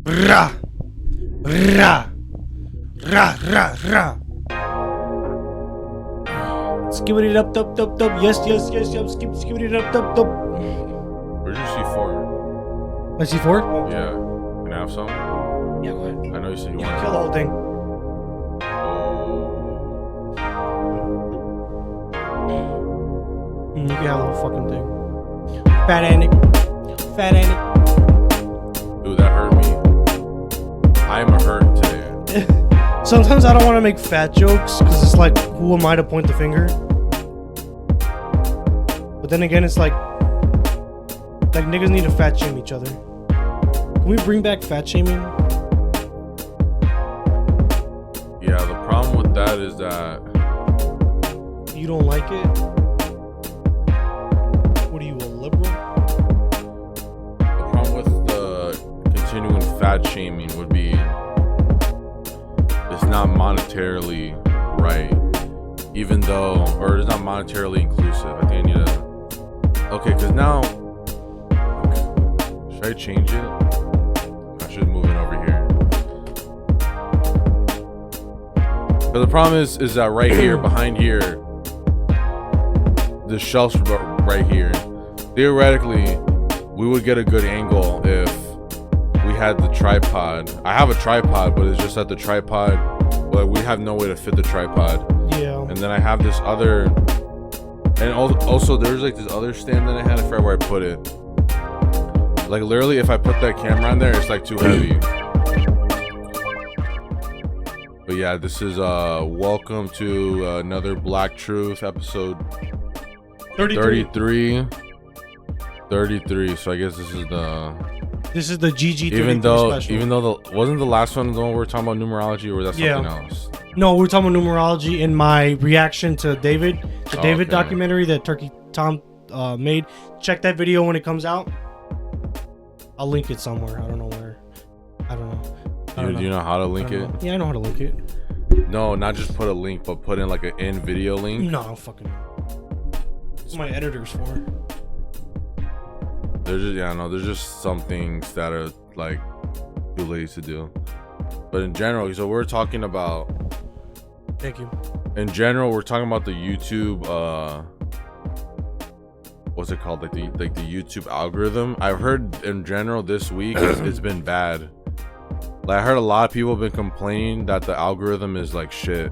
Ra, ra, ra, ra, ra. Skip it up, up, up, up. Yes, yes, yes, yes. Skip it up, up, up. Where's your C4? My C4? Yeah. Can I have some? Yeah, go ahead. I know you said you You want can kill the whole thing. You can have the whole fucking thing. Fat Annick. Fat Annick. Dude, that hurt me. I am hurt today. Sometimes I don't want to make fat jokes because it's like, who am I to point the finger? But then again, it's like niggas need to fat shame each other. Can we bring back fat shaming? Yeah, the problem with that is that You don't like it? What are you, a liberal? the problem with the continuing fat shaming would be it's not monetarily right, even though, or it's not monetarily inclusive. I think I need to. Okay, because now, should I change it? I should move it over here. But the problem is that right here, behind here, the shelves right here, theoretically, we would get a good angle if we had the tripod. I have a tripod, but it's just that the tripod, well, we have no way to fit the tripod. Yeah. And then I have this other, and also there's like this other stand that I had. I forgot where I put it. Like literally, if I put that camera on there, it's like too heavy. But yeah, this is welcome to another Black Truth episode 33. So I guess this is the GG. even though special. wasn't the last one the one we were talking about numerology, or was that something else? No, we're talking about numerology in my reaction to David, the David okay. documentary that Turkey Tom made. Check that video when it comes out. I'll link it somewhere. I don't know where. I don't know. Do you know how to link it? Yeah, I know how to link it. No, not just put a link, but put in like an in video link. No, I don't fucking know. It's my editors for. There's just some things that are like too lazy to do. But in general, so we're talking about. Thank you. In general, we're talking about the YouTube. What's it called? Like the YouTube algorithm. I've heard in general this week it's been bad. Like I heard a lot of people have been complaining that the algorithm is like shit.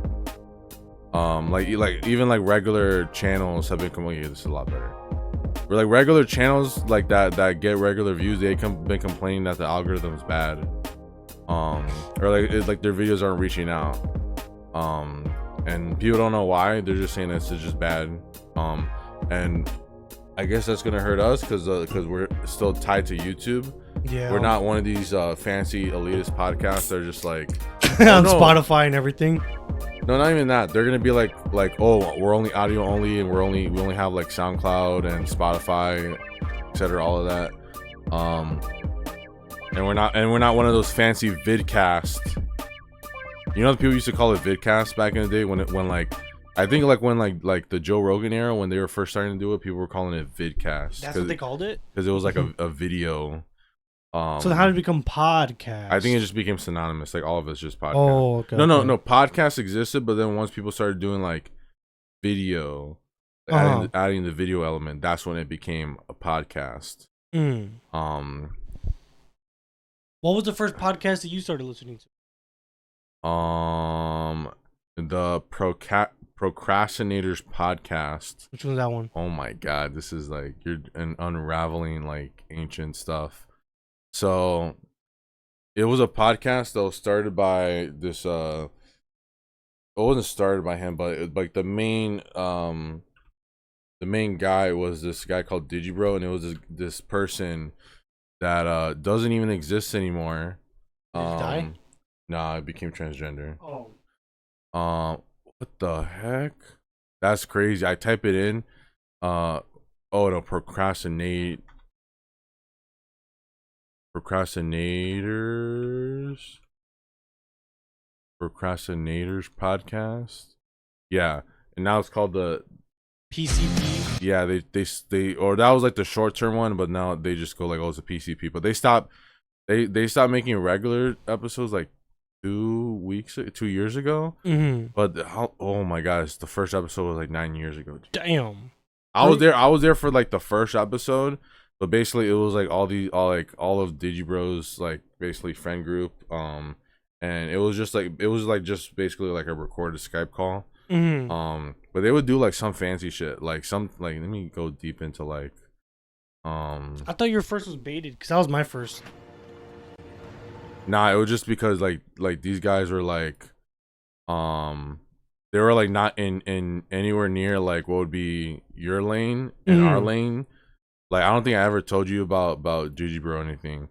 Like even like regular channels have been complaining. This is a lot better. Or like regular channels like that get regular views, been complaining that the algorithm is bad. Or like their videos aren't reaching out. And people don't know why. They're just saying it's just bad. And I guess that's gonna hurt us because we're still tied to YouTube. Yeah, we're not one of these fancy elitist podcasts. They're just like on Spotify and everything. No, not even that. They're gonna be like, oh, we're only audio only, and we only have like SoundCloud and Spotify, etc. All of that. And we're not one of those fancy vidcasts. You know, the people used to call it vidcast back in the day when like. I think like when like the Joe Rogan era, when they were first starting to do it, people were calling it vidcast. That's what they called it? Because it was like a video. So how did it become podcast? I think it just became synonymous. Like all of it's just podcast. Oh, okay. No. Podcast existed, but then once people started doing like video, adding the video element, that's when it became a podcast. What was the first podcast that you started listening to? The Procrastinators podcast. Which was that one? Oh my god, this is like you're unraveling like ancient stuff. So it was a podcast that was started by this it wasn't started by him, but like the main guy was this guy called Digibro, and it was this person that doesn't even exist anymore. Did he die? Nah, it became transgender. Oh. What the heck? That's crazy. I type it in. Oh no, procrastinators podcast. Yeah, and now it's called the PCP. Yeah, they or that was like the short term one, but now they just go like, oh, it's a PCP. But they stopped they stopped making regular episodes like 2 years ago. Mm-hmm. But oh my gosh, the first episode was like 9 years ago. Damn. I was there. I was there for like the first episode, but basically it was like all of Digibro's like basically friend group. And it was just basically like a recorded Skype call. Mm-hmm. But they would do like some fancy shit, like some like let me go deep into like I thought your first was baited because that was my first. nah, it was just because like these guys were like they were like not in anywhere near like what would be your lane and our lane. Like I don't think I ever told you about Gigi Bro or anything.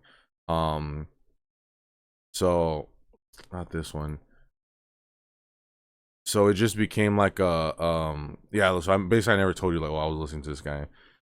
So not this one. So it just became like a yeah. So I'm basically I never told you like, well, I was listening to this guy,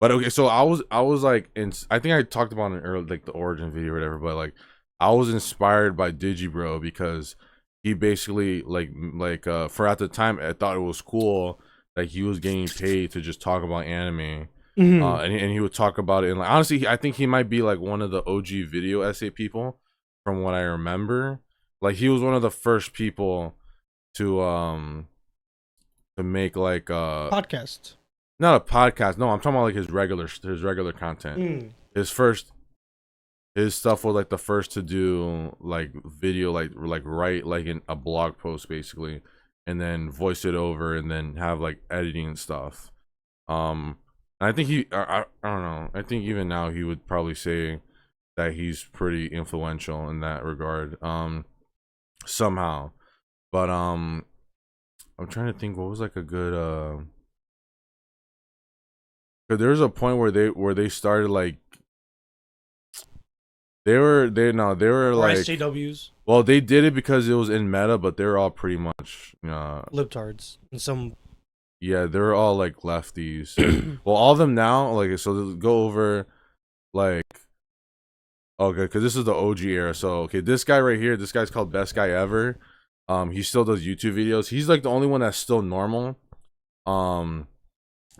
but okay. So I was like, I think I talked about it early, like the origin video or whatever. But like, I was inspired by Digibro because he basically for at the time I thought it was cool that he was getting paid to just talk about anime. Mm-hmm. And he would talk about it, and like honestly, I think he might be like one of the OG video essay people, from what I remember. Like he was one of the first people to make like Podcast. not a podcast. No, I'm talking about like his regular content. His first his stuff was like the first to do like video, like write like in a blog post basically, and then voice it over and then have like editing and stuff. And I think I don't know. I think even now he would probably say that he's pretty influential in that regard. Somehow. But I'm trying to think what was like a good 'cause there was a point where they started like they were Or like SJWs. well they did it because it was in meta, but they're all pretty much Libtards. And some. yeah, they're all like lefties. Well, all of them now, like, so let's go over like okay, because this is the OG era. So okay, this guy right here, this guy's called Best Guy Ever. He still does YouTube videos. He's like the only one that's still normal. Or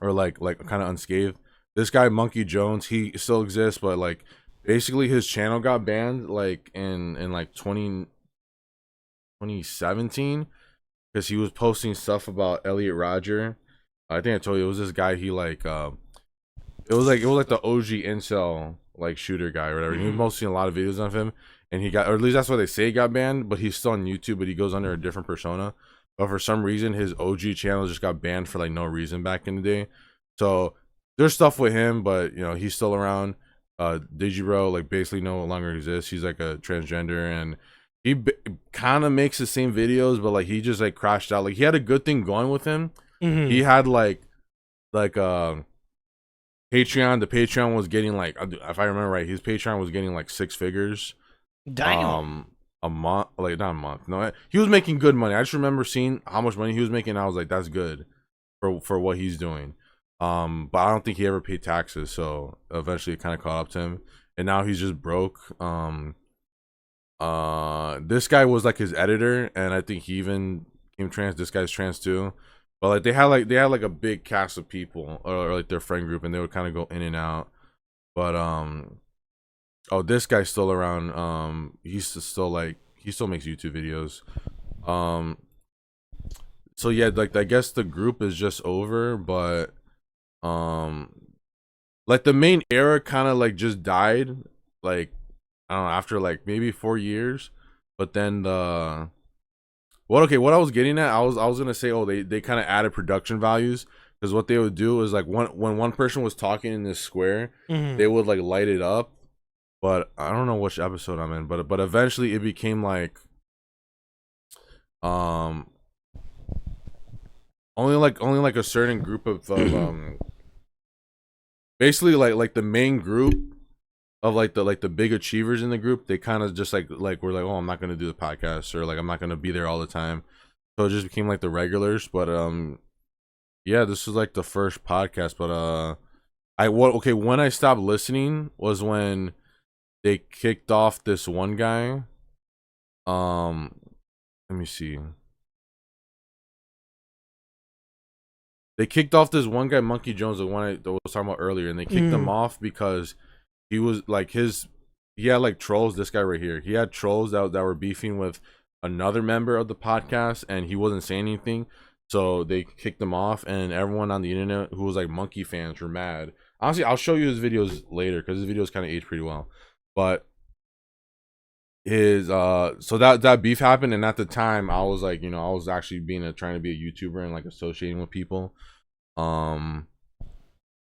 like kind of unscathed. This guy Monkey Jones, he still exists, but like basically his channel got banned like in like 2017 because he was posting stuff about Elliot Rodger. I think I told you it was this guy. He like it was like the OG incel like shooter guy or whatever. He was mostly in a lot of videos of him, and he got, or at least that's what they say, he got banned. But he's still on YouTube, but he goes under a different persona. But for some reason, his OG channel just got banned for like no reason back in the day. So there's stuff with him, but you know he's still around. Digibro like basically no longer exists. He's like a transgender, and he kind of makes the same videos, but like he just like crashed out. Like he had a good thing going with him. He had like Patreon. The Patreon was getting like, if I remember right, his Patreon was getting like 6 figures. Damn. A month, like not a month. No, he was making good money. I just remember seeing how much money he was making. And I was like, that's good for what he's doing. But I don't think he ever paid taxes, so eventually it kind of caught up to him, and now he's just broke. This guy was like his editor, and I think he even became trans. This guy's trans too. But like they had like a big cast of people, or like their friend group, and they would kind of go in and out. But oh, this guy's still around. He's still like he still makes YouTube videos. So yeah, like I guess the group is just over, but like the main era kind of like just died, like I don't know, after like maybe 4 years. But then what I was getting at, I was gonna say, oh, they kind of added production values, because what they would do is like when one person was talking in this square, they would like light it up. But I don't know which episode I'm in, but eventually it became like only like a certain group of basically like the main group of like the big achievers in the group, they kind of just like we're like, oh, I'm not gonna do the podcast, or like I'm not gonna be there all the time. So it just became like the regulars. But yeah, this was like the first podcast. But when I stopped listening was when they kicked off this one guy. Let me see. They kicked off this one guy, Monkey Jones, the one I was talking about earlier, and they kicked him off because he was like his he had like trolls. This guy right here, he had trolls that were beefing with another member of the podcast, and he wasn't saying anything, so they kicked him off. And everyone on the internet who was like monkey fans were mad. Honestly, I'll show you his videos later because his videos kind of aged pretty well. But his so that beef happened, and at the time I was like, I was actually trying to be a YouTuber and like associating with people.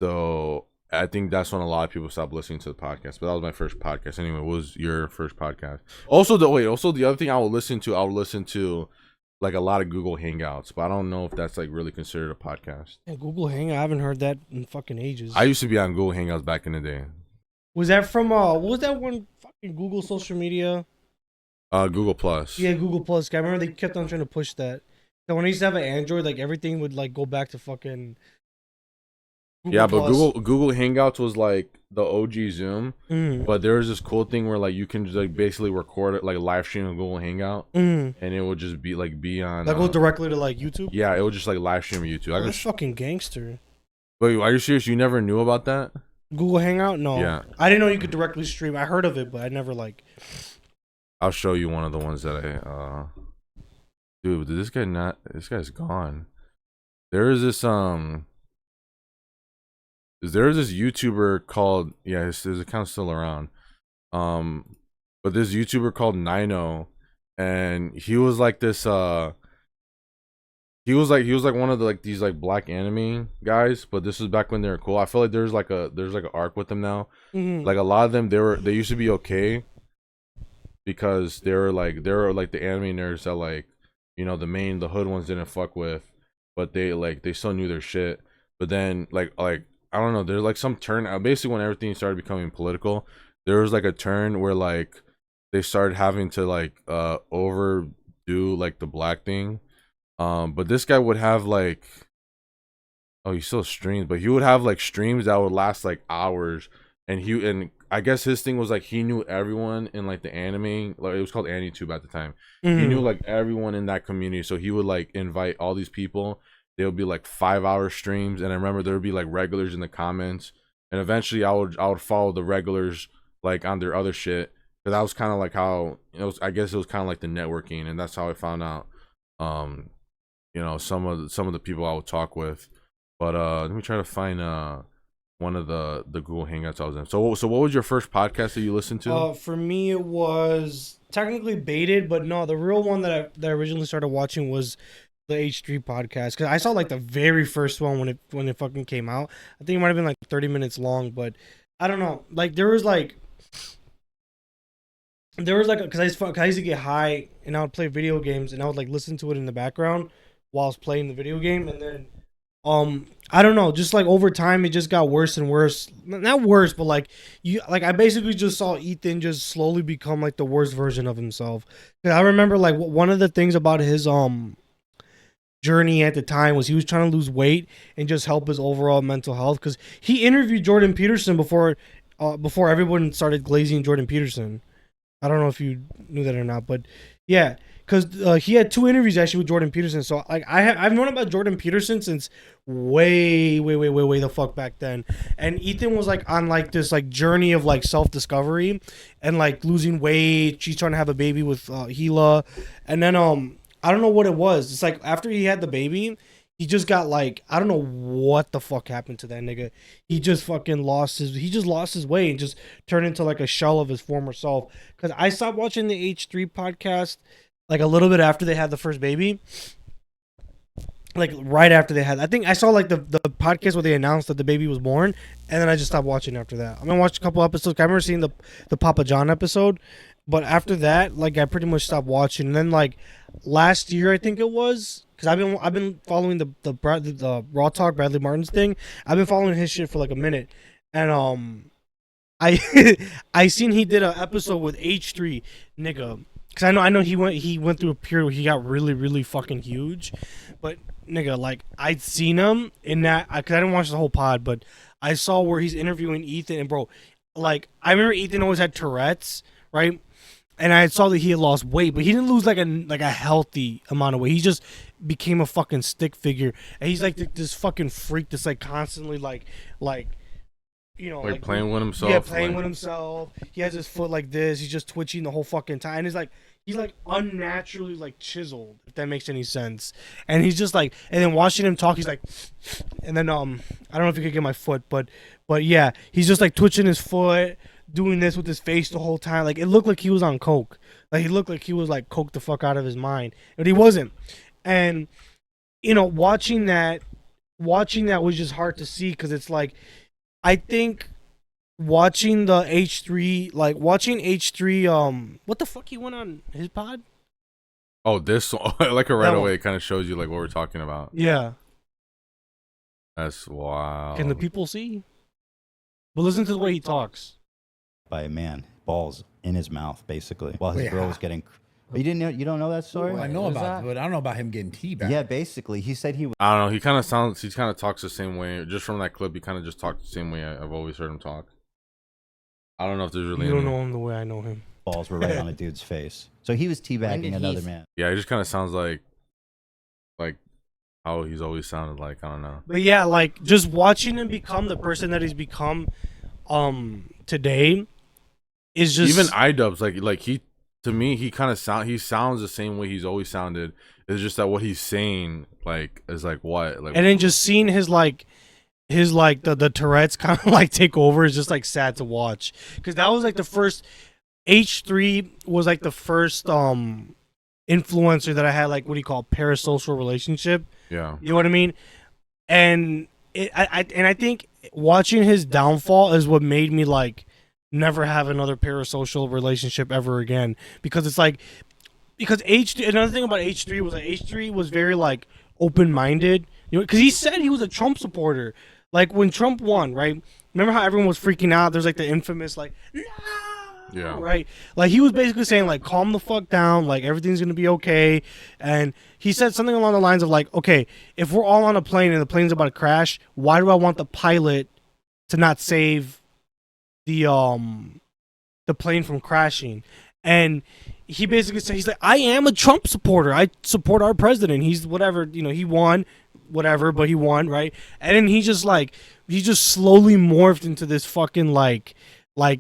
So I think that's when a lot of people stopped listening to the podcast. But that was my first podcast. Anyway, what was your first podcast? Also, the other thing I would listen to like a lot of Google Hangouts, but I don't know if that's like really considered a podcast. Yeah, Google Hangout. I haven't heard that in fucking ages. I used to be on Google Hangouts back in the day. Was that from what was that one fucking Google social media? Google Plus. Yeah, Google Plus. I remember they kept on trying to push that. So when I used to have an Android, like everything would like go back to fucking Google Yeah, but Plus. Google Hangouts was like the OG Zoom, but there was this cool thing where like you can just like basically record it like live stream a Google Hangout, and it would just be on. That goes directly to like YouTube. Yeah, it would just like live stream YouTube. Oh, that's fucking gangster. Wait, are you serious? You never knew about that? Google Hangout? No. Yeah. I didn't know you could directly stream. I heard of it, but I never like. I'll show you one of the ones that Dude, did this guy not? This guy's gone. There is this YouTuber called, yeah, his account's still around. But this YouTuber called Nino, and he was like this he was like one of the like these like black anime guys, but this was back when they were cool. I feel like there's like an arc with them now. Like a lot of them, they used to be okay because they were like the anime nerds that like, the hood ones didn't fuck with, but they still knew their shit. But then like I don't know, there's like some turn. Basically, when everything started becoming political, there was like a turn where like they started having to like overdo like the black thing. But this guy would have like, oh, he still streams, but he would have like streams that would last like hours, and I guess his thing was like he knew everyone in like the anime, like it was called AniTube at the time. He knew like everyone in that community, so he would like invite all these people. They would be like 5-hour streams, and I remember there would be like regulars in the comments, and eventually I would follow the regulars like on their other shit, but that was kind of like how it was. I guess it was kind of like the networking, and that's how I found out some of the people I would talk with. But let me try to find one of the Google Hangouts I was in. So what was your first podcast that you listened to? For me, it was technically Baited, but no, the real one that I originally started watching was the H3 podcast, because I saw like the very first one when it fucking came out. I think it might have been like 30 minutes long, but I don't know. Like there was like because I used to get high and I would play video games and I would like listen to it in the background while I was playing the video game, and then I don't know, just like over time it just got worse and worse. Not worse, but like I basically just saw Ethan just slowly become like the worst version of himself. I remember like one of the things about his journey at the time was he was trying to lose weight and just help his overall mental health, because he interviewed Jordan Peterson before everyone started glazing Jordan Peterson. I don't know if you knew that or not, but yeah, because he had 2 interviews actually with Jordan Peterson. So like I've known about Jordan Peterson since way the fuck back then. And Ethan was like on like this like journey of like self-discovery and like losing weight. She's trying to have a baby with Gila, and then I don't know what it was. It's like after he had the baby, he just got like, I don't know what the fuck happened to that nigga. He just fucking lost his way and just turned into like a shell of his former self. Because I stopped watching the H3 podcast like a little bit after they had the first baby. Like right after they had, I think I saw like the podcast where they announced that the baby was born, and then I just stopped watching after that. I'm gonna watch a couple episodes. I remember seeing the Papa John episode, but after that, like I pretty much stopped watching. And then like last year, I think it was, because I've been following the Raw Talk Bradley Martin's thing. I've been following his shit for like a minute, and I seen he did an episode with H3 nigga. Cause I know he went through a period where he got really fucking huge, but nigga, like I'd seen him in that, cause I didn't watch the whole pod, but I saw where he's interviewing Ethan, and bro, like I remember Ethan always had Tourette's, right? And I saw that he had lost weight, but he didn't lose like a healthy amount of weight. He just became a fucking stick figure, and he's like this fucking freak that's like constantly like you know, Like like playing with yeah, himself. playing Like, with himself. He has his foot like this. He's just twitching the whole fucking time. And he's like unnaturally like chiseled, if that makes any sense. And he's just like, and then watching him talk, he's like, and then I don't know if you could get my foot, but yeah, he's just like twitching his foot, doing this with his face the whole time. Like it looked like he was on coke. Like he looked like he was like coked the fuck out of his mind, but he wasn't. And you know, watching that was just hard to see because it's like I think watching the H3, like watching H3, what the fuck he went on his pod? oh, this like a right That away one. it kind of shows you like what we're talking about. Yeah. That's wow. Can the people see? But listen to the way he talks. by a man, balls in his mouth, basically, while his Wait, girl how? was getting. You didn't know? You don't know that story? I know about, but I don't know about him getting teabagged. Yeah, basically, he said he was. I don't know. He kind of talks the same way. Just from that clip, he kind of just talks the same way I've always heard him talk. I don't know if there's really. You don't any- know him the way I know him. Balls were right on a dude's face, so he was teabagging another man. Yeah, he just kind of sounds like how he's always sounded like. I don't know. But yeah, like just watching him become the person that he's become today is just Even iDubbbz, like he to me, he kind of sounds the same way he's always sounded. It's just that what he's saying like is like what like. and then just seeing his the Tourette's kind of like take over is just like sad to watch because that was like the first H3 was like the first influencer that I had like what do you call parasocial relationship. Yeah. You know what I mean? And I think watching his downfall is what made me like never have another parasocial relationship ever again because it's like because another thing about H3 was like H3 was very like open-minded, you know, because he said he was a Trump supporter. Like when Trump won, right? Remember how everyone was freaking out? There's like the infamous like no, Yeah. right? Like he was basically saying like calm the fuck down, like everything's gonna be okay. And he said something along the lines of like, okay, if we're all on a plane and the plane's about to crash, why do I want the pilot to not save the plane from crashing? And he basically said he's like, I am a Trump supporter. I support our president. He's whatever, you know, he won, whatever, but he won, right? And then he just slowly morphed into this fucking like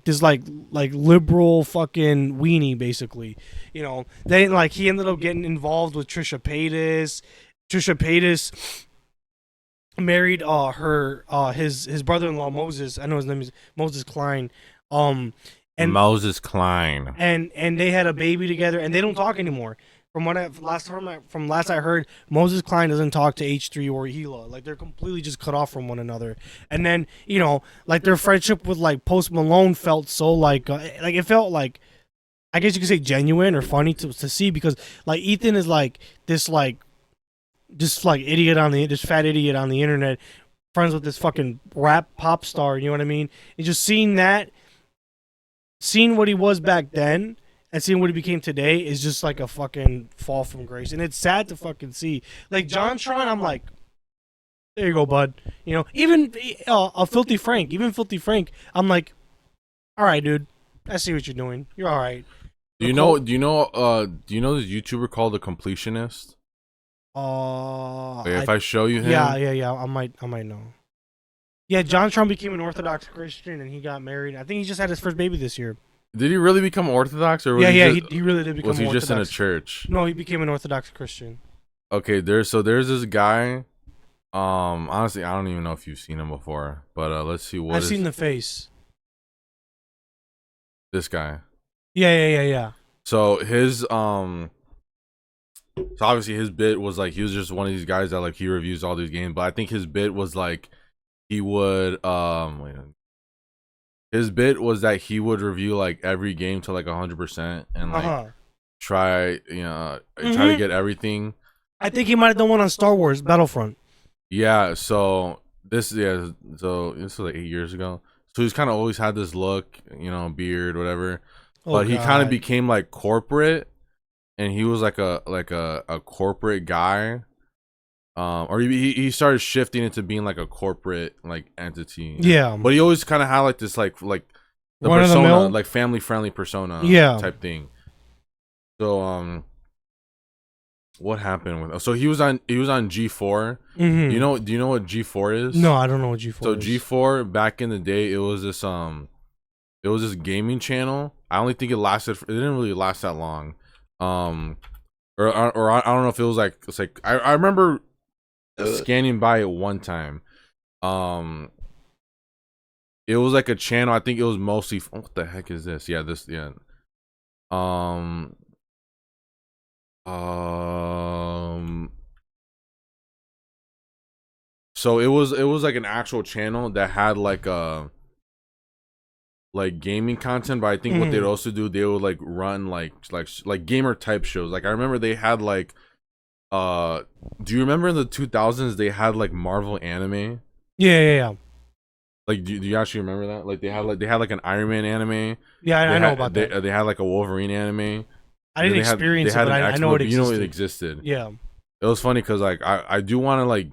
this like liberal fucking weenie basically, you know. Then like he ended up getting involved with Trisha Paytas. Trisha Paytas married his brother-in-law Moses. I know his name is Moses Klein. And Moses Klein. and they had a baby together and they don't talk anymore. From last I heard, Moses Klein doesn't talk to H3 or Gila. Like they're completely just cut off from one another. And then, you know, like their friendship with like Post Malone felt so like it felt like, I guess you could say genuine or funny to see because like Ethan is like this like just like this fat idiot on the internet, friends with this fucking rap pop star, you know what I mean? And just seeing what he was back then and seeing what he became today is just like a fucking fall from grace. And it's sad to fucking see. Like John Tron, I'm like, there you go, bud. You know, even Filthy Frank, I'm like, all right, dude. I see what you're doing. You're all right. Do you know this YouTuber called the Completionist? If I show you him, yeah. I might know. Yeah, John Trump became an Orthodox Christian and he got married. I think he just had his first baby this year. did he really become Orthodox or was He really did become. was he Orthodox. just in a church? No, he became an Orthodox Christian. Okay, there's this guy. Honestly, I don't even know if you've seen him before, but let's see what I've seen the face. this guy. Yeah. So so obviously his bit was like he was just one of these guys that like he reviews all these games, but I think his bit was like he would his bit was that he would review like every game to like 100% and like try to get everything. I think he might have done one on Star Wars Battlefront. Yeah, so this was like 8 years ago. So he's kind of always had this look, you know, beard, whatever. But he kind of became like corporate, and he was like a corporate guy. Or he started shifting into being like a corporate like entity. Yeah, but he always kind of had like this like the Run of the persona, mill? like family friendly persona, Yeah. type thing. So what happened with? So he was on G4. Mm-hmm. Do you know what G4 is? No, I don't know what G4 So is. G4 back in the day, it was this gaming channel. I only think it didn't really last that long. Or I don't know if it was like, it's like I remember scanning by it one time. It was like a channel. I think it was mostly, what the heck is this? Yeah, this, yeah. Um so it was like an actual channel that had like gaming content, but I think what they'd also do, they would like run like gamer type shows. Like I remember they had like do you remember in the 2000s they had like Marvel anime? Yeah. Like do you actually remember that? Like they had like an Iron Man anime. Yeah, I know about that. They had like a Wolverine anime. I didn't experience it, but I know it existed. You know it existed. Yeah. It was funny because like I do want to like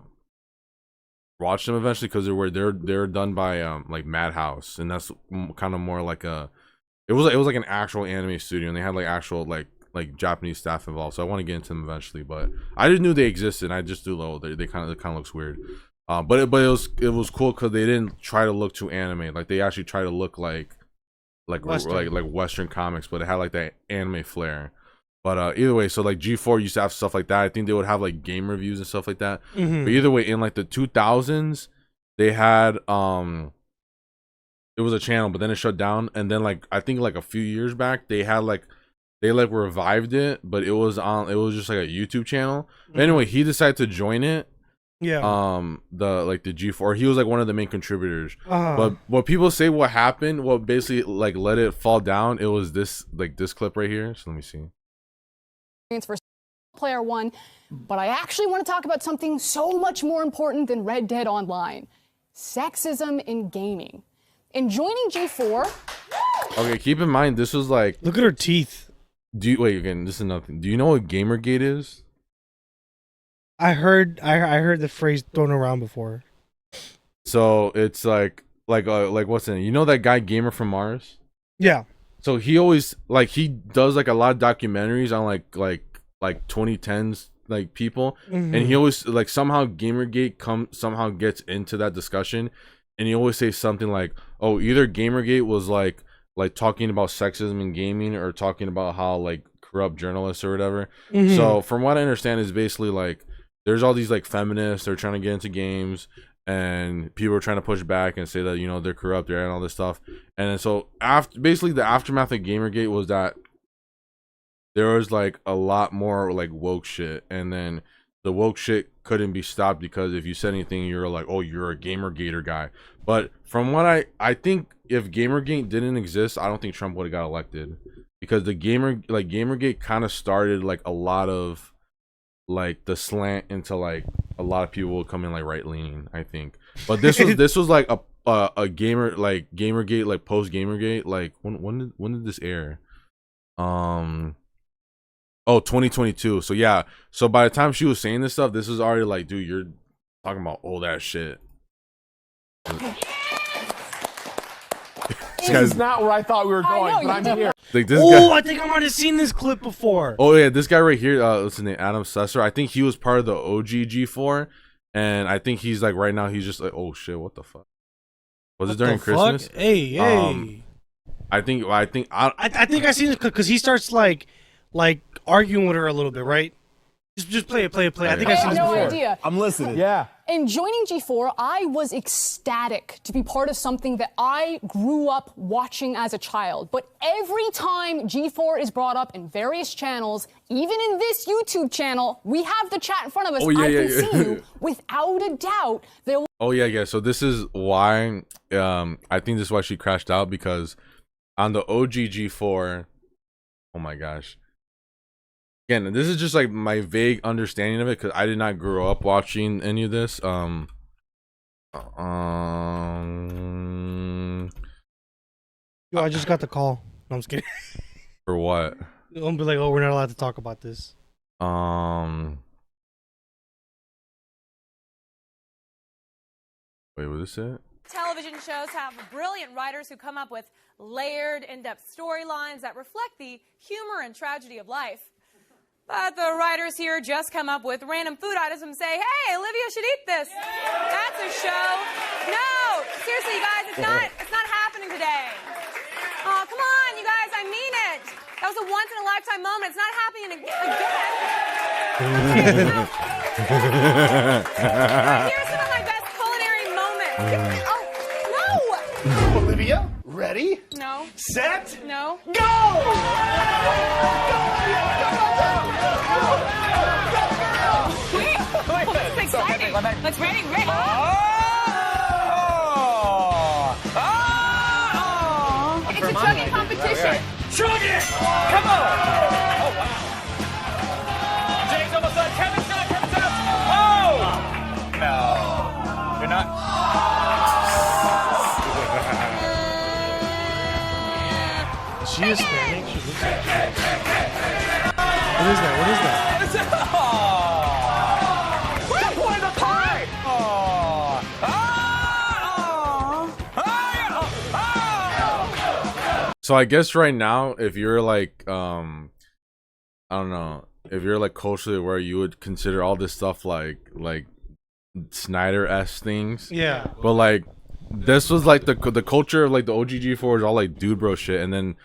watch them eventually because they're done by like Madhouse, and that's kind of more like it was like an actual anime studio, and they had like actual like Japanese staff involved. So I want to get into them eventually, but I just knew they existed. And I just do know they kind of looks weird. But it was cool because they didn't try to look too anime. Like they actually try to look like Western comics, but it had like that anime flair. But either way, so like G4 used to have stuff like that. I think they would have like game reviews and stuff like that. But either way, in like the 2000s, they had it was a channel, but then it shut down. And then like I think like a few years back, they revived it, but it was just like a YouTube channel. But anyway, he decided to join it. Yeah. The G4, he was like one of the main contributors. But what people say what happened, what basically like let it fall down, it was this clip right here. So let me see. For Player One, but I actually want to talk about something so much more important than Red Dead Online: sexism in gaming. In joining G4. Okay, keep in mind this was like. Look at her teeth. Wait again? This is nothing. Do you know what Gamergate is? I heard the phrase thrown around before. So it's like what's in it? You know that guy Gamer from Mars? Yeah. So he always he does like a lot of documentaries on like 2010s like people, and he always like somehow Gamergate somehow gets into that discussion, and he always says something like, oh, either Gamergate was like talking about sexism in gaming or talking about how like corrupt journalists or whatever. So from what I understand is basically like there's all these like feminists, they're trying to get into games, and people are trying to push back and say that, you know, they're corrupt and all this stuff. And then so basically the aftermath of Gamergate was that there was like a lot more like woke shit, and then the woke shit couldn't be stopped because if you said anything, you're like, oh, you're a Gamergater guy. But from what I think, if Gamergate didn't exist, I don't think Trump would have got elected, because the Gamergate kind of started like a lot of like the slant into like a lot of people will come in like right leaning, I think. But this was like a Gamergate, like post Gamergate, like when did this air? 2022. So yeah, so by the time she was saying this stuff, this was already like, dude, you're talking about old ass shit. This is not where I thought we were going, but I'm here. Like this guy, I think I might have seen this clip before. oh yeah, this guy right here, what's his name? Adam Susser. I think he was part of the OG G4, and I think he's like right now he's just like, oh shit, what the fuck? Was it during Christmas? Hey. I think I think I seen this because he starts like arguing with her a little bit, right? Just play it. I think I seen this before. Idea. I'm listening. Yeah. In joining G4, I was ecstatic to be part of something that I grew up watching as a child. But every time G4 is brought up in various channels, even in this YouTube channel, we have the chat in front of us. I can see you. Without a doubt, there will. Oh yeah. So this is why I think this is why she crashed out, because on the OG G4, oh my gosh. Again, this is just like my vague understanding of it because I did not grow up watching any of this. Yo, I just got the call. No, I'm just kidding. For what? I'll be like, oh, we're not allowed to talk about this. Wait, was this it? Television shows have brilliant writers who come up with layered, in-depth storylines that reflect the humor and tragedy of life. But the writers here just come up with random food items and say, hey, Olivia should eat this. That's a show. No, seriously, you guys, it's not happening today. Oh, come on, you guys, I mean it. That was a once-in-a-lifetime moment. It's not happening again. Here's some of my best culinary moments. Oh, no! Olivia, ready? No. Set? No. Go! Wait, this is exciting. Let's ready. It's a chugging competition. Chug it! Come on! Oh, wow. James almost done. Kevin's not. Oh! No. You're not. She is Hispanic. She looks like What is that? Stop wanting the pie! So I guess right now, if you're like, I don't know, if you're like culturally aware, you would consider all this stuff like Snyder-esque things. Yeah. But like, this was like the culture of like the OGG4 is all like dude bro shit, and then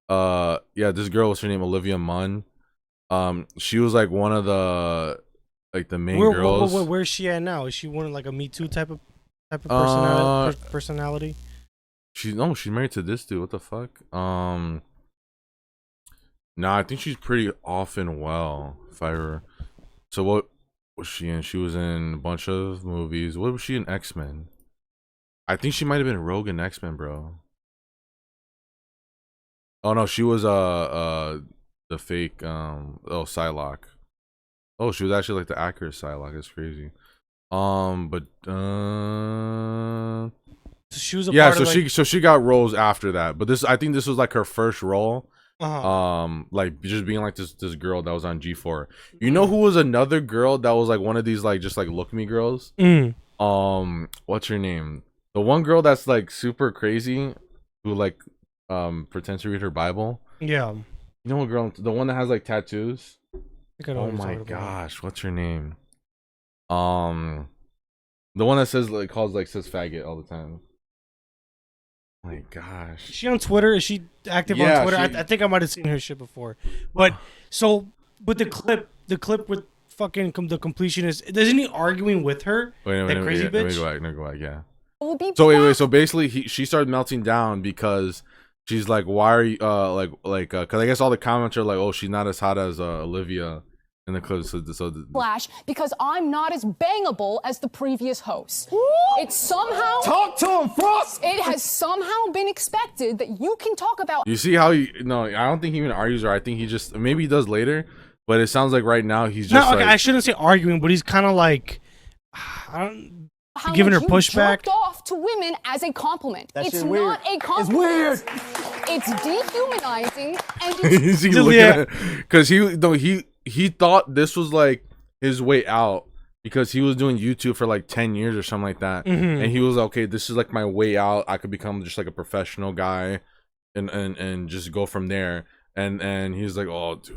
yeah, this girl, what's her name, Olivia Munn. She was like one of the main girls. Where's she at now? Is she one of like a Me Too type of personality? She's married to this dude. What the fuck? Nah, I think she's pretty off and well. If I were, so what was she in? She was in a bunch of movies. What was she in? X-Men. I think she might have been Rogue in X-Men, bro. Oh no, she was the fake Psylocke. Oh, she was actually like the accurate Psylocke. It's crazy. But So she was a yeah, part of, like, so she got roles after that. But I think this was like her first role. Uh-huh. Just being like this girl that was on G4. You know who was another girl that was like one of these like just like look me girls? What's her name? The one girl that's like super crazy who like pretends to read her Bible. Yeah. You know what girl? The one that has like tattoos. I think I know Oh what you're my talking about. gosh, what's her name? The one that says says faggot all the time. Oh my gosh. Is she on Twitter? Is she active Yeah, on Twitter? she- I think I might have seen her shit before. But so, but the clip with fucking the completionist, isn't he arguing with her? That crazy bitch. Let me go back. Yeah. Will be So wait. So basically, she started melting down because she's like, why are you because I guess all the comments are like, oh, she's not as hot as Olivia in the clip. So flash because I'm not as bangable as the previous hosts. It's somehow Talk to him, Frost! it has somehow been expected that you can talk about you see how I don't think he even argues, or I think he just maybe he does later, but it sounds like right now he's just No, okay, like, I shouldn't say arguing, but he's kind of like, I don't. how Giving much her you pushback? jerked off to women as a compliment. That It's shit weird. not a It's compliment. weird. It's dehumanizing and it's he's looking at because he thought this was like his way out because he was doing YouTube for like 10 years or something like that, and he was okay, this is like my way out. I could become just like a professional guy and just go from there, and he's like, oh dude,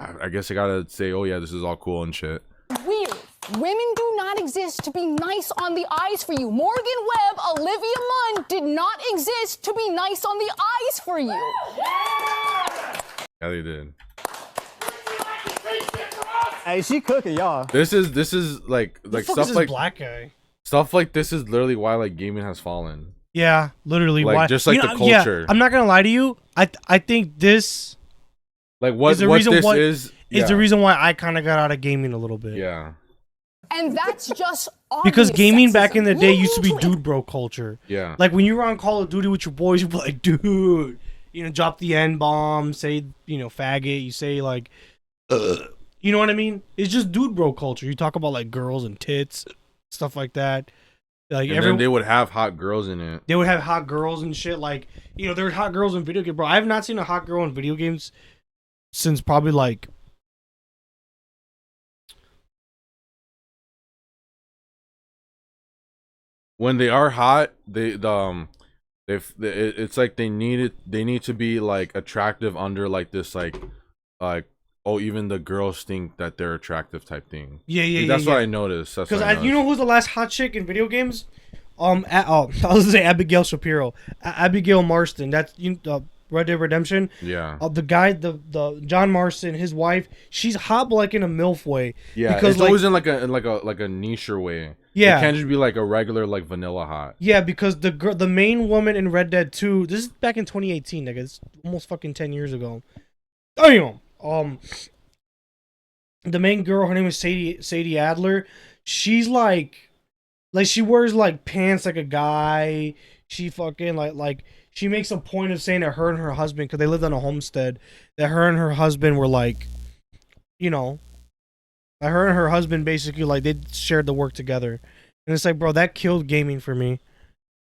I guess I gotta say, oh yeah, this is all cool and shit. weird. Women do not exist to be nice on the eyes for you. Morgan Webb, Olivia Munn did not exist to be nice on the eyes for you. Yeah, they did. Hey, she cooking, y'all. This is like Fuck is stuff this like black guy. stuff like this is literally why like gaming has fallen. Yeah, literally. Like, why? just like the Yeah, culture. I'm not gonna lie to you. I think this Like what is the what reason this why is is the reason why I kind of got out of gaming a little bit. Yeah. And that's just Because obvious gaming back sexism. in the day You used to be need dude bro culture. Yeah. Like when you were on Call of Duty with your boys, you'd be like, dude, drop the N bomb, say, faggot. You say like, you know what I mean? It's just dude bro culture. You talk about like girls and tits, stuff like that. Like And then they would have hot girls in it. they would have hot girls and shit. Like, there were hot girls in video games, bro. I have not seen a hot girl in video games since probably like. When they are hot, it's like they need to be like attractive under like this like oh, even the girls think that they're attractive type thing. Yeah, yeah, Like, yeah. that's what I noticed. That's Because what I you know noticed. who's the last hot chick in video games? I was gonna say Abigail Shapiro, Abigail Marston. That's Red Dead Redemption. Yeah. The guy, the John Marston, his wife. She's hot, but like in a milf way. Yeah, because it's always in like a nicher way. Yeah. It can't just be like a regular like vanilla hot. Yeah, because the main woman in Red Dead 2, this is back in 2018, nigga. It's almost fucking 10 years ago. Damn. The main girl, her name is Sadie Adler. She's like she wears like pants like a guy. She fucking like she makes a point of saying that her and her husband, because they lived on a homestead, that her and her husband were like, you know, that her and her husband basically like they shared the work together. And it's like, bro, that killed gaming for me.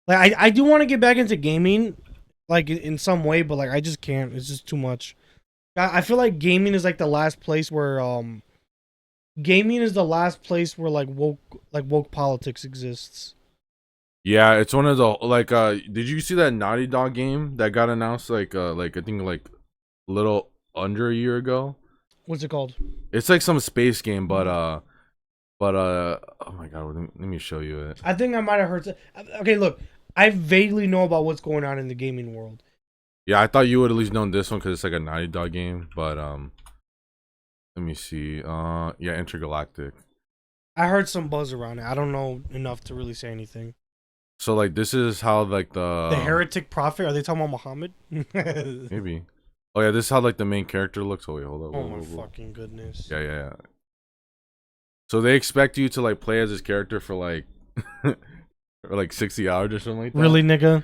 Like, I do want to get back into gaming, like, in some way, but, like, I just can't. It's just too much. I feel like gaming is, like, the last place where, like, woke politics exists. Yeah, it's one of the like did you see that Naughty Dog game that got announced like I think like a little under a year ago? What's it called? It's like some space game, but oh my god, let me show you it. I think I might have heard. Okay, look, I vaguely know about what's going on in the gaming world. Yeah, I thought you would at least known this one because it's like a Naughty Dog game, but let me see. Yeah, Intergalactic. I heard some buzz around it. I don't know enough to really say anything. So like this is how like the heretic prophet. Are they talking about Muhammad? Maybe. Oh yeah, this is how like the main character looks. Oh wait, hold up. Oh my fucking goodness. Yeah. So they expect you to like play as this character for like for like 60 hours or something like that. Really, nigga?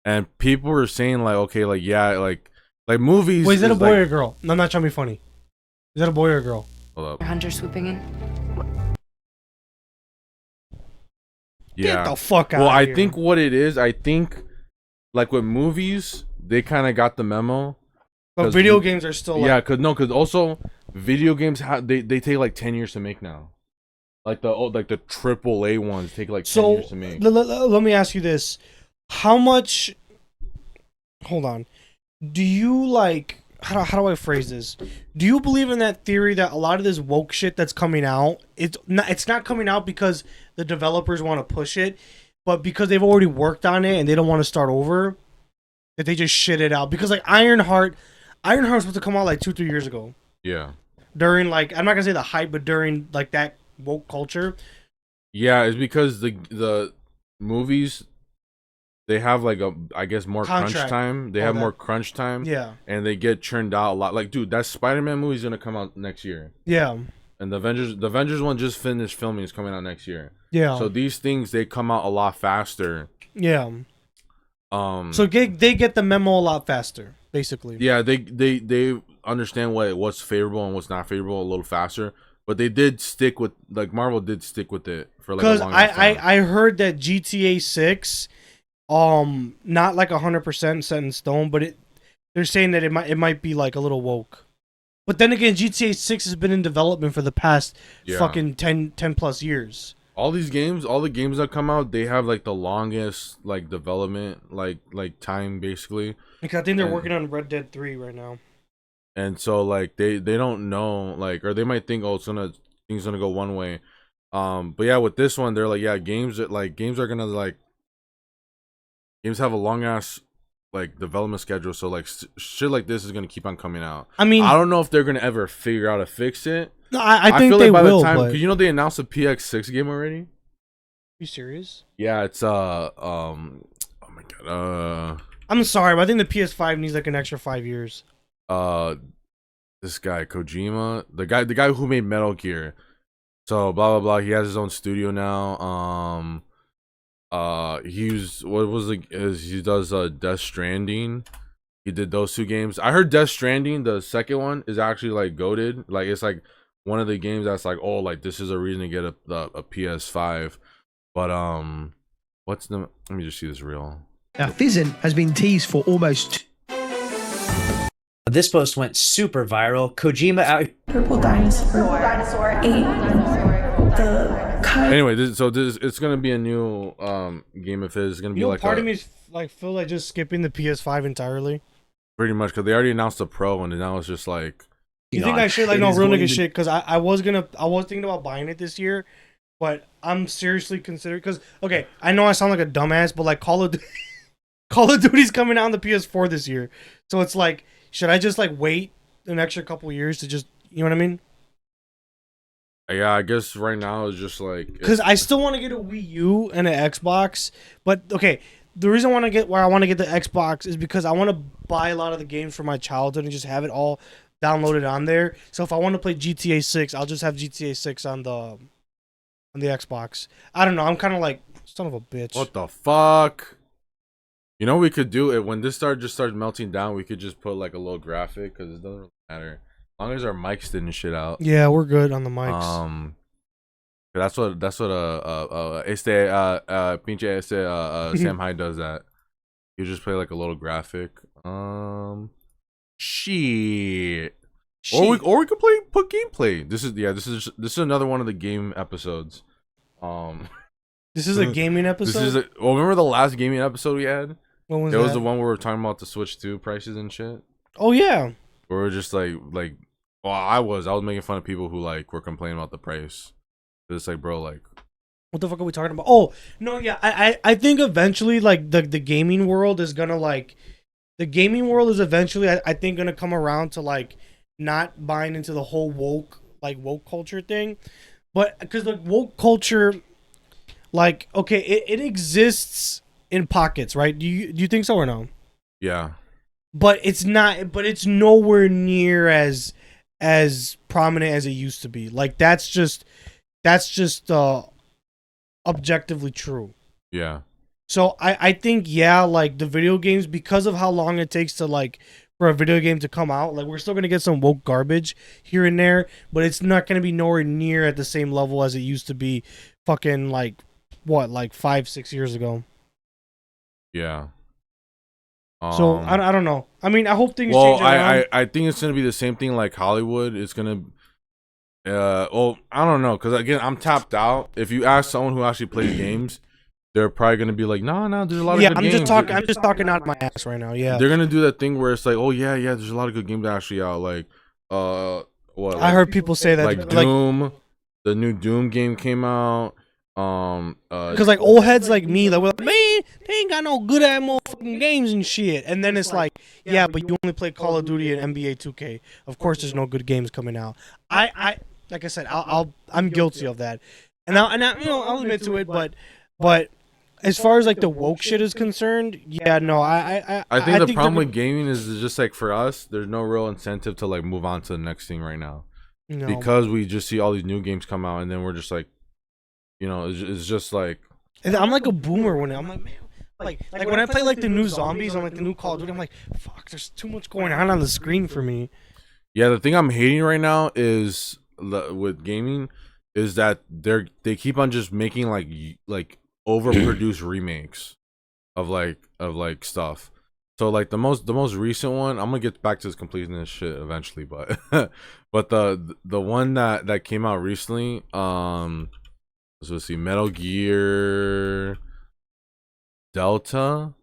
And people were saying like, okay, like yeah, like movies. Wait, is that a boy like... or a girl? No, I'm not trying to be funny. Is that a boy or a girl? Hold up. Hunter swooping in. Yeah. Get the fuck out well, of I here. think what it is, I think like with movies, they kind of got the memo. But video games are still like... Yeah, cause also video games they take like 10 years to make now. Like the AAA ones take like 10 years to make. Let me ask you this. How much... Hold on. Do you like... How do I phrase this? Do you believe in that theory that a lot of this woke shit that's coming out, it's not coming out because the developers want to push it, but because they've already worked on it and they don't want to start over, that they just shit it out? Because like Ironheart was supposed to come out like 2-3 years ago. Yeah. During like, I'm not gonna say the hype, but during like that woke culture. Yeah, it's because the movies, they have like I guess more crunch time. They have more crunch time. Yeah. And they get churned out a lot. Like, dude, that Spider-Man movie is gonna come out next year. Yeah. And the Avengers one just finished filming. It's coming out next year. Yeah. So these things, they come out a lot faster. Yeah. So they get the memo a lot faster, basically. Yeah, they understand what's favorable and what's not favorable a little faster. But they did stick with, like, Marvel did stick with it for like a long time. I heard that GTA 6, not like 100% set in stone, but they're saying that it might be like a little woke. But then again, GTA 6 has been in development for the past fucking 10 plus years. All the games that come out, they have like the longest like development like time basically. Because I think they're working on Red Dead 3 right now. And so like they don't know, like, or they might think, oh, things gonna go one way. But yeah, with this one, they're like, yeah, games have a long ass like development schedule, so like shit like this is gonna keep on coming out. I mean, I don't know if they're gonna ever figure out how to fix it. No, I think feel they like by will. the time, But... because you know they announced a PX6 game already. Are you serious? Yeah, it's oh my god, I'm sorry, but I think the PS5 needs like an extra 5 years. This guy Kojima, the guy who made Metal Gear, so blah blah blah. He has his own studio now. He does Death Stranding. He did those two games. I heard Death Stranding, the second one, is actually like goated. Like it's like one of the games that's like, oh, like this is a reason to get a PS5. But let me just see this real. Now, Fizzin has been teased for almost. This post went super viral. Kojima out. Purple dinosaur ate the cut. Anyway, it's gonna be a new game of his. It's gonna be like part of me like feel like just skipping the PS5 entirely. Pretty much, because they already announced the Pro, and now it's just like You think I should? Like, no, real nigga shit. Because I was thinking about buying it this year, but I'm seriously considering. Because okay, I know I sound like a dumbass, but like Call of Duty's coming out on the PS4 this year, so it's like, should I just like wait an extra couple years to just, you know what I mean? Yeah, I guess right now it's just like Because I still want to get a Wii U and an Xbox, but okay, the reason I want to get the Xbox is because I want to buy a lot of the games from my childhood and just have it all downloaded on there. So if I want to play GTA 6, I'll just have GTA 6 on the Xbox. I don't know. I'm kind of like, son of a bitch. What the fuck? You know, we could do it when this starts melting down. We could just put like a little graphic because it doesn't really matter as long as our mics didn't shit out. Yeah, we're good on the mics. That's what pinche Sam Hyde does that. You just play like a little graphic. Shit. Or we could put gameplay. This is another one of the game episodes. This is a gaming episode. Remember the last gaming episode we had? What was it that? was the one where we were talking about the Switch 2 prices and shit. Oh yeah. Where we're just like well, I was making fun of people who like were complaining about the price. It's like, bro, like, what the fuck are we talking about? Oh no, yeah, I think eventually like the gaming world is gonna like, the gaming world is eventually I think gonna come around to like not buying into the whole woke culture thing, but because the woke culture, like, okay, it exists in pockets, right? Do you think so or no? Yeah. But it's not. But it's nowhere near as prominent as it used to be. Like that's just objectively true. Yeah. So I think, yeah, like the video games, because of how long it takes to like for a video game to come out, like we're still gonna get some woke garbage here and there, but it's not gonna be nowhere near at the same level as it used to be fucking like 5-6 years ago. Yeah. So I don't know. I mean, I hope things well, change around. I think it's gonna be the same thing like Hollywood. It's gonna well, I don't know, because again, I'm tapped out. If you ask someone who actually plays games, they're probably gonna be like, no, there's a lot of good games. I'm just talking out of my ass right now. Yeah, they're gonna do that thing where it's like, oh yeah, there's a lot of good games actually out. Like, what? I heard people say that, like Doom, the new Doom game came out. Because like old heads like me, like, we're like, man, they ain't got no good ass motherfucking games and shit. And then it's like, yeah, but you only play Call of Duty and NBA 2K. Of course, there's no good games coming out. I like I said, I'm guilty of that, and I you know, I'll admit to it. But as far as like the woke shit is concerned, yeah, no, I think the problem with gaming is just like for us, there's no real incentive to like move on to the next thing right now, because we just see all these new games come out, and then we're just like, you know, it's just like, I'm like a boomer when I'm like, man, like when I play like the new zombies on like the new Call of Duty, I'm like, fuck, there's too much going on the screen for me. Yeah, the thing I'm hating right now is with gaming is that they keep on just making like overproduced remakes of like stuff. So like the most recent one, I'm gonna get back to this completionist shit eventually, but but the one that came out recently, let's see, Metal Gear Delta.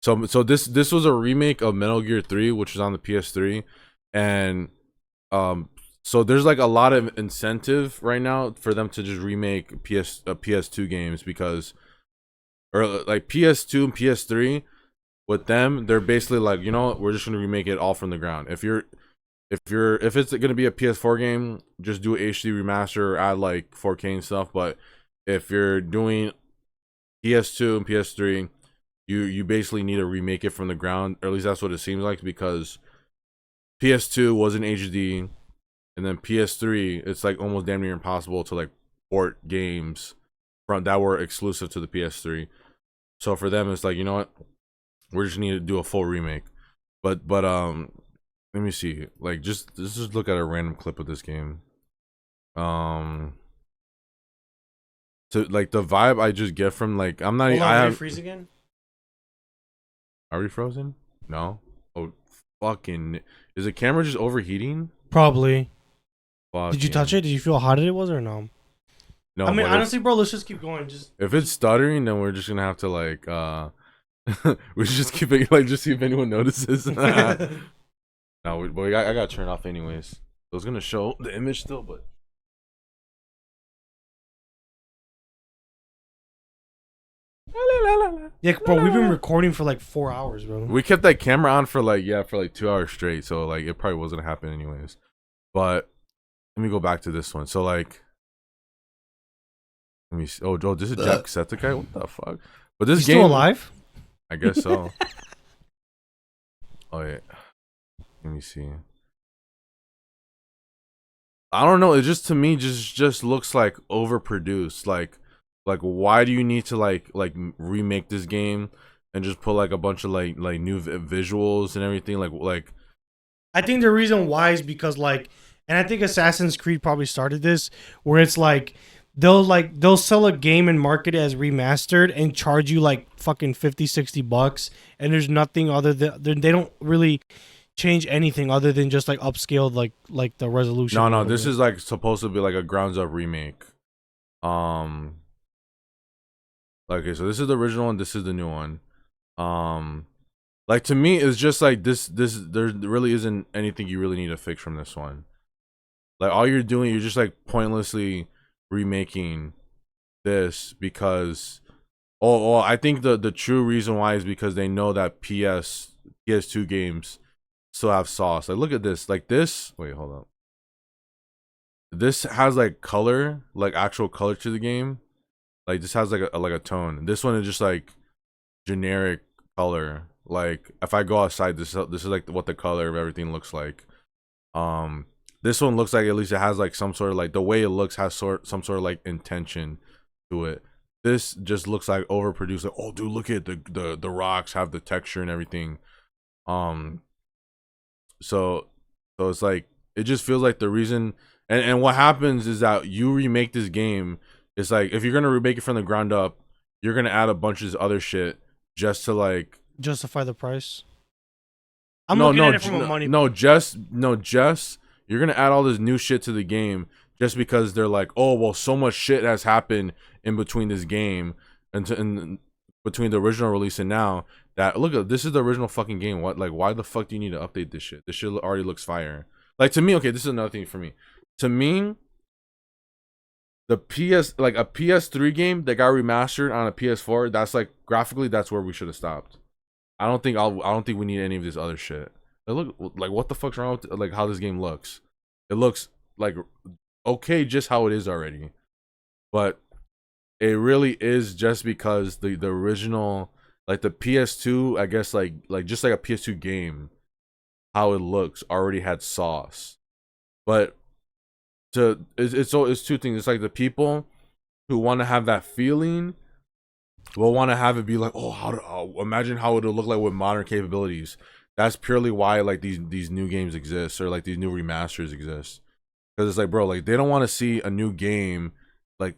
So this was a remake of Metal Gear 3, which was on the PS3, and so there's like a lot of incentive right now for them to just remake PS2 games, because, or like PS2 and PS3, with them, they're basically like, you know what, we're just gonna remake it all from the ground. If it's gonna be a PS4 game, just do an HD remaster or add like 4K and stuff. But if you're doing PS2 and PS3, you basically need to remake it from the ground, or at least that's what it seems like, because PS2 was in HD, and then PS3, it's like almost damn near impossible to like port games from that were exclusive to the PS3. So for them, it's like, you know what, we're just need to do a full remake. But let me see, like just look at a random clip of this game. So like the vibe I just get from, like, I'm not. Hold on, I have. freeze again. Are we frozen? No. Oh, fucking! Is the camera just overheating? Probably. Fucking. Did you touch it? Did you feel how hot it was or no? No. I mean, honestly, bro, let's just keep going. Just if it's stuttering, then we're just gonna have to like we should just keep it, like, just see if anyone notices. No, but I gotta turn it off anyways. I was gonna show the image still, but Yeah, bro, we've been recording for like 4 hours, bro. we kept that camera on for like 2 hours straight, so like it probably wasn't gonna happen anyways. But let me go back to this one. So like, let me see. Oh, Joe, this is Jacksepticeye. What the fuck? But this He's game still alive? I guess so. Oh yeah. Let me see. I don't know. It just to me just looks like overproduced. Like why do you need to like remake this game and just put like a bunch of like new visuals and everything like I think the reason why is because like, and I think Assassin's Creed probably started this, where it's like they'll sell a game and market it as remastered and charge you like fucking 50, $60, and there's nothing other than they don't really change anything other than just like upscaled like the resolution. no, this is like supposed to be like a grounds up remake. Okay, so this is the original one, this is the new one. Like to me it's just like this there really isn't anything you really need to fix from this one. Like all you're doing, you're just like pointlessly remaking this because I think the true reason why is because they know that PS2 games still have sauce. Like look at this. Like this, wait, hold up. This has like color, like actual color to the game. Like this has like a tone. This one is just like generic color. Like if I go outside, this is like what the color of everything looks like. This one looks like at least it has like some sort of like the way it looks has some sort of like intention to it. This just looks like overproduced. Like, oh, dude, look at the rocks have the texture and everything. So it's like it just feels like the reason. And what happens is that you remake this game. It's like if you're gonna remake it from the ground up, you're gonna add a bunch of this other shit just to like justify the price. I'm looking at it from a money. Just you're gonna add all this new shit to the game just because they're like, oh well, so much shit has happened in between this game and between the original release and now that look at this is the original fucking game. What like why the fuck do you need to update this shit? This shit already looks fire. Like to me, okay, this is another thing for me. To me, the like a PS3 game that got remastered on a PS4, that's like graphically that's where we should have stopped. I don't think we need any of this other shit. Like, look, like what the fuck's wrong with like how this game looks? It looks like okay, just how it is already, but it really is just because the original like the PS2, I guess like just like a PS2 game, how it looks already had sauce, but it's two things. It's like the people who want to have that feeling will want to have it be like, oh, imagine how it would look like with modern capabilities. That's purely why like these new games exist or like these new remasters exist. Because it's like, bro, like they don't want to see a new game. Like,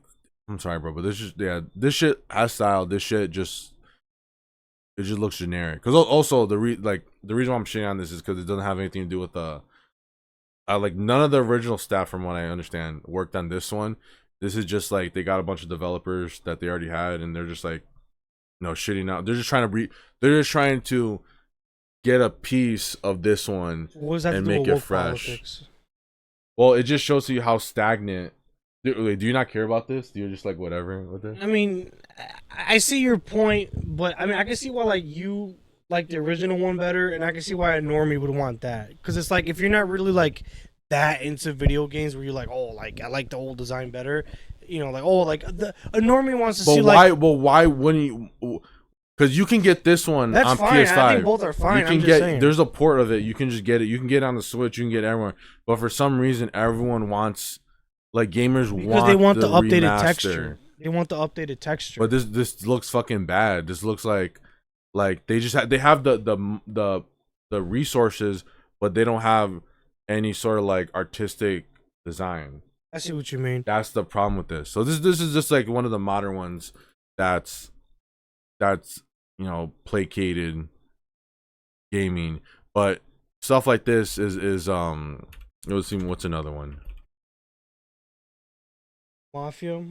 I'm sorry, bro, but this shit has style. This shit just looks generic. Because also the reason why I'm shitting on this is because it doesn't have anything to do with the like none of the original staff, from what I understand, worked on this one. This is just like they got a bunch of developers that they already had, and they're just like, shitting out. They're just trying to get a piece of this one and make it fresh. Politics? Well, it just shows you how stagnant. Do you not care about this? Do you just like whatever with it? I mean, I see your point, but I mean, I can see why like you like the original one better, and I can see why a normie would want that. Because it's like if you're not really like that into video games, where you're like, oh, like I like the old design better, like oh, like a normie wants to see why, like. Well, why wouldn't you? Because you can get this one That's on fine. PS5. I think both are fine. You can get there's a port of it. You can just get it. You can get it on the Switch. You can get it everywhere. But for some reason, everyone wants like gamers because they want the updated remaster. Texture. They want the updated texture. But this looks fucking bad. This looks like they just they have the resources, but they don't have any sort of like artistic design. I see what you mean. That's the problem with this. So this is just like one of the modern ones that's placated gaming, but stuff like this is let's see what's another one. Mafia.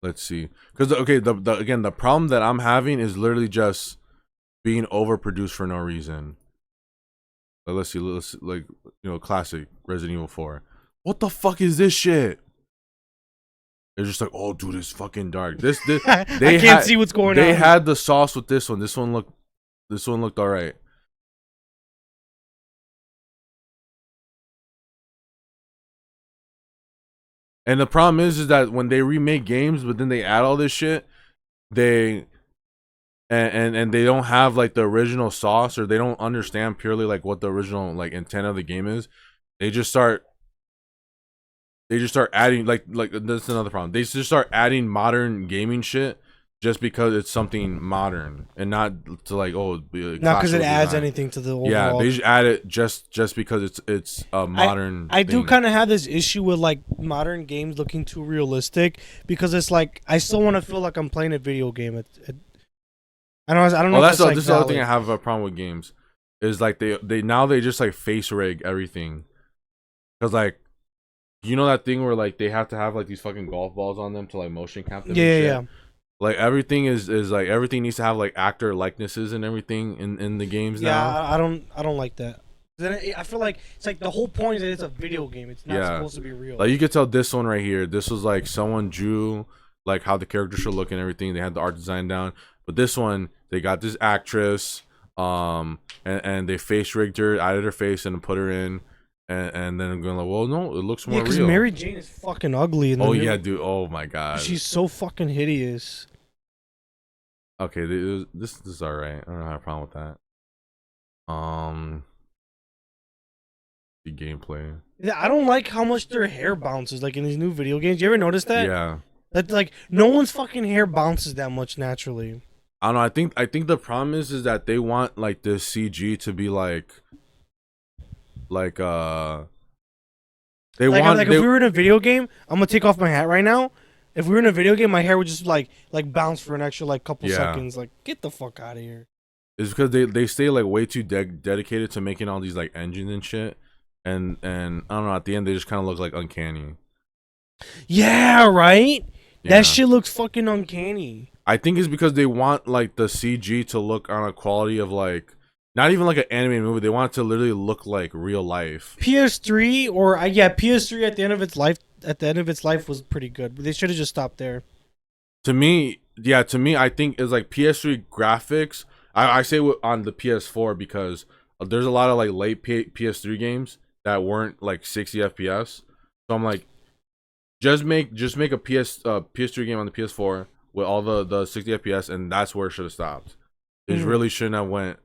Let's see. Because okay, again, the problem that I'm having is literally just being overproduced for no reason. But let's see. Let's like classic Resident Evil 4. What the fuck is this shit? They're just like, oh, dude, it's fucking dark. This I can't see what's going on. They had the sauce with this one. This one looked all right. And the problem is that when they remake games, but then they add all this shit, they and they don't have like the original sauce, or they don't understand purely like what the original like intent of the game is. They just start adding like that's another problem. They just start adding modern gaming shit just because it's something modern, and not to like not because it adds anything to the overall. Yeah, they just add it just because it's a modern. I do kind of have this issue with like modern games looking too realistic, because it's like I still want to feel like I'm playing a video game. I don't know. Well, if that's like the other thing I have a problem with games is like they just like face rig everything, because like that thing where like they have to have like these fucking golf balls on them to like motion capture them. Yeah. Like everything is like everything needs to have like actor likenesses and everything in the games now. Yeah, I don't like that. Then I feel like it's like the whole point is that it's a video game. It's not supposed to be real. Like you could tell this one right here. This was like someone drew like how the character should look and everything. They had the art design down. But this one, they got this actress, and they face rigged her, added her face, and put her in, and then I'm going like, well, no, it looks more real. Yeah, because Mary Jane is fucking ugly. Oh yeah, dude. Oh my god. She's so fucking hideous. Okay, this is all right. I don't have a problem with that. The gameplay. Yeah, I don't like how much their hair bounces like in these new video games. You ever notice that? Yeah. That like no one's fucking hair bounces that much naturally. I don't know. I think the problem is that they want like the CG to be like they want if we were in a video game, I'm gonna take off my hat right now. If we were in a video game, my hair would just like bounce for an extra like couple seconds. Like, get the fuck out of here. It's because they stay like way too dedicated to making all these like engines and shit, and I don't know. At the end, they just kind of look like uncanny. Yeah, right. Yeah. That shit looks fucking uncanny. I think it's because they want like the CG to look on a quality of like not even like an animated movie. They want it to literally look like real life. PS3 or PS3 at the end of its life. At the end of its life was pretty good, but they should have just stopped there. To me, I think it's like PS3 graphics. I say on the PS4 because there's a lot of like late PS3 games that weren't like 60 FPS. So I'm like, just make a PS3 game on the PS4 with all the 60 FPS, and that's where it should have stopped. It really shouldn't have went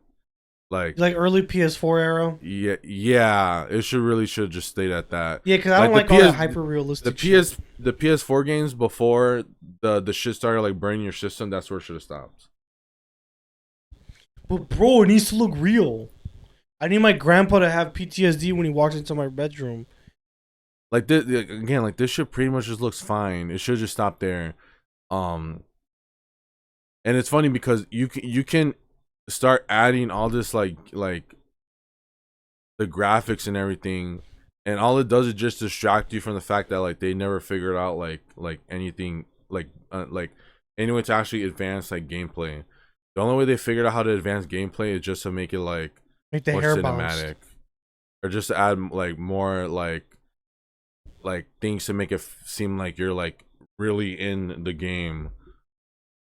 like early PS4 era. Yeah, it should just stayed at that. Yeah, because I don't like all that hyper realistic. The PS4 games before the shit started like burning your system. That's where it should have stopped. But bro, it needs to look real. I need my grandpa to have PTSD when he walks into my bedroom. Like this again, like this shit pretty much just looks fine. It should just stop there. And it's funny because you can start adding all this like the graphics and everything, and all it does is just distract you from the fact that like they never figured out like anything like any way to actually advance like gameplay. The only way they figured out how to advance gameplay is just to make it like the more hair cinematic, bounce. or just to add like more like things to make it seem like you're like really in the game.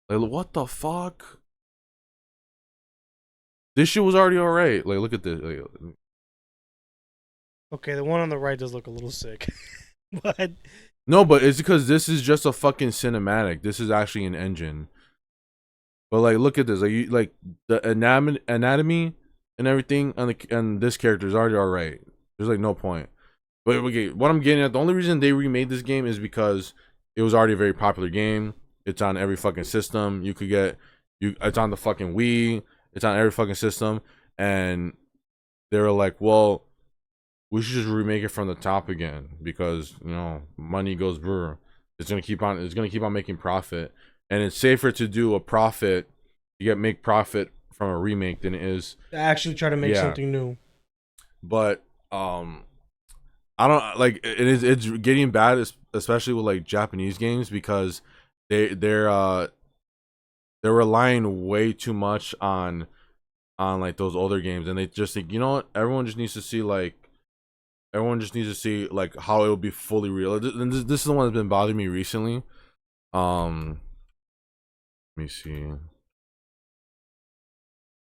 Like what the fuck? This shit was already alright. Like look at this. Okay, the one on the right does look a little sick, but no, but it's because this is just a fucking cinematic. This is actually an engine. But like, look at this. Like, like the anatomy and everything on this character is already alright. There's like no point. But okay, what I'm getting at, the only reason they remade this game is because it was already a very popular game. It's on every fucking system. It's on the fucking Wii. It's on every fucking system, and they were like, well, we should just remake it from the top again because money goes brr. It's gonna keep on making profit, and it's safer to do a profit. Make profit from a remake than it is actually try to make something new. But I don't like it's getting bad, especially with like Japanese games, because they're relying way too much on like those older games, and they just think, you know what, everyone just needs to see like how it will be fully real. This is the one that's been bothering me recently. Let me see,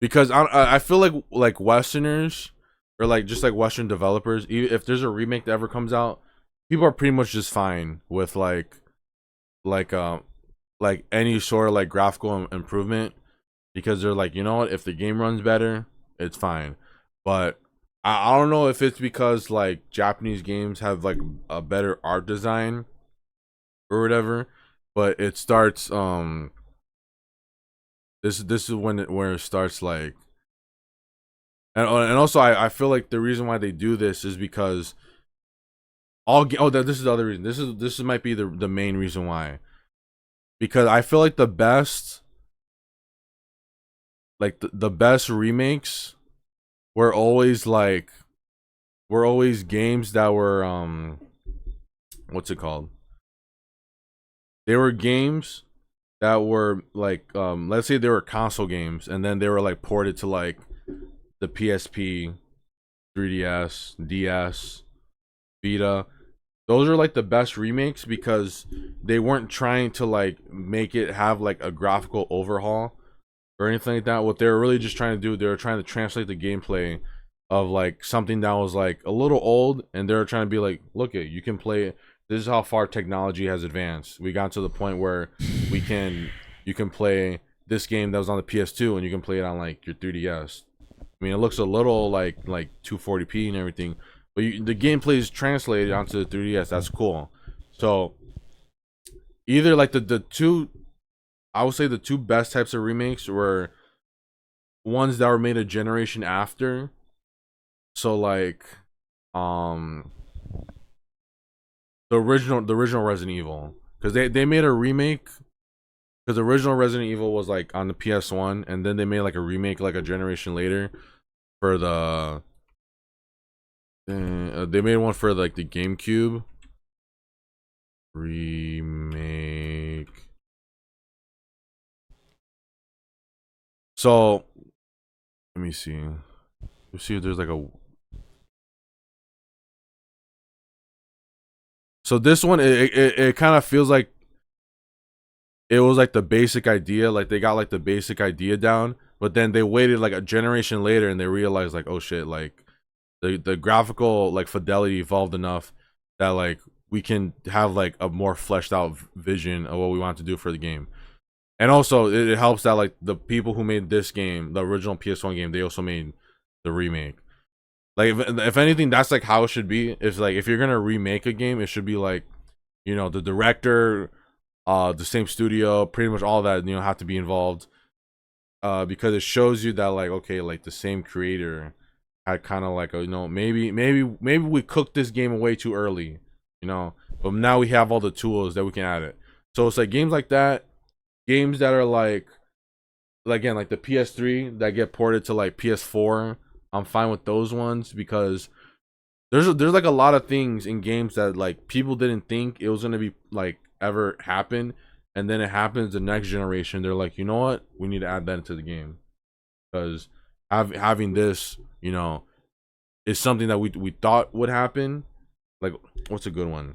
because I feel like Westerners, or like just like Western developers, if there's a remake that ever comes out, people are pretty much just fine with like any sort of like graphical improvement, because they're like, you know what, if the game runs better, it's fine. But I don't know if it's because like Japanese games have like a better art design or whatever, but it starts this is where it starts like, and also I feel like the reason why they do this is because this is the other reason. This might be the main reason why, because I feel like the best remakes were always games that were what's it called? They were games that were like let's say they were console games, and then they were like ported to like the PSP, 3DS, DS, Vita. Those are like the best remakes because they weren't trying to like make it have like a graphical overhaul or anything like that. What they were really just trying to do, they were trying to translate the gameplay of like something that was like a little old, and they were trying to be like, look it, you can play it. This is how far technology has advanced. We got to the point where you can play this game that was on the PS2 and you can play it on like your 3DS. I mean, it looks a little like 240p and everything, but the gameplay is translated onto the 3DS. That's cool. So either like the two, I would say the two best types of remakes were ones that were made a generation after. So like the original Resident Evil, because they made a remake, because the original Resident Evil was like on the PS1, and then they made like a remake like a generation later for the they made one for like the GameCube remake. So let me see. Let's see if there's like a. So this one, it kind of feels like it was like the basic idea, like they got like the basic idea down, but then they waited like a generation later and they realized like, oh shit, like the graphical like fidelity evolved enough that like we can have like a more fleshed out vision of what we want to do for the game. And also it helps that like the people who made this game, the original PS1 game, they also made the remake. Like if anything, that's like how it should be. If you're gonna remake a game, it should be like, you know, the director, the same studio, pretty much all that, you know, have to be involved, because it shows you that like, okay, like the same creator had kind of like a, you know, maybe we cooked this game way too early, you know, but now we have all the tools that we can add it. So it's like games like that, games that are like again like the PS3 that get ported to like PS4. I'm fine with those ones because there's like a lot of things in games that like people didn't think it was gonna be like ever happen, and then it happens the next generation. They're like, you know what, we need to add that into the game, because having this, you know, is something that we thought would happen. Like, what's a good one?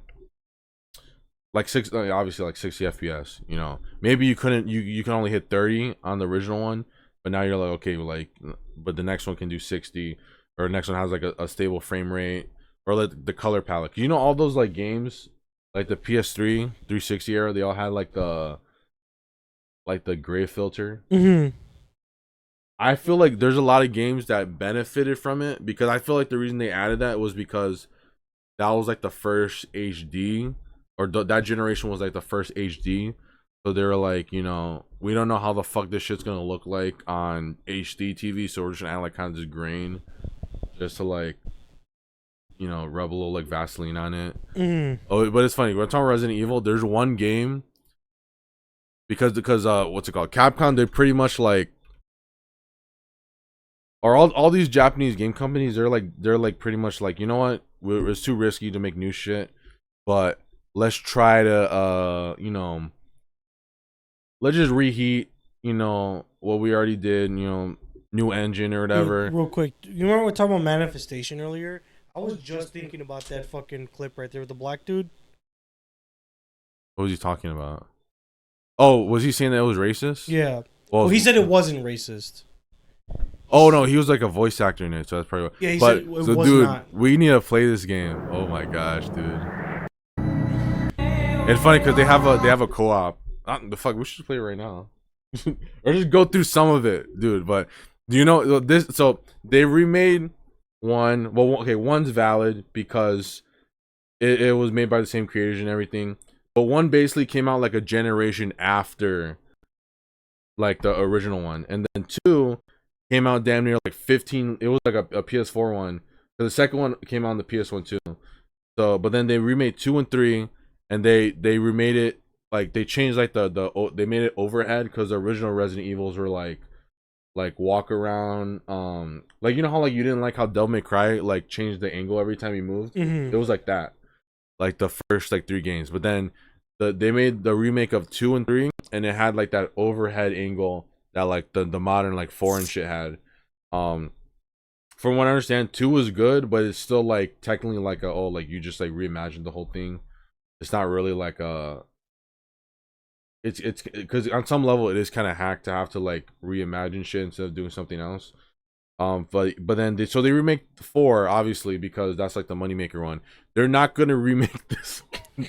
Like obviously like 60 FPS. You know, maybe you couldn't, you can only hit 30 on the original one, but now you're like, okay, like, but the next one can do 60, or the next one has like a stable frame rate, or like the color palette. You know, all those like games, like the PS3 360 era, they all had like the gray filter. I feel like there's a lot of games that benefited from it, because I feel like the reason they added that was because that was like the first HD, or that generation was like the first HD. So they were like, you know, we don't know how the fuck this shit's gonna look like on HD TV, so we're just gonna add like kind of this grain, just to like, you know, rub a little like Vaseline on it. Oh, but it's funny, we're talking Resident Evil. There's one game, because what's it called? Capcom, they pretty much like, or all these Japanese game companies, they're like pretty much like, you know what, it's too risky to make new shit, but let's try to you know, let's just reheat, you know, what we already did, you know, new engine or whatever. Dude, real quick, you remember we were talking about manifestation earlier? I was just thinking about that fucking clip right there with the black dude. What was he talking about? Oh, was he saying that it was racist? Yeah. Well, He said it wasn't racist. Oh no, he was like a voice actor in it, so that's probably what. Yeah, he but said it was dude, not. we need to play this game. Oh my gosh, dude. It's funny because they have a co-op. The fuck, we should just play it right now, or just go through some of it, dude. But do you know this? So they remade one. Well, okay, one's valid because it was made by the same creators and everything. But one basically came out like a generation after, like the original one, and then two came out damn near like 15. It was like a PS4 one. So the second one came out on the PS1 too. So, but then they remade 2 and 3, and they remade it like they changed like they made it overhead because the original Resident Evils were like walk around, like you know how like you didn't like how Devil May Cry like changed the angle every time you moved. It was like that, like the first like 3 games. But then they made the remake of 2 and 3, and it had like that overhead angle that like the modern like 4 and shit had. From what I understand, 2 was good, but it's still like technically like like you just like reimagined the whole thing. It's not really like it's because on some level it is kind of hacked to have to like reimagine shit instead of doing something else. But then they remake 4 obviously because that's like the moneymaker one. They're not gonna remake this. I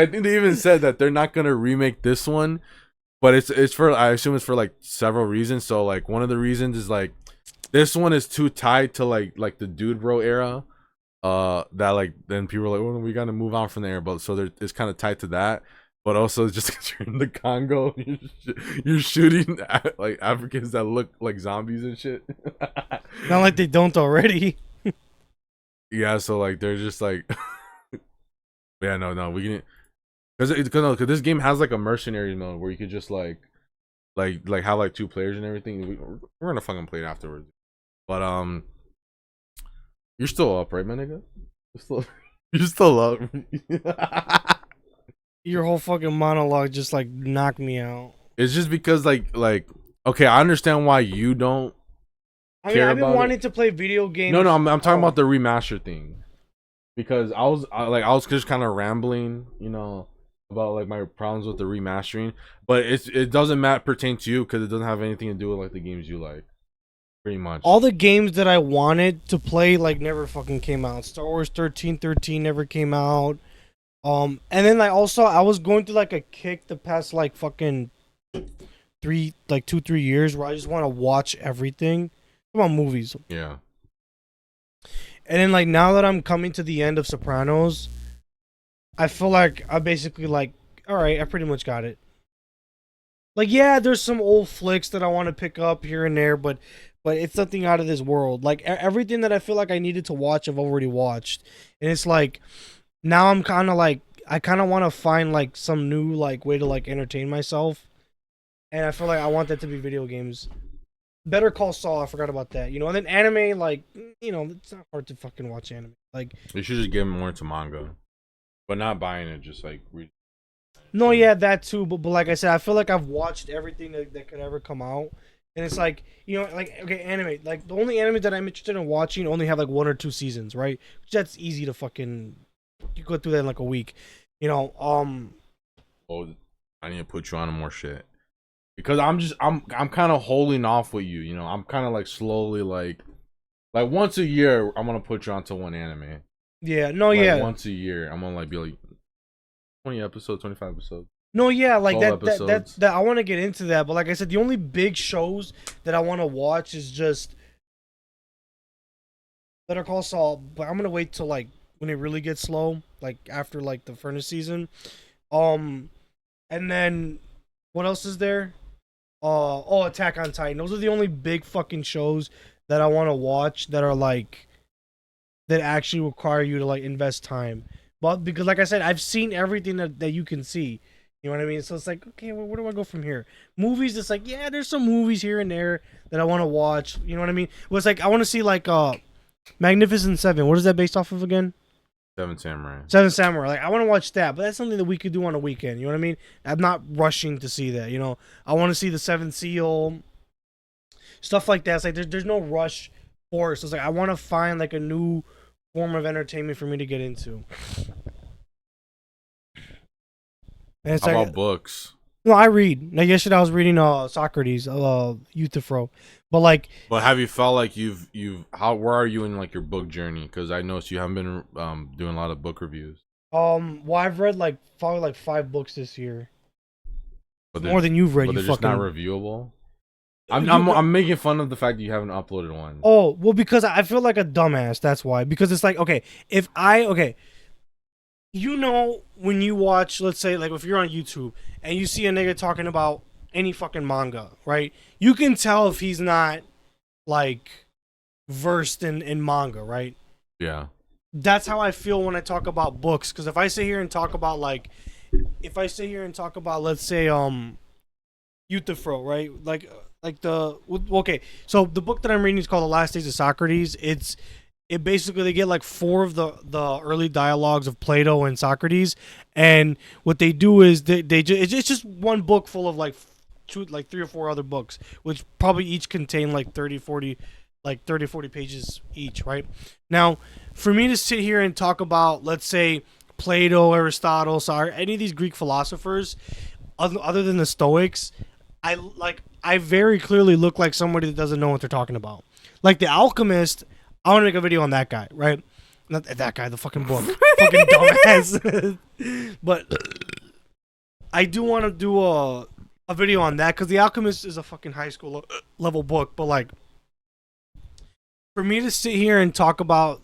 think they even said that they're not gonna remake this one, but it's for, I assume it's for like several reasons. So like one of the reasons is like this one is too tied to like the Dude Bro era. That like then people are like, well, we gotta move on from there. But so it's kind of tied to that. But also just because you're in the Congo, you're shooting at, like Africans that look like zombies and shit. Not like they don't already. Yeah, so like they're just like, yeah, no, we can, because this game has like a mercenary mode where you could just like have like 2 players and everything. We're gonna fucking play it afterwards. But you're still up, right, my nigga? You're still up. Your whole fucking monologue just like knocked me out. It's just because like okay, I understand why you don't. I mean, I've been wanting to play video games. No, I'm talking about the remaster thing, because I was just kind of rambling, you know, about like my problems with the remastering, but it doesn't pertain to you because it doesn't have anything to do with like the games you like, pretty much. All the games that I wanted to play like never fucking came out. Star Wars 1313 never came out. And then like also I was going through like a kick the past like fucking 2-3 years where I just want to watch everything about movies. Yeah. And then like now that I'm coming to the end of Sopranos, I feel like I basically like, all right, I pretty much got it. Like yeah, there's some old flicks that I want to pick up here and there, but it's something out of this world. Like everything that I feel like I needed to watch, I've already watched, and it's like. Now I'm kind of like, I kind of want to find like some new like way to like entertain myself, and I feel like I want that to be video games. Better Call Saul, I forgot about that, you know. And then anime, like, you know, it's not hard to fucking watch anime. Like, you should just get more into manga, but not buying it, just like read. No, yeah, that too. But like I said, I feel like I've watched everything that could ever come out, and it's like, you know, like okay, anime. Like the only anime that I'm interested in watching only have like 1 or 2 seasons, right? That's easy to fucking. You go through that in like a week, you know. Oh, I need to put you on more shit because I'm kind of holding off with you. You know, I'm kind of like slowly like once a year I'm gonna put you onto one anime. Yeah, no, like, yeah. Once a year I'm gonna like be like 20 episodes, 25 episodes. No, yeah, like that I want to get into that, but like I said, the only big shows that I want to watch is just Better Call Saul. But I'm gonna wait till like. When it really gets slow, like after like the Furnace season, and then what else is there? Attack on Titan. Those are the only big fucking shows that I want to watch that are like that actually require you to like invest time. But because like I said, I've seen everything that you can see. You know what I mean? So it's like, okay, well, where do I go from here? Movies, it's like, yeah, there's some movies here and there that I want to watch. You know what I mean? Well, it's like I want to see like Magnificent Seven. What is that based off of again? Seven Samurai. Seven Samurai. Like, I want to watch that, but that's something that we could do on a weekend. You know what I mean? I'm not rushing to see that. You know, I want to see the Seventh Seal, stuff like that. It's like there's no rush for it. So it's like I want to find like a new form of entertainment for me to get into. And it's How like, about books? no, I read. Like yesterday, I was reading Socrates, Euthyphro, but like, But have you felt like you've where are you in like your book journey? Because I noticed you haven't been doing a lot of book reviews. well, I've read like probably like 5 books this year. But More than you've read. But You they're just fucking. not reviewable. I'm making fun of the fact that you haven't uploaded one. Oh well, because I feel like a dumbass. That's why. Because it's like, okay, you know, when you watch, let's say, like if you're on YouTube and you see a nigga talking about any fucking manga, right? You can tell if he's not like versed in manga, right? Yeah. That's how I feel when I talk about books. Because if I sit here and talk about let's say Euthyphro, right? Okay, so the book that I'm reading is called The Last Days of Socrates. It basically, they get like 4 of the early dialogues of Plato and Socrates, and what they do is it's just one book full of like 3 or 4 other books, which probably each contain like 40 pages each, right? Now, for me to sit here and talk about, let's say, Plato, Aristotle, any of these Greek philosophers, other than the Stoics, I very clearly look like somebody that doesn't know what they're talking about. Like The Alchemist, I want to make a video on that guy, right? Not that guy, the fucking book. Fucking dumbass. But I do want to do a video on that, because The Alchemist is a fucking high school level book. But like, for me to sit here and talk about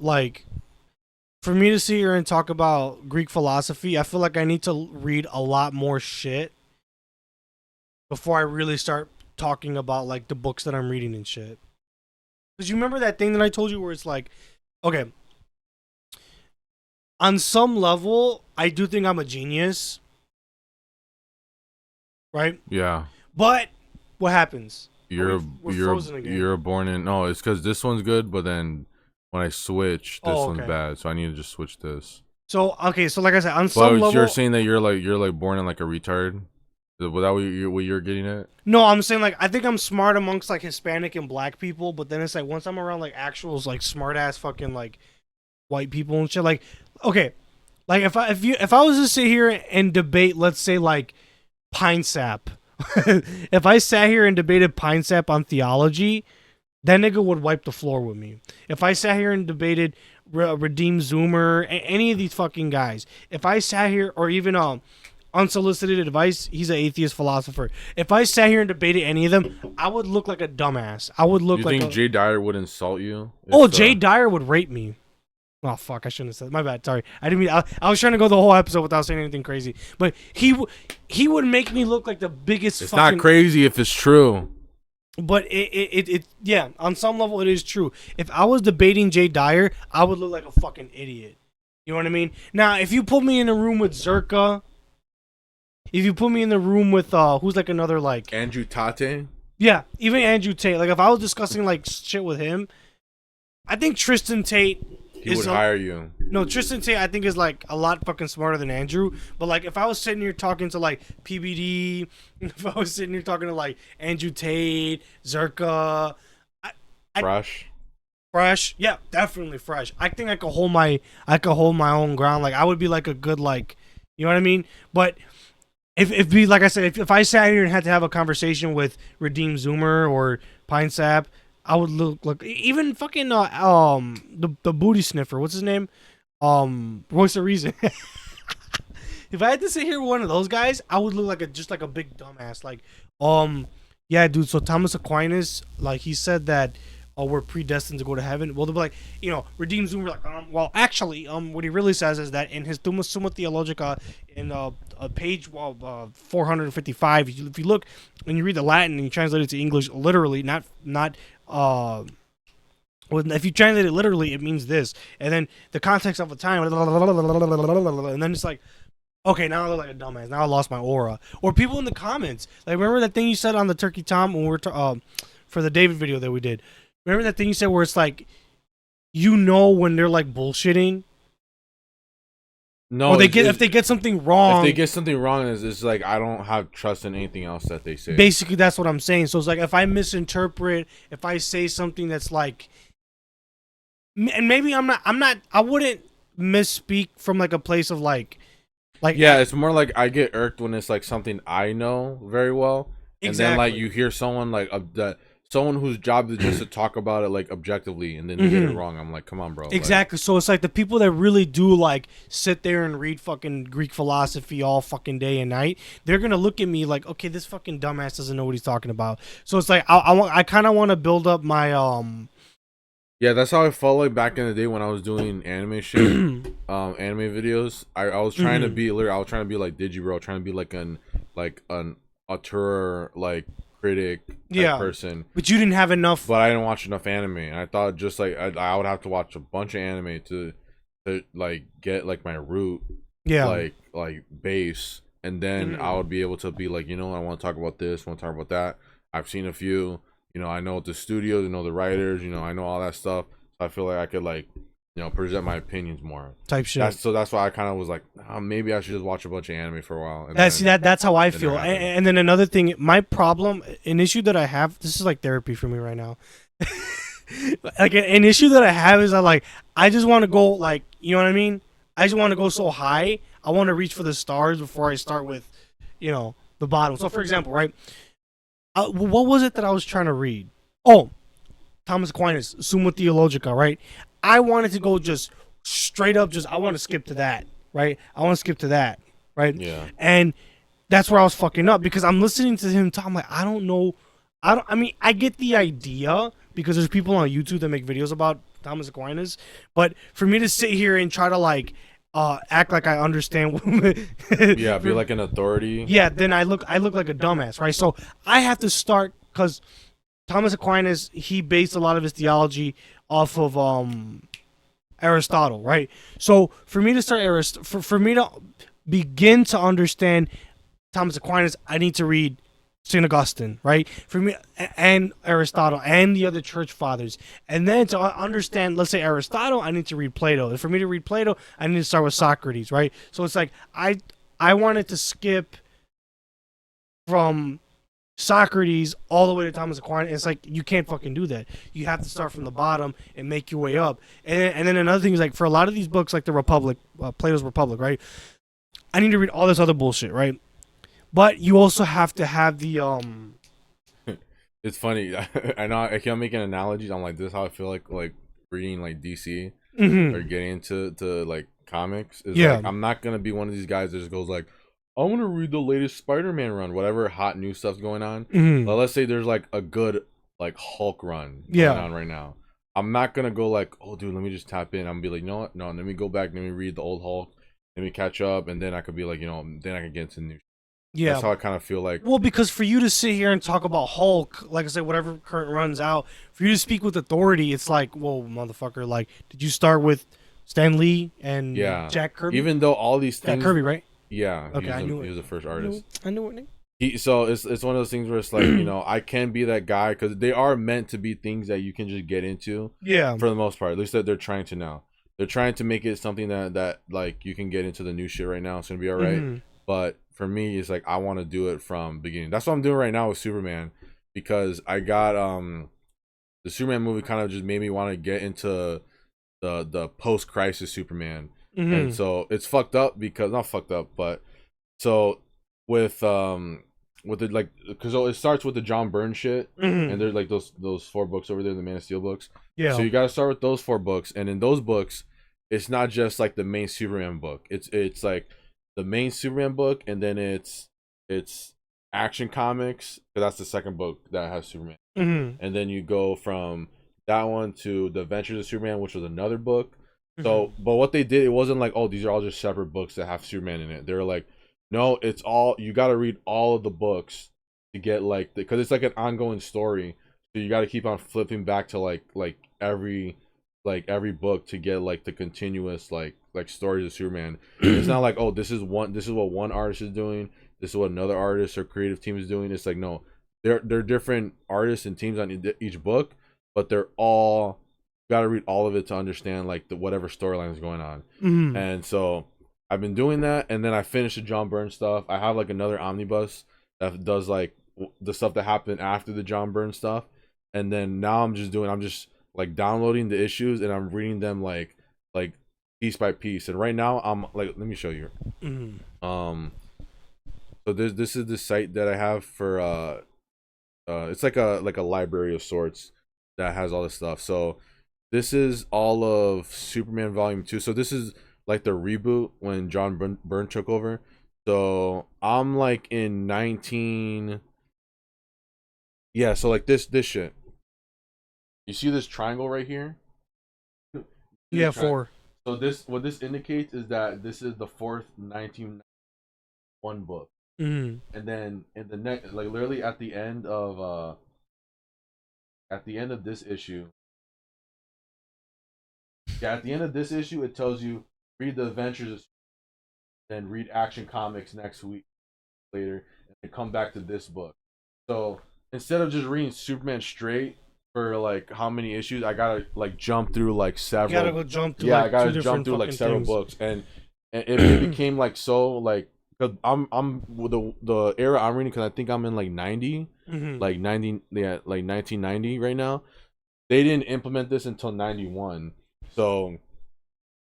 Greek philosophy, I feel like I need to read a lot more shit before I really start talking about like the books that I'm reading and shit. Because you remember that thing that I told you where it's like, okay, on some level, I do think I'm a genius, right? Yeah. But what happens? You're frozen again. you're born in. No, it's because this one's good, but then when I switch, this one's bad. So I need to just switch this. So okay, so like I said, on some level, you're saying that you're born in like a retard. Is that what you're getting at? No, I'm saying like I think I'm smart amongst like Hispanic and Black people, but then it's like once I'm around like actuals like smart ass fucking like white people and shit, like okay, like if I was to sit here and debate, let's say like Pine Sap, if I sat here and debated Pine Sap on theology, that nigga would wipe the floor with me. If I sat here and debated Redeem Zoomer, any of these fucking guys, if I sat here, or even Unsolicited Advice, he's an atheist philosopher. If I sat here and debated any of them, I would look like a dumbass. I would look like. You think Jay Dyer would insult you? Jay Dyer would rape me. Oh fuck! I shouldn't have said. My bad. Sorry. I didn't mean. I was trying to go the whole episode without saying anything crazy. But he would make me look like the biggest. It's not crazy if it's true. But it yeah. On some level, it is true. If I was debating Jay Dyer, I would look like a fucking idiot. You know what I mean? Now, if you put me in a room with Zerka. If you put me in the room with who's like another like Andrew Tate, yeah, even Andrew Tate. Like if I was discussing like shit with him, I think Tristan Tate would hire you. No, Tristan Tate I think is like a lot fucking smarter than Andrew. But like if I was sitting here talking to like PBD, if I was sitting here talking to like Andrew Tate, Zerka, Fresh, yeah, definitely Fresh. I think I could hold my own ground. Like I would be like a good like, you know what I mean? But If like I said, if I sat here and had to have a conversation with Redeem Zoomer or Pine Sap, I would look even fucking the booty sniffer. What's his name? Voice of Reason. If I had to sit here with one of those guys, I would look like just like a big dumbass. Like, yeah, dude. So Thomas Aquinas, like he said that we're predestined to go to heaven. Well, they'll be like, you know, Redeem Zoomer, like, well, actually, what he really says is that in his Summa Theologica, in page 455, if you look and you read the Latin and you translate it to English literally, well, if you translate it literally, it means this, and then the context of the time, and then it's like, okay, now I look like a dumbass. Now I lost my aura. Or people in the comments, like, remember that thing you said on the Turkey Tom when we were for the David video that we did? Remember that thing you said where it's like, you know when they're like bullshitting? No, Or if they get something wrong. If they get something wrong, it's like I don't have trust in anything else that they say. Basically, that's what I'm saying. So it's like if I misinterpret, if I say something that's like, and maybe I wouldn't misspeak from like a place of like yeah, it's more like I get irked when it's like something I know very well, and then like you hear someone like that someone whose job is just to talk about it like objectively, and then they get it wrong. I'm like, come on, bro. Exactly. Like, so it's like the people that really do like sit there and read fucking Greek philosophy all fucking day and night. They're gonna look at me like, okay, this fucking dumbass doesn't know what he's talking about. So it's like I kind of want to build up my yeah, that's how I felt like back in the day when I was doing anime shit, anime videos. I was trying to be literally, I was trying to be like Digibro, trying to be like an auteur like critic type person. But you didn't have enough. But I didn't watch enough anime, and I thought just like I would have to watch a bunch of anime to like get like my root, like base, and then I would be able to be like, you know, I want to talk about this, I want to talk about that. I've seen a few. You know, I know the studios, I know the writers, you know, I know all that stuff. So I feel like I could like, you know, present my opinions more. Type shit. So that's why I kind of was like, maybe I should just watch a bunch of anime for a while. And that's how I feel. And then another thing, my problem, an issue that I have, this is like therapy for me right now. Like an issue that I have is I just want to go like, you know what I mean? I just want to go so high. I want to reach for the stars before I start with, you know, the bottom. So for example, right? What was it that I was trying to read? Oh, Thomas Aquinas, Summa Theologica, right? I wanted to go just straight up, I want to skip to that, right? I want to skip to that, right? Yeah. And that's where I was fucking up because I'm listening to him talk. I'm like, I don't know. I mean, I get the idea because there's people on YouTube that make videos about Thomas Aquinas, but for me to sit here and try to like, act like I understand. Yeah, be like an authority. Yeah, then I look like a dumbass, right? So I have to start because Thomas Aquinas, he based a lot of his theology off of Aristotle, right? So for me to start for me to begin to understand Thomas Aquinas, I need to read St. Augustine, right? For me, and Aristotle and the other church fathers. And then to understand, let's say Aristotle, I need to read Plato. And for me to read Plato, I need to start with Socrates, right? So it's like I wanted to skip from Socrates all the way to Thomas Aquinas. It's like you can't fucking do that. You have to start from the bottom and make your way up. And then another thing is like for a lot of these books, like the Republic, Plato's Republic, right? I need to read all this other bullshit, right? But you also have to have the It's funny. I know I can't make an analogy. I'm like, this is how I feel like reading like DC or getting into like comics. Is like, I'm not gonna be one of these guys that just goes like, I want to read the latest Spider-Man run, whatever hot new stuff's going on. But let's say there's like a good like Hulk run going on right now. I'm not gonna go like, oh dude, let me just tap in. I'm gonna be like, you know what? No, let me go back, let me read the old Hulk, let me catch up, and then I could be like, you know, then I can get into new. Yeah, that's how I kind of feel like. Well, because for you to sit here and talk about Hulk, like I said, whatever current runs out, for you to speak with authority, it's like, whoa, motherfucker! Like, did you start with Stan Lee and Jack Kirby? Even though all these things, Jack Kirby, right? Yeah. Okay, I knew it. He was the first artist. I knew it. So it's one of those things where it's like, you know, I can be that guy because they are meant to be things that you can just get into. Yeah. For the most part, at least that they're trying to now. They're trying to make it something that like you can get into the new shit right now. It's gonna be all right. But for me, it's like I want to do it from beginning. That's what I'm doing right now with Superman, because I got the Superman movie kind of just made me want to get into the post-crisis Superman. And so it's fucked up because not fucked up, but so with the like, because it starts with the John Byrne shit, and there's like those 4 books over there, the Man of Steel books. Yeah. So you got to start with those 4 books, and in those books, it's not just like the main Superman book. It's like the main Superman book, and then it's Action Comics, because that's the second book that has Superman. And then you go from that one to The Adventures of Superman, which was another book. So, but what they did, it wasn't like, oh, these are all just separate books that have Superman in it. They were like, no, it's all, you got to read all of the books to get like, because it's like an ongoing story. So you got to keep on flipping back to like every book to get like the continuous like stories of Superman. It's not like, oh, this is what one artist is doing, this is what another artist or creative team is doing. It's like, no, they're different artists and teams on each book, but they're all, you got to read all of it to understand like whatever storyline is going on. And so I've been doing that, and then I finished the John Byrne stuff. I have like another omnibus that does like the stuff that happened after the John Byrne stuff, and then now I'm just like downloading the issues and I'm reading them like piece by piece. And right now I'm like, let me show you. So this is the site that I have for it's like a library of sorts that has all this stuff. So this is all of Superman Volume 2. So this is like the reboot when John Byrne took over. So I'm like in 19. Yeah, so like this shit. You see this triangle right here? Yeah, 4. So what this indicates is that this is the fourth 1991 book. Mm-hmm. And then in the next, like literally at the end of this issue. Yeah, at the end of this issue, it tells you read the adventures, then read Action Comics next week later, and come back to this book. So instead of just reading Superman straight for like how many issues, I gotta like jump through like several. You gotta go jump through. Yeah, like, I gotta jump through like several books, and it became like so like. Cause I'm the era I'm reading, because I think I'm in like 90, like 90, yeah, like 1990 right now. They didn't implement this until 91. So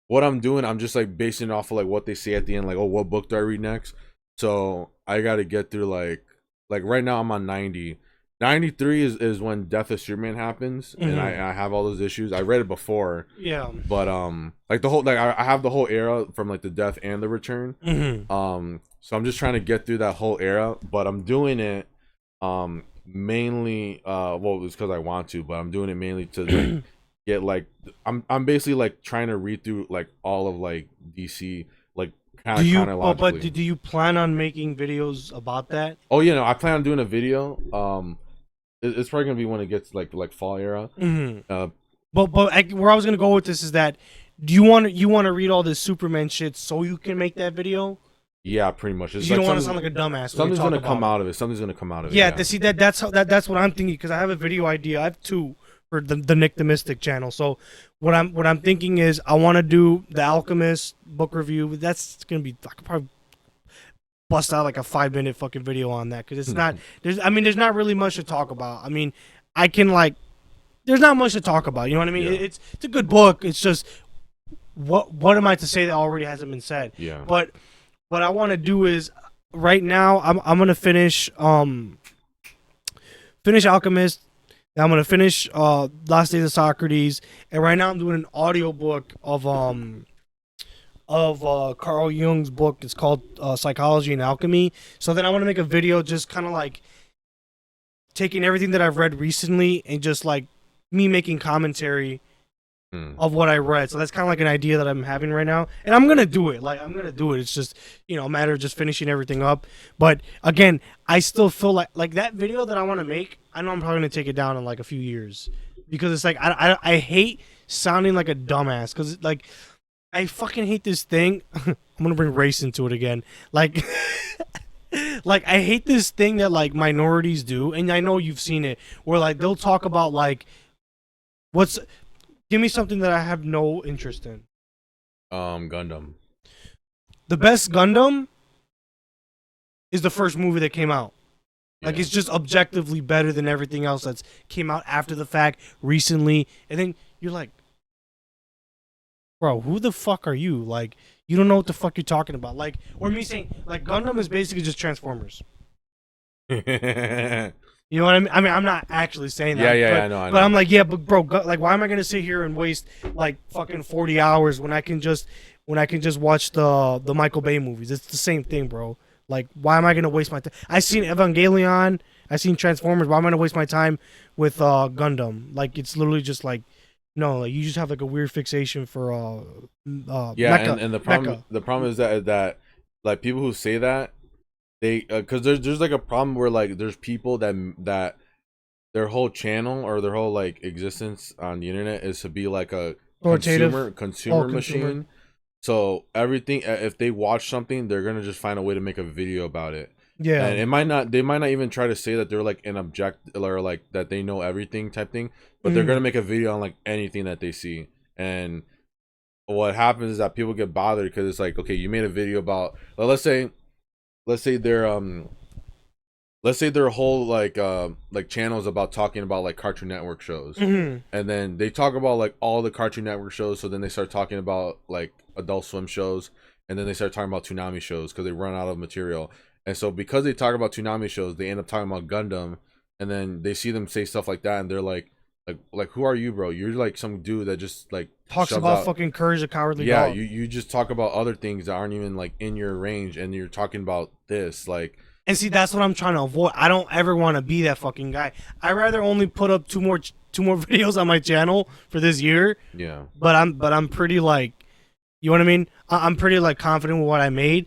what I'm doing, I'm just like basing it off of like what they say at the end, like, oh, what book do I read next? So I got to get through like right now I'm on 90. 93 is when Death of Superman happens, and I have all those issues. I read it before. Yeah. But like the whole like I have the whole era from like the Death and the Return. So I'm just trying to get through that whole era, but I'm doing it mainly well, it's because I want to, but I'm doing it mainly to like get like I'm basically like trying to read through like all of like DC like kind of chronologically. But do you plan on making videos about that? Oh yeah, no, I plan on doing a video. It's probably gonna be when it gets like fall era. But where I was gonna go with this is that do you want to read all this Superman shit so you can make that video? Yeah, pretty much. It's you like don't want to sound like a dumbass. Something's gonna come out of it. Something's gonna come out of it. Yeah, that's what I'm thinking, because I have a video idea. I have 2 for the Nick the Mystic channel. So what I'm thinking is I want to do the Alchemist book review. That's gonna be, I could probably bust out like a 5-minute fucking video on that, because it's not there's not really much to talk about. I mean, I can like there's not much to talk about. You know what I mean? Yeah. It's a good book. It's just what am I to say that already hasn't been said? Yeah. But what I want to do is right now I'm gonna finish Alchemist. I'm gonna finish Last Days of Socrates, and right now I'm doing an audiobook of Carl Jung's book. It's called Psychology and Alchemy. So then I want to make a video just kind of like taking everything that I've read recently and just like me making commentary of what I read. So that's kind of like an idea that I'm having right now, and I'm gonna do it. It's just, you know, a matter of just finishing everything up. But again, I still feel like that video that I want to make, I know I'm probably gonna take it down in like a few years, because it's like I hate sounding like a dumbass, because like I fucking hate this thing. I'm gonna bring race into it again. Like like I hate this thing that like minorities do, and I know you've seen it, where like they'll talk about like give me something that I have no interest in. Gundam. The best Gundam is the first movie that came out. Like, it's just objectively better than everything else that's came out after the fact recently. And then you're like, bro, who the fuck are you? Like, you don't know what the fuck you're talking about. Like, or me saying, like, Gundam is basically just Transformers. You know what I mean? I mean, I'm not actually saying that. Yeah, I know. But I'm like, yeah, but bro, like, why am I gonna sit here and waste like fucking 40 hours when I can just watch the Michael Bay movies? It's the same thing, bro. Like, why am I gonna waste my time? I seen Evangelion, I seen Transformers. Why am I gonna waste my time with Gundam? Like, it's literally just like, no, like you just have like a weird fixation for Mecha. And the problem is that like people who say that, they because there's like a problem where like there's people that their whole channel or their whole like existence on the internet is to be like a consumer machine. So everything, if they watch something, they're gonna just find a way to make a video about it. Yeah, and they might not even try to say that they're like an object or like that they know everything type thing, but they're gonna make a video on like anything that they see. And what happens is that people get bothered because it's like, okay, you made a video about, well, let's say their whole like channels about talking about like Cartoon Network shows, and then they talk about like all the Cartoon Network shows. So then they start talking about like Adult Swim shows, and then they start talking about Toonami shows because they run out of material. And so because they talk about Toonami shows, they end up talking about Gundam, and then they see them say stuff like that, and they're like who are you, bro? You're like some dude that just like Talks shoves about out- fucking Courage the Cowardly yeah, Dog. you just talk about other things that aren't even like in your range, and you're talking about this like. And see, that's what I'm trying to avoid. I don't ever want to be that fucking guy. I rather only put up two more videos on my channel for this year. Yeah. But I'm pretty like, you know what I mean? I'm pretty like confident with what I made.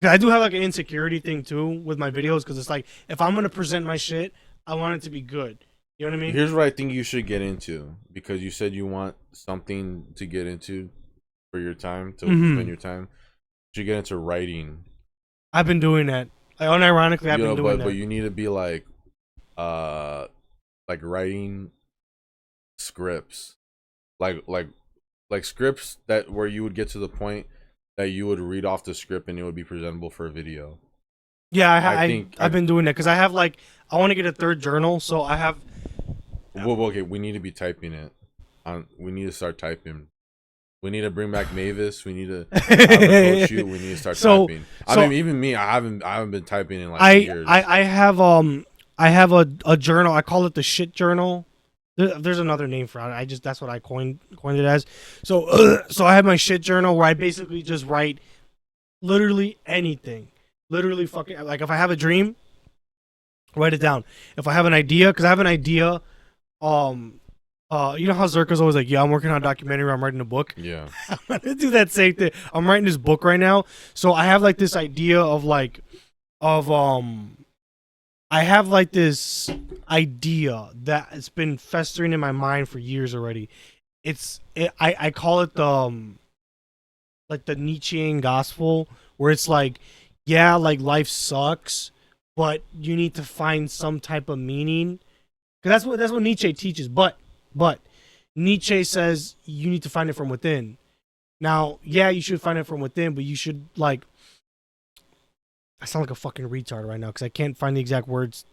'Cause I do have like an insecurity thing too with my videos, because it's like, if I'm gonna present my shit, I want it to be good. You know what I mean? Here's what I think you should get into, because you said you want something to get into for your time, to spend your time. You should get into writing. I've been doing that. Unironically, I've been doing that. But you need to be like writing scripts, like scripts that where you would get to the point that you would read off the script and it would be presentable for a video. Yeah, I've been doing that because I have like, I want to get a third journal, so I have. Well, okay, we need to be typing it. We need to start typing. We need to bring back Mavis. We need to have a coach you. We need to start typing. I mean, even me, I haven't been typing in like years. I have a journal. I call it the shit journal. There's another name for it. That's what I coined it as. So so I have my shit journal where I basically just write literally anything. Literally fucking, like, if I have a dream, write it down. If I have an idea, because I have an idea, you know how Zerka's always like, yeah, I'm working on a documentary, I'm writing a book. Yeah. I'm gonna do that same thing. I'm writing this book right now. So I have like this idea I have like this idea that has been festering in my mind for years already. I call it the Nietzschean gospel, where it's like, yeah, like life sucks, but you need to find some type of meaning. Because that's what Nietzsche teaches. But Nietzsche says you need to find it from within. Now, yeah, you should find it from within, but you should, like, I sound like a fucking retard right now because I can't find the exact words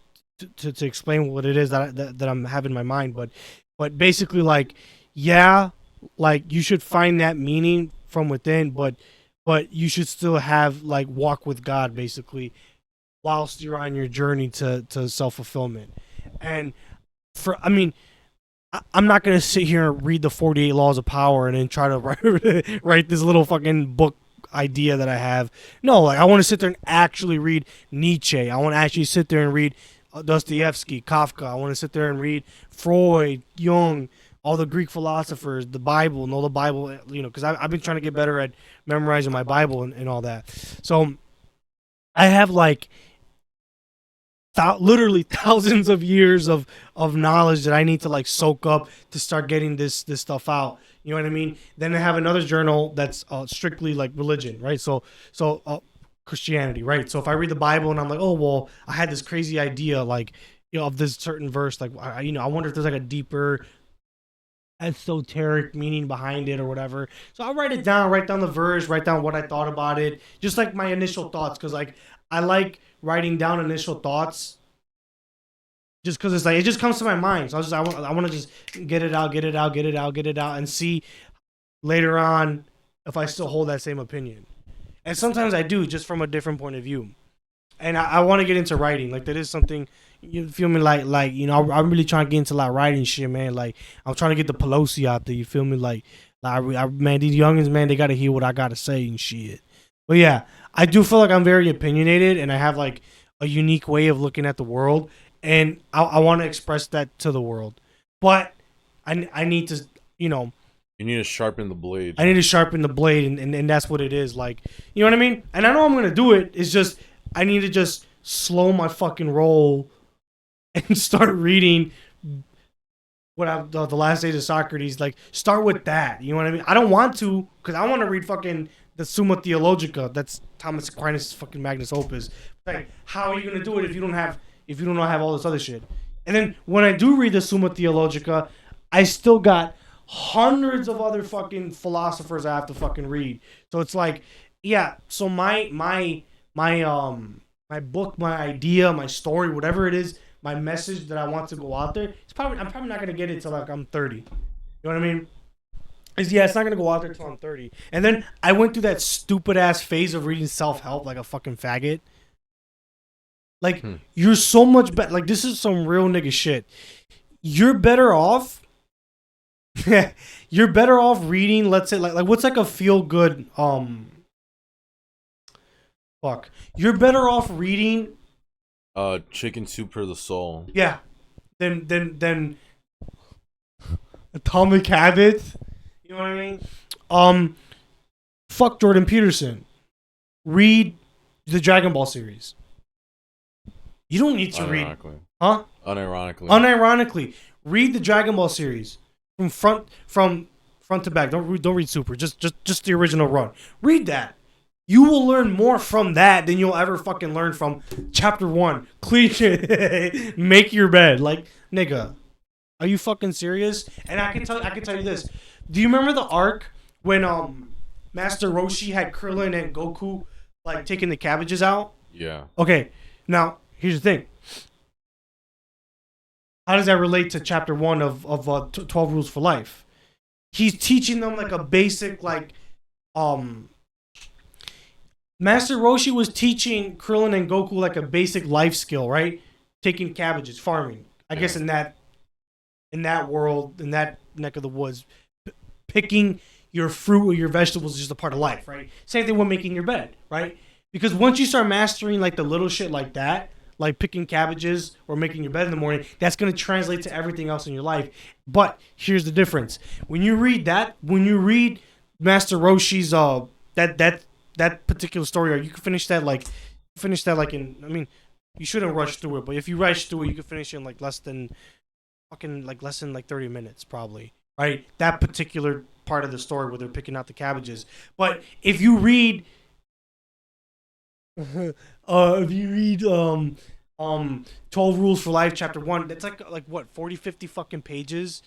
to explain what it is that I'm having in my mind. But basically, like, yeah, like you should find that meaning from within, but you should still have like walk with God basically whilst you're on your journey to self-fulfillment. And I'm not going to sit here and read the 48 laws of power and then try to write this little fucking book idea that I have. No, like, I want to sit there and actually read Nietzsche. I want to actually sit there and read Dostoevsky, Kafka. I want to sit there and read Freud, Jung, all the Greek philosophers, the Bible, know the Bible, you know, because I've been trying to get better at memorizing my Bible and all that. So I have like literally thousands of years of knowledge that I need to like soak up to start getting this stuff out. You know what I mean? Then I have another journal that's strictly like religion, right? So Christianity, right? So if I read the Bible and I'm like, oh well, I had this crazy idea, like, you know, of this certain verse, like, I wonder if there's like a deeper esoteric meaning behind it or whatever. So I'll write it down, write down the verse, write down what I thought about it, just like my initial thoughts, because like I like writing down initial thoughts just because it's like it just comes to my mind. So I want to just get it out and see later on if I still hold that same opinion. And sometimes I do, just from a different point of view. And I want to get into writing. Like, that is something, you feel me? Like, you know, I'm really trying to get into like writing shit, man. Like, I'm trying to get the Pelosi out there. You feel me? Like man, these youngins, man, they gotta hear what I gotta say and shit. But yeah, I do feel like I'm very opinionated, and I have like a unique way of looking at the world, and I want to express that to the world. But I need to, you know. You need to sharpen the blade. I need to sharpen the blade, and that's what it is. Like, you know what I mean? And I know I'm gonna do it. It's just I need to just slow my fucking roll and start reading the Last Days of Socrates. Like, start with that. You know what I mean? I don't want to, because I want to read fucking the Summa Theologica. That's Thomas Aquinas' fucking magnus opus. Like, how are you gonna do it if you don't have all this other shit? And then when I do read the Summa Theologica, I still got hundreds of other fucking philosophers I have to fucking read. So it's like, yeah. So my book, my idea, my story, whatever it is, my message that I want to go out there. I'm probably not gonna get it till like I'm 30. You know what I mean? It's not gonna go out there till I'm 30. And then I went through that stupid ass phase of reading self help like a fucking faggot. Like you're so much better. Like this is some real nigga shit. You're better off. You're better off reading. Let's say like what's like a feel good fuck. You're better off reading. Chicken Soup for the Soul. Yeah. Than Atomic Habits. You know what I mean? Fuck Jordan Peterson. Read the Dragon Ball series. You don't need to read. Huh? Unironically. Read the Dragon Ball series from front to back. Don't read Super. Just the original run. Read that. You will learn more from that than you'll ever fucking learn from chapter 1. Cliche. Make your bed. Like, nigga. Are you fucking serious? And I can tell you this. Do you remember the arc when Master Roshi had Krillin and Goku like taking the cabbages out? Yeah. Okay. Now, here's the thing. How does that relate to chapter 1 of 12 Rules for Life? He's teaching them like a basic Master Roshi was teaching Krillin and Goku like a basic life skill, right? Taking cabbages, farming. I guess in that world, in that neck of the woods, picking your fruit or your vegetables is just a part of life, right? Same thing with making your bed, right? Because once you start mastering like the little shit like that, like picking cabbages or making your bed in the morning, that's going to translate to everything else in your life. But here's the difference. When you read Master Roshi's that particular story, or you can finish that like in, I mean, you shouldn't rush through it, but if you rush through it, you can finish it in like less than 30 minutes probably, right? That particular part of the story where they're picking out the cabbages. But if you read 12 Rules for Life chapter 1, that's like what, 40 50 fucking pages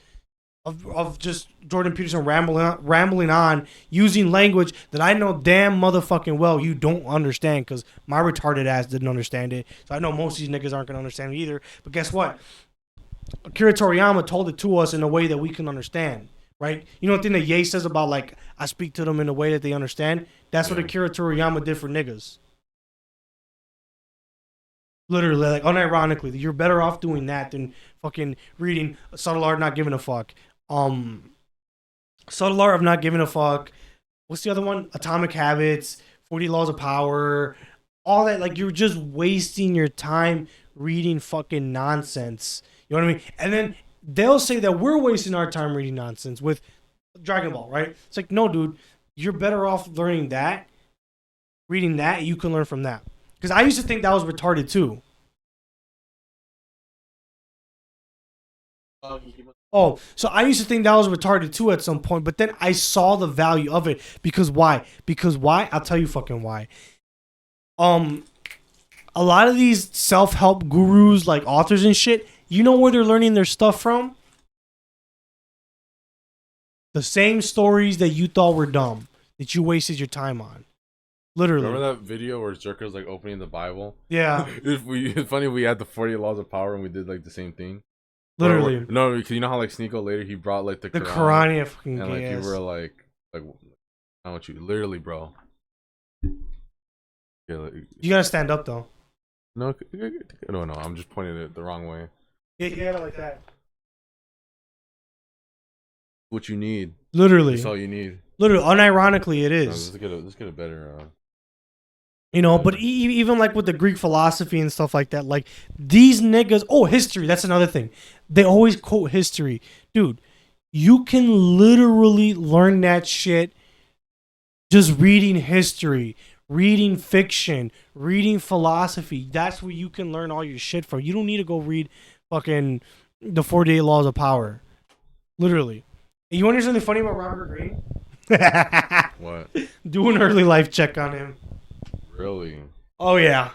of just Jordan Peterson rambling on using language that I know damn motherfucking well you don't understand, because my retarded ass didn't understand it. So I know most of these niggas aren't gonna understand it either. But guess what? Akira Toriyama told it to us in a way that we can understand, right? You know the thing that Ye says about like, I speak to them in a way that they understand? That's what Akira Toriyama did for niggas. Literally, like unironically, you're better off doing that than fucking reading Subtle Art Not Giving a Fuck. Subtle Art of Not Giving a Fuck. What's the other one? Atomic Habits, 40 Laws of Power, all that. Like, you're just wasting your time reading fucking nonsense. You know what I mean? And then they'll say that we're wasting our time reading nonsense with Dragon Ball, right? It's like, no, dude, you're better off learning that, reading that, you can learn from that. Because I used to think that was retarded too. Oh, so I used to think that was retarded too at some point, but then I saw the value of it. Because why? I'll tell you fucking why. A lot of these self-help gurus, like authors and shit, you know where they're learning their stuff from? The same stories that you thought were dumb, that you wasted your time on. Literally. Remember that video where Zerka's like opening the Bible? Yeah. It's funny, we had the 40 Laws of Power and we did like the same thing. Literally. No, because you know how like Sneeko later he brought like the Quran, yeah, fucking and like gay you ass. were like I don't want you literally, bro. Yeah, like, you gotta stand up though. No, I'm just pointing it the wrong way. Yeah, like that. What you need. Literally. That's all you need. Literally, unironically, it is. Let's get a better. You know, but even like with the Greek philosophy and stuff like that, like these niggas. Oh, history. That's another thing. They always quote history, dude. You can literally learn that shit just reading history, reading fiction, reading philosophy. That's where you can learn all your shit from. You don't need to go read fucking the 48 Laws of Power. Literally. And you want to hear something funny about Robert Greene? What? Do an early life check on him. Really? Oh yeah.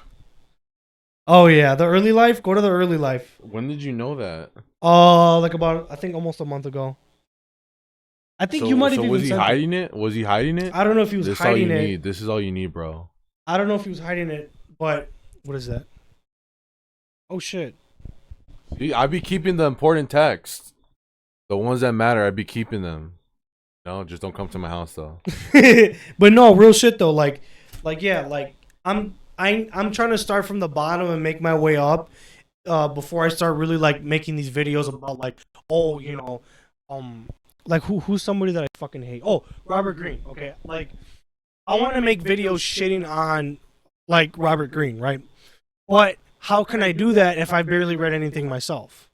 Oh yeah. The early life. Go to the early life. When did you know that? Like about, I think almost a month ago. I think you might have So even was he sent hiding it? Was he hiding it? I don't know if he was This is all you hiding it. need. This is all you need, bro. I don't know if he was hiding it, but what is that? Oh shit. See, I be keeping the important texts. The ones that matter, I be keeping them. No, just don't come to my house though. But no, real shit though. Like yeah, like I'm trying to start from the bottom and make my way up. Before I start really like making these videos about like, oh, you know, like who's somebody that I fucking hate? Oh, Robert Greene. Okay, like I want to make videos shitting on like Robert Greene, right? But how can I do that if I barely read anything myself?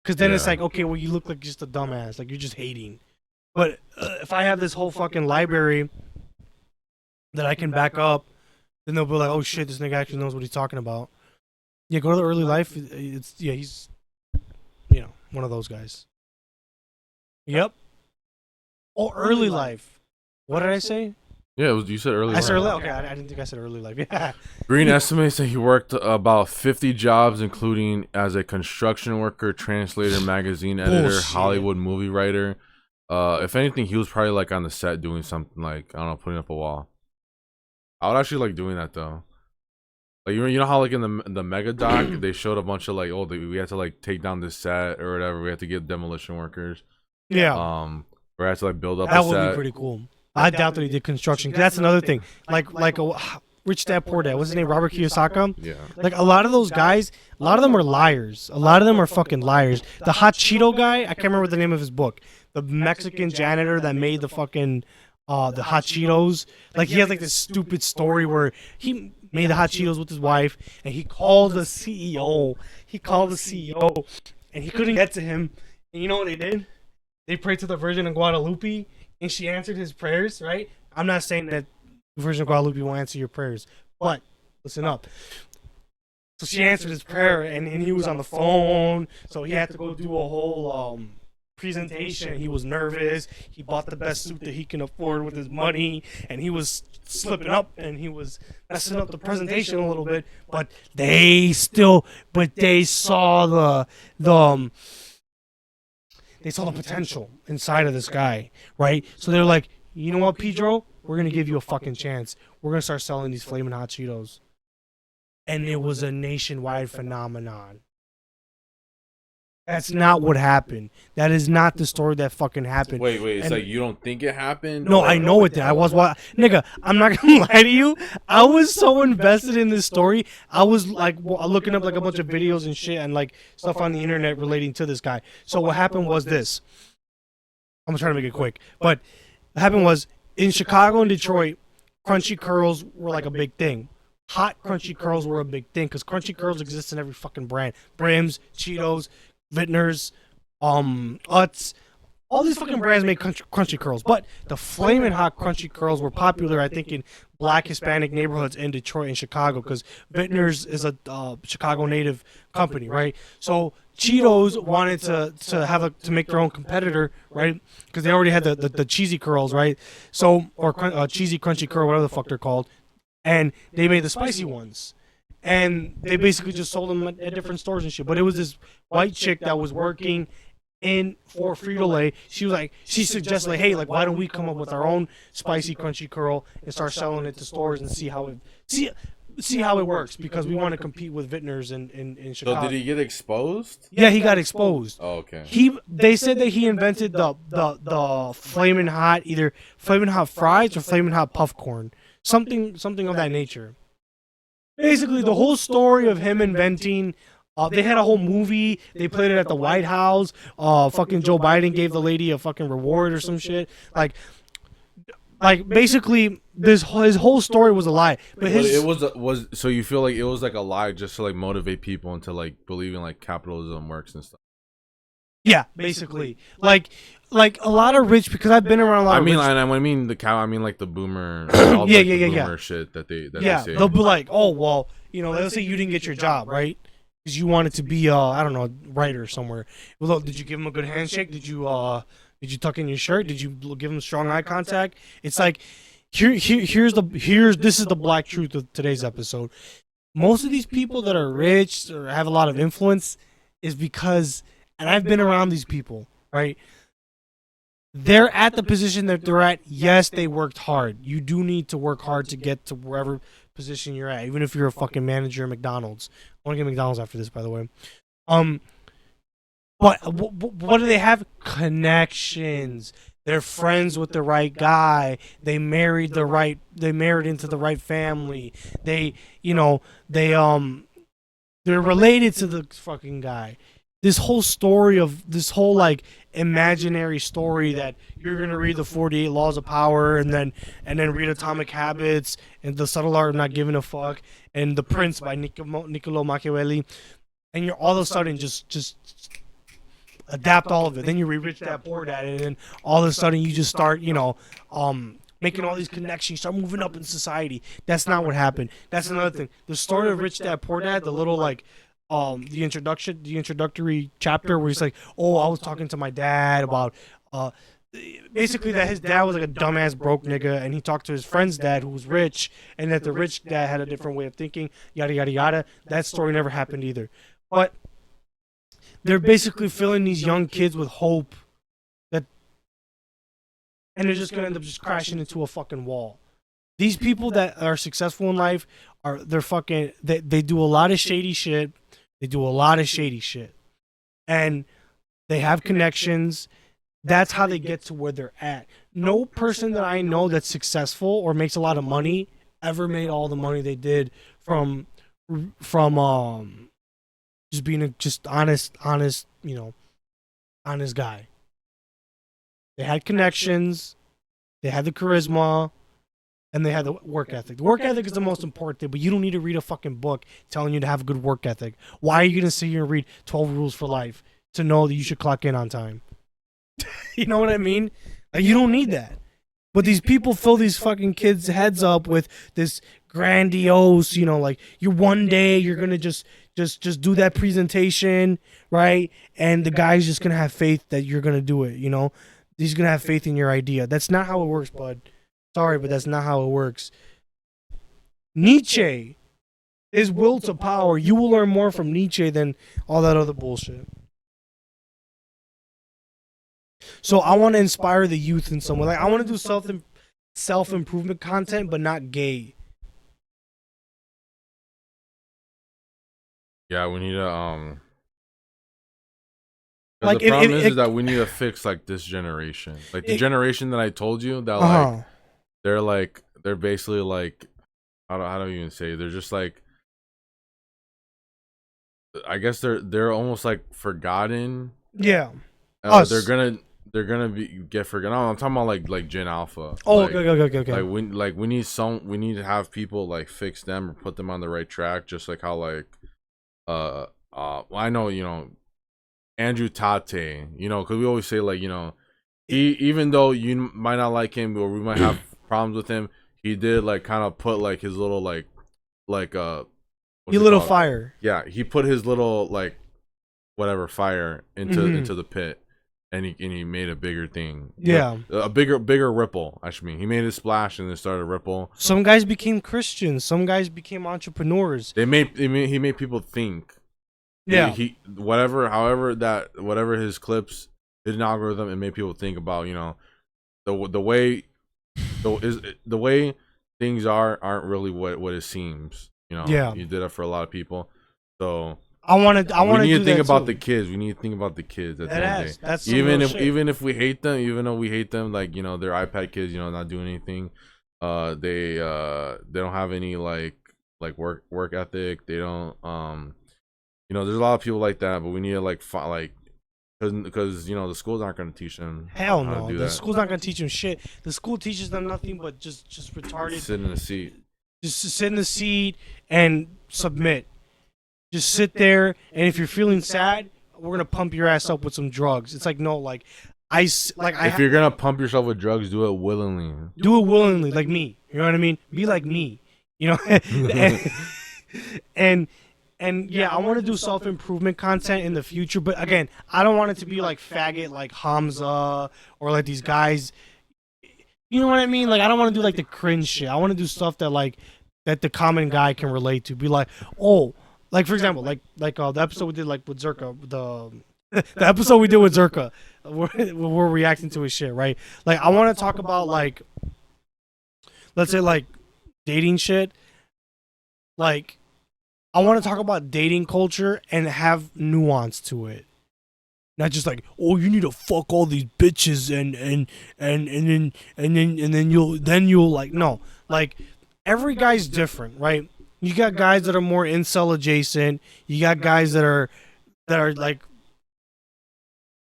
Because then it's like, okay, well, you look like just a dumbass, like you're just hating. But if I have this whole fucking library that I can back up, then they'll be like, oh shit, this nigga actually knows what he's talking about. Yeah, go to the early life. He's, you know, one of those guys. Yep. Oh, early life. What did I say? Yeah, you said early. I said early. Okay, I didn't think I said early life. Yeah. Greene estimates that he worked about 50 jobs, including as a construction worker, translator, magazine editor, Bullshit. Hollywood movie writer. If anything, he was probably like on the set doing something like, I don't know, putting up a wall. I would actually like doing that though. Like you know how like in the mega doc they showed a bunch of like, oh, we had to like take down this set or whatever. We had to get demolition workers. Yeah. We had to like build up. That a would set. be pretty cool. I doubt that he did construction. 'Cause that's another thing. Like a Rich Dad Poor Dad. What's his name? Robert Kiyosaki. Yeah. Like a lot of those guys, a lot of them are liars. A lot of them are fucking liars. The Hot Cheeto guy, I can't remember the name of his book. The Mexican janitor that made the fucking the Hot Cheetos. Like he has like this stupid story where he made the Hot Cheetos with his wife and he called the CEO. And he couldn't get to him. And you know what they did? They prayed to the Virgin of Guadalupe and she answered his prayers, right? I'm not saying that the Virgin of Guadalupe won't answer your prayers, but listen up. So she answered his prayer and he was on the phone, so he had to go do a whole presentation. He was nervous. He bought the best suit that he can afford with his money, and he was slipping up and he was messing up the presentation a little bit, but they saw they saw the potential inside of this guy, right? So they're like, you know what, Pedro? We're going to give you a fucking chance. We're going to start selling these Flamin' Hot Cheetos. And it was a nationwide phenomenon. That's not what happened. That is not the story that fucking happened. Wait. It's And- like you don't think it happened? No, I know it did. I was nigga. I'm not gonna lie to you. I was so invested in this story. I was like looking up like a bunch of videos and shit and like stuff on the internet relating to this guy. So what happened was this. I'm trying to make it quick, but what happened was in Chicago and Detroit, crunchy curls were like a big thing. Hot crunchy curls were a big thing because crunchy curls exist in every fucking brand. Brims, Cheetos, Vintners, Utz, all these fucking brands make crunchy curls, but the Flamin' Hot crunchy curls were popular, I think, in Black Hispanic neighborhoods in Detroit and Chicago, because Vintners is a Chicago native company, right? So Cheetos wanted to make their own competitor, right? Because they already had the cheesy curls, right? So cheesy crunchy curl, whatever the fuck they're called, and they made the spicy ones. And they basically just sold them at different stores and shit. But it was this white chick that was working for Frito-Lay. She suggested like, hey, like, why don't we come up with our own spicy crunchy curl and start selling it to stores and see how it works, because we want to compete with Vintners in Chicago. So did he get exposed? Yeah, he got exposed. Oh, okay. They said that he invented the Flamin' Hot, either Flamin' Hot fries or Flamin' Hot puffcorn, something of that nature. Basically, the whole story of him inventing, they had a whole movie. They played it at the White House. Fucking Joe Biden gave the lady a fucking reward or some shit. Like basically, his whole story was a lie. But it was so you feel like it was like a lie just to like motivate people into like believing like capitalism works and stuff. Yeah, basically, like a lot of rich, because I've been around a lot. I of mean, rich, I mean the cow. I mean like the boomer. All the, boomer shit that they say. They'll be like, oh well, you know, let's say you didn't get your job, right? Because you wanted to be I don't know, writer somewhere. Well, look, did you give him a good handshake? Did you tuck in your shirt? Did you give him strong eye contact? It's like this is the black truth of today's episode. Most of these people that are rich or have a lot of influence is because, and I've been around these people, right? they're at the position that they're at. Yes, they worked hard. You do need to work hard to get to wherever position you're at, even if you're a fucking manager at McDonald's. I want to get McDonald's after this, by the way. But what do they have? Connections. They're friends with the right guy. They married into the right family. They, they're related to the fucking guy. This whole like imaginary story that you're gonna read the 48 Laws of Power and then read Atomic Habits and The Subtle Art of Not Giving a Fuck and The Prince by Niccolo Machiavelli, and you're all of a sudden just adapt all of it. Then you read Rich Dad Poor Dad, and then all of a sudden you just start making all these connections, start moving up in society. That's not what happened. That's another thing. The story of Rich Dad Poor Dad, the little like the introductory chapter where he's like, oh, I was talking to my dad about basically that his dad was like a dumbass broke nigga, and he talked to his friend's dad who was rich, and that the rich dad had a different way of thinking, yada yada yada. That story never happened either. But they're basically filling these young kids with hope that, and they're just gonna end up just crashing into a fucking wall. These people that are successful in life they do a lot of shady shit. They do a lot of shady shit. And they have connections. That's how they get to where they're at. No person that I know that's successful or makes a lot of money ever made all the money they did from just being a honest, honest guy. They had connections, they had the charisma, and they had the work ethic. The work ethic is the most important thing, but you don't need to read a fucking book telling you to have a good work ethic. Why are you going to sit here and read 12 Rules for Life to know that you should clock in on time? You know what I mean? Like, you don't need that. But these people fill these fucking kids' heads up with this grandiose, like, one day you're going to just do that presentation, right? And the guy's just going to have faith that you're going to do it, He's going to have faith in your idea. That's not how it works, bud. Sorry, but that's not how it works. Nietzsche is will to power. You will learn more from Nietzsche than all that other bullshit. So I want to inspire the youth in some way. Like, I want to do self-improvement content, but not gay. Yeah, we need to like, the problem is that we need to fix like this generation, like the generation that I told you that like they're basically like, how do I even say, they're just like, I guess they're almost like forgotten. Yeah. They're gonna get forgotten. No, I'm talking about like Gen Alpha. Oh, like, okay. We need to have people like fix them or put them on the right track, just like how like I know, Andrew Tate, because we always say like, he, even though you might not like him or we might have problems with him, he did like kind of put like his little fire. Yeah, he put his little like whatever fire into the pit, and he made a bigger thing. Yeah, a bigger ripple. He made a splash and then started a ripple. Some guys became Christians. Some guys became entrepreneurs. He made people think. Yeah, whatever his clips, his algorithm, and made people think about the way things aren't really what it seems. Yeah, you did it for a lot of people. So I want to think about the kids. We need to think about the kids at the end of the day. That's even if we hate them, even though we hate them, like they're iPad kids, not doing anything. They don't have any like work ethic. They don't there's a lot of people like that, but we need to because the schools aren't going to teach them. Hell no, the school's not going to teach them shit. The school teaches them nothing but just retarded. Sit in the seat. Just sit in the seat and submit. Just sit there, and if you're feeling sad, we're gonna pump your ass up with some drugs. It's like, no, like if you're gonna pump yourself with drugs, do it willingly. Do it willingly, like me. You know what I mean? Be like me. And yeah, I want to do self-improvement content in the future, but again, I don't want it to be like faggot, like Hamza, or like these guys. You know what I mean? Like, I don't want to do like the cringe shit. I want to do stuff that that the common guy can relate to. Be like, oh, like for example, like the episode we did like with Zerka, The episode we did with Zerka, we're reacting to his shit, right? Like, I want to talk about, like, let's say, like, dating shit. Like, I want to talk about dating culture and have nuance to it. Not just like, oh, you need to fuck all these bitches and then you'll like, no. Like, every guy's different, right? You got guys that are more incel adjacent. You got guys that are like,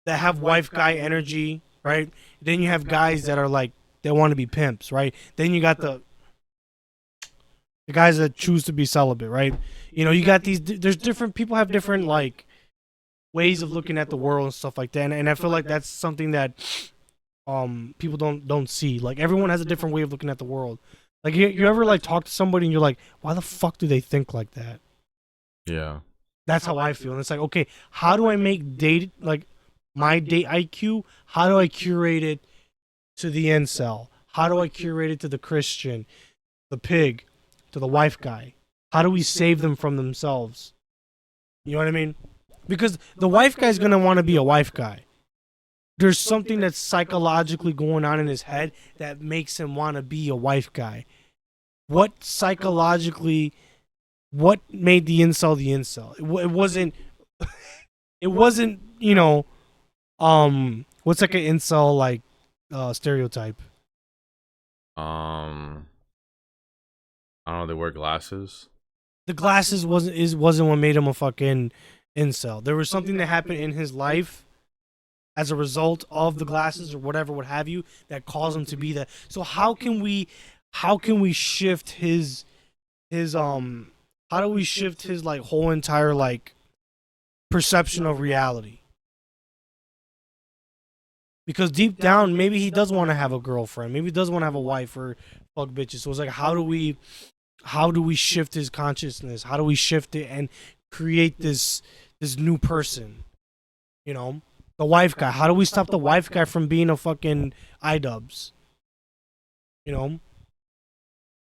that have wife guy energy, right? Then you have guys that are like, they want to be pimps, right? Then you got the guys that choose to be celibate, right? You know, you got these, there's different people have different like ways of looking at the world and stuff like that. And I feel like that's something that people don't see. Like, everyone has a different way of looking at the world. Like, you ever like talk to somebody and you're like, why the fuck do they think like that? Yeah. That's how I feel. And it's like, okay, how do I make date, like, my date IQ, how do I curate it to the incel? How do I curate it to the Christian, the pig, to the wife guy? How do we save them from themselves? You know what I mean? Because the wife guy's going to want to be a wife guy. There's something that's psychologically going on in his head that makes him want to be a wife guy. What psychologically, what made the incel the incel? It wasn't, you know, what's like an incel like stereotype? I don't know. They wear glasses. The glasses wasn't what made him a fucking incel. There was something that happened in his life as a result of the glasses or whatever, what have you, that caused him to be that. So how can we shift his how do we shift his like whole entire like perception of reality? Because deep down, maybe he does want to have a girlfriend. Maybe he does want to have a wife or fuck bitches. So it's like, how do we shift his consciousness? How do we shift it and create this new person? You know, the wife guy. How do we stop the wife guy from being a fucking iDubbbz? You know,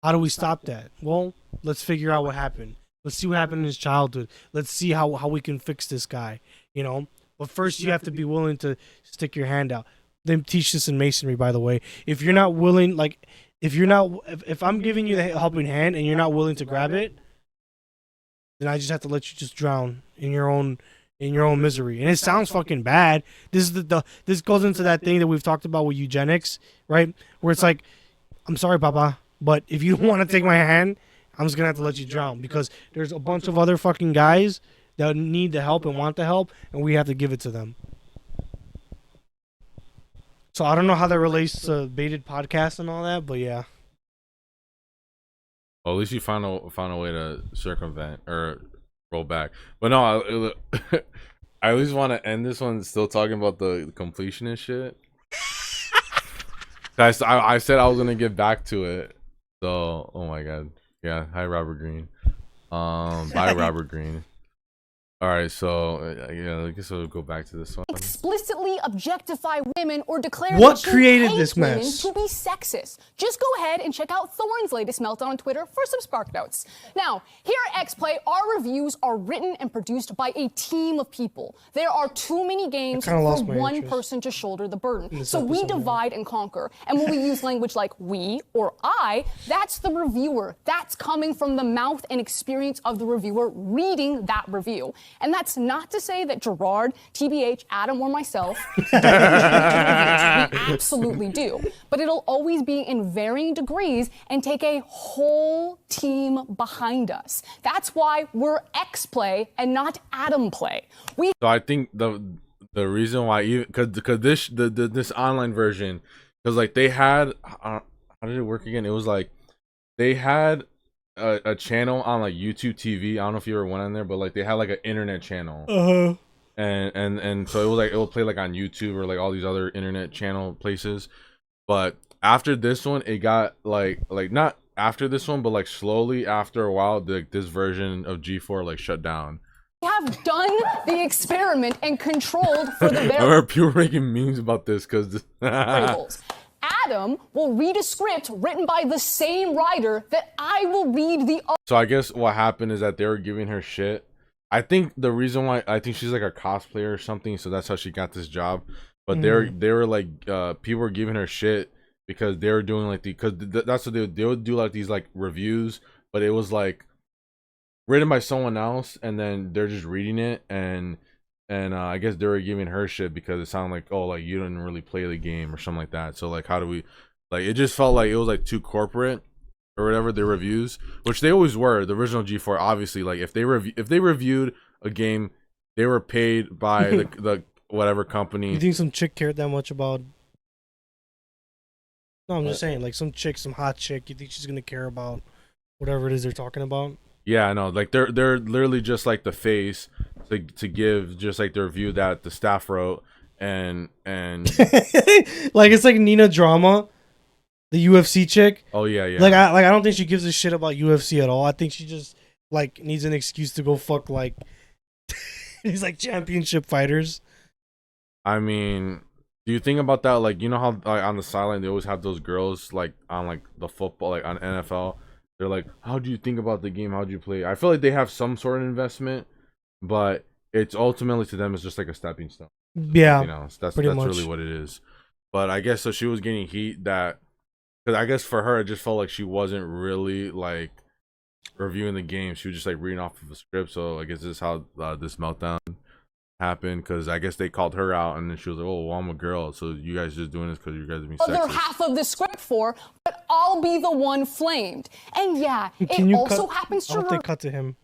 how do we stop that? Well, let's figure out what happened. Let's see what happened in his childhood. Let's see how we can fix this guy. You know. But first, you have to be willing to stick your hand out. They teach this in masonry, by the way. If you're not willing, like, if I'm giving you the helping hand and you're not willing to grab it, then I just have to let you just drown in your own misery. And it sounds fucking bad. This is this goes into that thing that we've talked about with eugenics, right? Where it's like, I'm sorry, Papa, but if you don't want to take my hand, I'm just gonna have to let you drown because there's a bunch of other fucking guys that need the help and want the help, and we have to give it to them. So I don't know how that relates to baited podcasts and all that, but yeah. Well, at least you found a way to circumvent or roll back. But no, I at least want to end this one still talking about the completionist shit. I said I was gonna get back to it. So, oh my god, yeah. Hi, Robert Green. Bye, Robert Green. All right, so yeah, I guess we'll go back to this one. Explicitly objectify women or declare what that you created hate this women mess to be sexist. Just go ahead and check out Thorne's latest meltdown on Twitter for some spark notes. Now, here at XPlay, our reviews are written and produced by a team of people. There are too many games for one person to shoulder the burden. So we divide and conquer. And when we use language like we or I, that's the reviewer. That's coming from the mouth and experience of the reviewer reading that review. And that's not to say that Gerard, TBH, Adam, or myself don't we absolutely do. But it'll always be in varying degrees and take a whole team behind us. That's why we're X-Play and not Adam Play. So I think the reason why, because this online version, because like they had, how did it work again? It was like they had a channel on like YouTube TV. I don't know if you ever went on there, but like they had like an internet channel. And so it was like it will play like on YouTube or like all these other internet channel places. But after this one, it got like not after this one, but like slowly after a while, this version of G4 like shut down. We have done the experiment and controlled for the I remember people making memes about this because variables. Adam will read a script written by the same writer that I will read the. So I guess what happened is that they were giving her shit I think the reason why I think she's like a cosplayer or something, so that's how she got this job. But they were like people were giving her shit because they were doing like that's what they would do, like these like reviews, but it was like written by someone else, and then they're just reading it, and I guess they were giving her shit because it sounded like, oh, like you didn't really play the game or something like that. So like, how do we, like, it just felt like it was like too corporate or whatever, the reviews, which they always were. The original G4, obviously, like if they reviewed a game, they were paid by the whatever company. You think some chick cared that much about? No, I'm just saying, like some chick, some hot chick. You think she's gonna care about whatever it is they're talking about? Yeah, I know. Like they're literally just like the face to give just like the review that the staff wrote, and like it's like Nina Drama, the UFC chick. Oh yeah. Like I don't think she gives a shit about UFC at all. I think she just like needs an excuse to go fuck like these like championship fighters. I mean, do you think about that? Like, you know how like on the sideline they always have those girls like on like the football, like on NFL. They're like, how do you think about the game? How do you play? I feel like they have some sort of investment, but it's ultimately to them it's just like a stepping stone. Yeah, You know, that's pretty much. really what it is. But I guess so she was getting heat that, because I guess for her it just felt like she wasn't really like reviewing the game. She was just like reading off of a script. So I guess this is how this meltdown happened, because I guess they called her out, and then she was like, oh, well, I'm a girl, so you guys just doing this because you guys are being other sexist. half of the script for, but I'll be the one flamed. And yeah, Can it you also cut, happens I to hope they cut to him.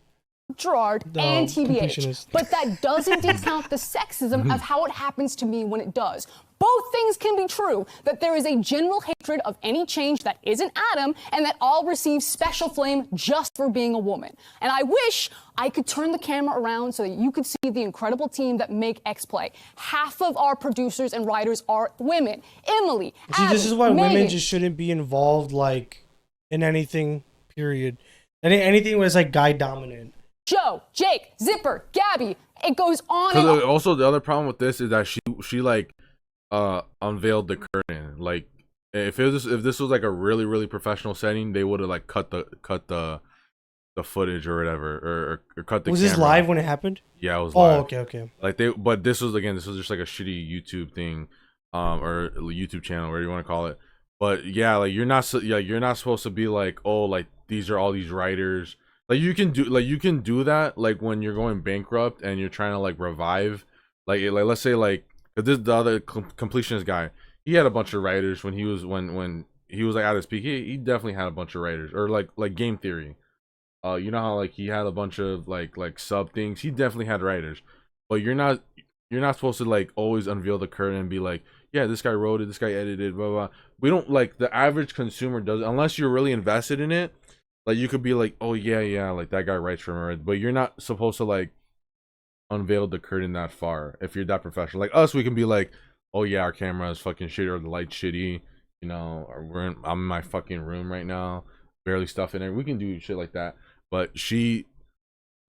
Gerard and TBH. Completionist. But that doesn't discount the sexism of how it happens to me when it does. Both things can be true, that there is a general hatred of any change that isn't Adam, and that I'll receive special flame just for being a woman. And I wish I could turn the camera around so that you could see the incredible team that make X-Play. Half of our producers and writers are women. Emily, See, Adam, this is why Megan. women just shouldn't be involved like in anything. Period. Anything where it's like guy dominant. Joe, Jake, Zipper, Gabby. It goes on and Because on. also the other problem with this is that she like unveiled the curtain. Like if this was like a really professional setting, they would have like cut the footage or whatever, or cut the Was camera. this live when it happened? Yeah, it was Oh, live. okay. Like but this was just like a shitty YouTube thing, or YouTube channel, whatever you want to call it. But yeah, like you're not supposed to be like, oh, like these are all these writers. Like you can do that like when you're going bankrupt and you're trying to like revive, like let's say like, 'cause this the other completionist guy, he had a bunch of writers when he was when he was like at his peak. He definitely had a bunch of writers, or like game theory. You know how like he had a bunch of like sub things. He definitely had writers, but you're not supposed to like always unveil the curtain and be like, yeah, this guy wrote it, this guy edited, blah blah. We don't, like, the average consumer does, unless you're really invested in it. Like you could be like, oh yeah, like that guy writes for me, but you're not supposed to like unveil the curtain that far. If you're that professional, like us, we can be like, oh yeah, our camera is fucking shitty, or the light's shitty, you know, or I'm in my fucking room right now, barely stuff in there. We can do shit like that. But she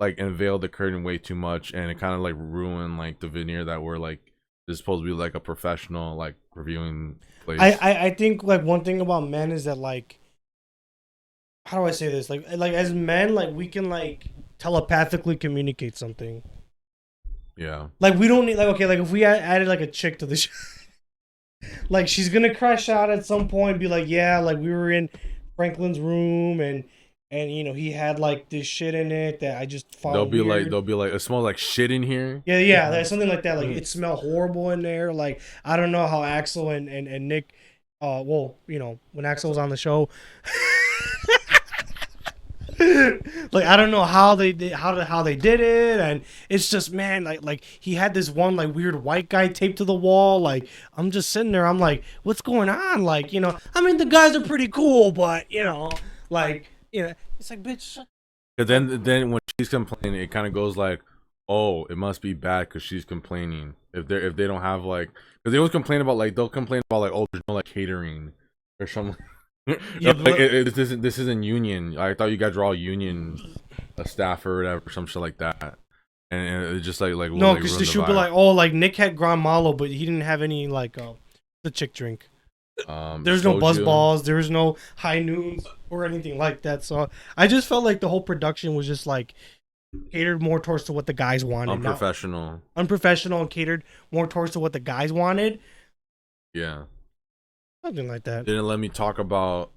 like unveiled the curtain way too much, and it kind of like ruined like the veneer that we're like, this is supposed to be like a professional like reviewing place. I think like one thing about men is that like, how do I say this? Like as men, like we can like telepathically communicate something. Yeah. Like we don't need like, okay, like if we added like a chick to the show, like she's gonna crash out at some point and be like, yeah, like we were in Franklin's room and you know he had like this shit in it that I just found They'll be weird. like it smells like shit in here. Yeah, there's something like that. Like it smelled horrible in there. Like I don't know how Axel and Nick, well, you know, when Axel was on the show, like I don't know how they did it, and it's just, man, like he had this one like weird white guy taped to the wall. Like I'm just sitting there, I'm like, what's going on? Like, you know, I mean the guys are pretty cool, but you know, like, you know, it's like, bitch. But then when she's complaining, it kind of goes like, oh, it must be bad because she's complaining. If they don't have like, because they always complain about like, they'll complain about like, oh, there's no like catering or something. Yeah, like, this isn't union. I thought you guys were all union staff or whatever, some shit like that. And it's just like no, because like, she'll be like, oh, like Nick had Grand Malo, but he didn't have any like the chick drink. There's no buzz balls, there's no high noons or anything like that. So I just felt like the whole production was just like catered more towards to what the guys wanted. Unprofessional. Unprofessional and catered more towards to what the guys wanted. Yeah. Something like that. Didn't let me talk about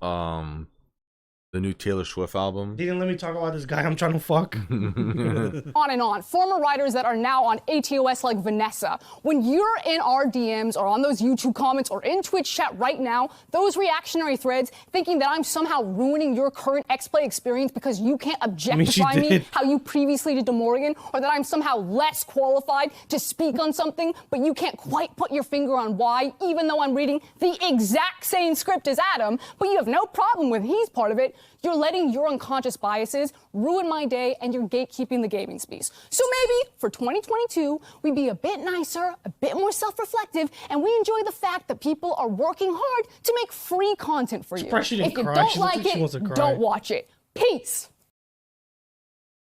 the new Taylor Swift album. Didn't let me talk about this guy I'm trying to fuck. On and on. Former writers that are now on ATOS like Vanessa. When you're in our DMs or on those YouTube comments or in Twitch chat right now, those reactionary threads thinking that I'm somehow ruining your current X-Play experience because you can't objectify me how you previously did to Morgan, or that I'm somehow less qualified to speak on something, but you can't quite put your finger on why, even though I'm reading the exact same script as Adam, but you have no problem with he's part of it. You're letting your unconscious biases ruin my day, and you're gatekeeping the gaming space. So maybe for 2022, we be a bit nicer, a bit more self-reflective, and we enjoy the fact that people are working hard to make free content for you. If you don't like it, don't watch it. Peace.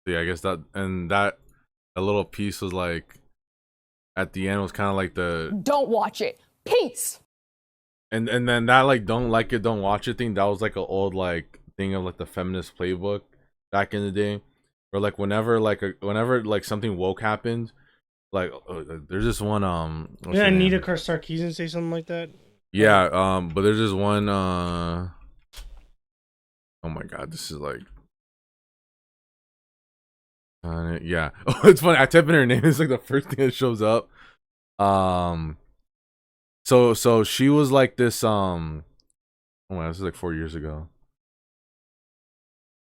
Yeah, I guess that a little piece was like at the end was kind of like the don't watch it. Peace. And then that like don't like it, don't watch it thing, that was like an old like thing of like the feminist playbook back in the day, or like whenever something woke happened, like there's this one yeah, Anita Sarkeesian say something like that. Yeah, but there's this one oh my god, this is like yeah. Oh, it's funny, I type in her name, it's like the first thing that shows up. So she was like this oh my, this is like 4 years ago.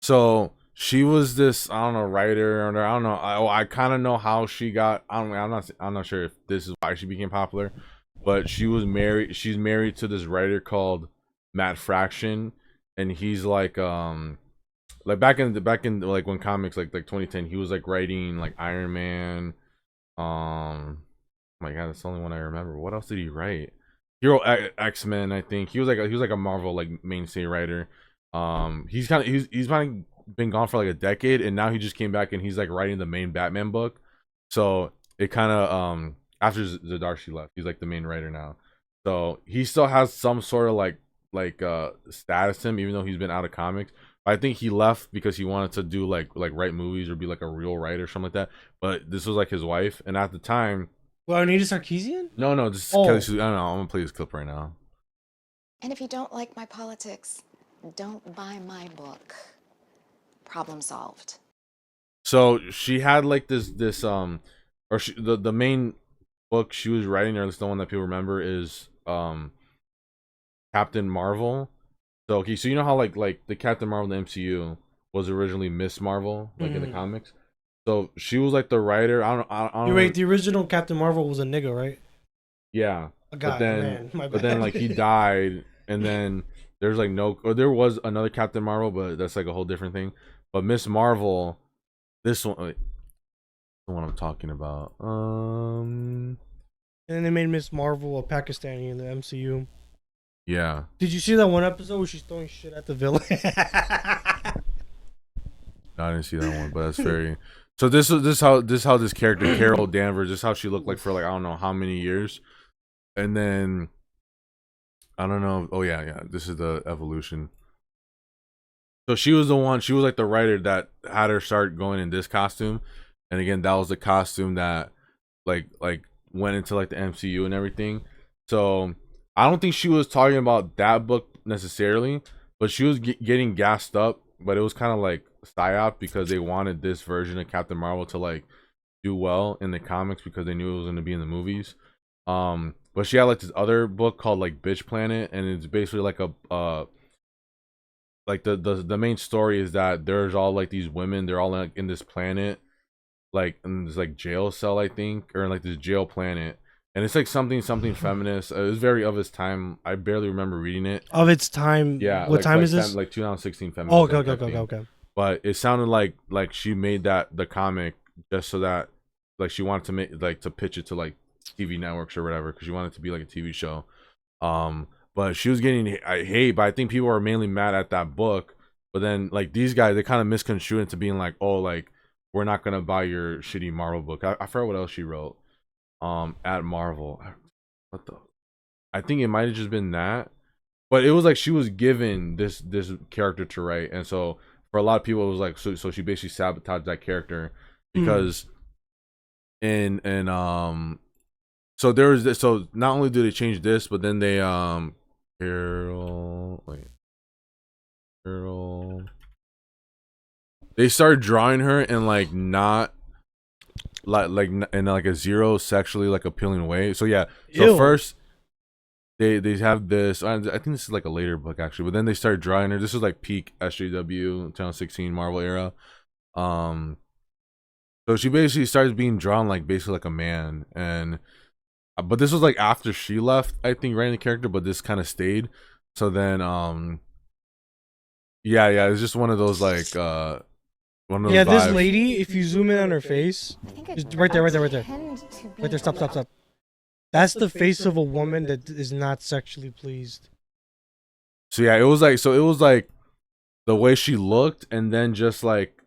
So she was this, I don't know, writer, or I don't know. I kind of know how she got. I'm not sure if this is why she became popular, but she was married. She's married to this writer called Matt Fraction, and he's like back in like when comics like 2010, he was like writing like Iron Man. Oh my god, that's the only one I remember. What else did he write? Hero X-Men, I think. He was like a Marvel like mainstay writer. He's kind of been gone for like a decade, and now he just came back and he's like writing the main Batman book. So it kind of after Zdarsky left, he's like the main writer now. So he still has some sort of like status to him, even though he's been out of comics. I think he left because he wanted to do like write movies or be like a real writer or something like that. But this was like his wife, and at the time, well, Anita Sarkeesian? No, this is Kelly. I don't know. I'm gonna play this clip right now. And if you don't like my politics, don't buy my book. Problem solved. So she had like this the main book she was writing, or at least the one that people remember, is Captain Marvel. So okay, so you know how like the Captain Marvel in the MCU was originally Miss Marvel, like in the comics. So she was like the writer. I don't You're right. The original Captain Marvel was a nigga, right? Yeah. A guy, but then like he died, and then there's like there was another Captain Marvel, but that's like a whole different thing. But Miss Marvel, this one, the one I'm talking about. And then they made Miss Marvel a Pakistani in the MCU. Yeah. Did you see that one episode where she's throwing shit at the villain? No, I didn't see that one, but that's very. So this is how this character Carol Danvers, this is how she looked like for like I don't know how many years, and then I don't know. Oh yeah, this is the evolution. So she was the one. She was like the writer that had her start going in this costume, and again, that was the costume that like went into like the MCU and everything. So I don't think she was talking about that book necessarily, but she was getting gassed up. But it was kind of like psyop because they wanted this version of Captain Marvel to like do well in the comics because they knew it was going to be in the movies. But she had like this other book called like Bitch Planet, and it's basically like a like the main story is that there's all like these women, they're all like in this planet, like in this like jail cell, I think, or like this jail planet, and it's like something feminist. It was very of its time. I barely remember reading it. Of its time. Yeah. What time is this? Like 2016 feminist. Oh, okay. But it sounded like she made the comic just so that like she wanted to make like to pitch it to like TV networks or whatever, because she wanted it to be like a TV show. But she was getting hate, but I think people were mainly mad at that book. But then like these guys, they kind of misconstrued it to being like, oh, like we're not gonna buy your shitty Marvel book. I forgot what else she wrote at Marvel. What the, I think it might have just been that, but it was like she was given this character to write, and so for a lot of people it was like so she basically sabotaged that character Hmm. because in so there was this, so not only do they change this, but then they Carol they started drawing her in like not like in like a zero sexually like appealing way. So yeah, so Ew. first they have this. I think this is like a later book actually, but then they started drawing her. This was like peak SJW 2016 Marvel era. Um, so she basically starts being drawn like basically like a man, and but this was like after she left, I think, writing the character, but this kind of stayed. So then yeah, it's just one of those like one of those Yeah, this vibes. lady, if you zoom in on her face, just right there. Right there, stop. That's the face of a woman that is not sexually pleased. So yeah, it was like the way she looked, and then just like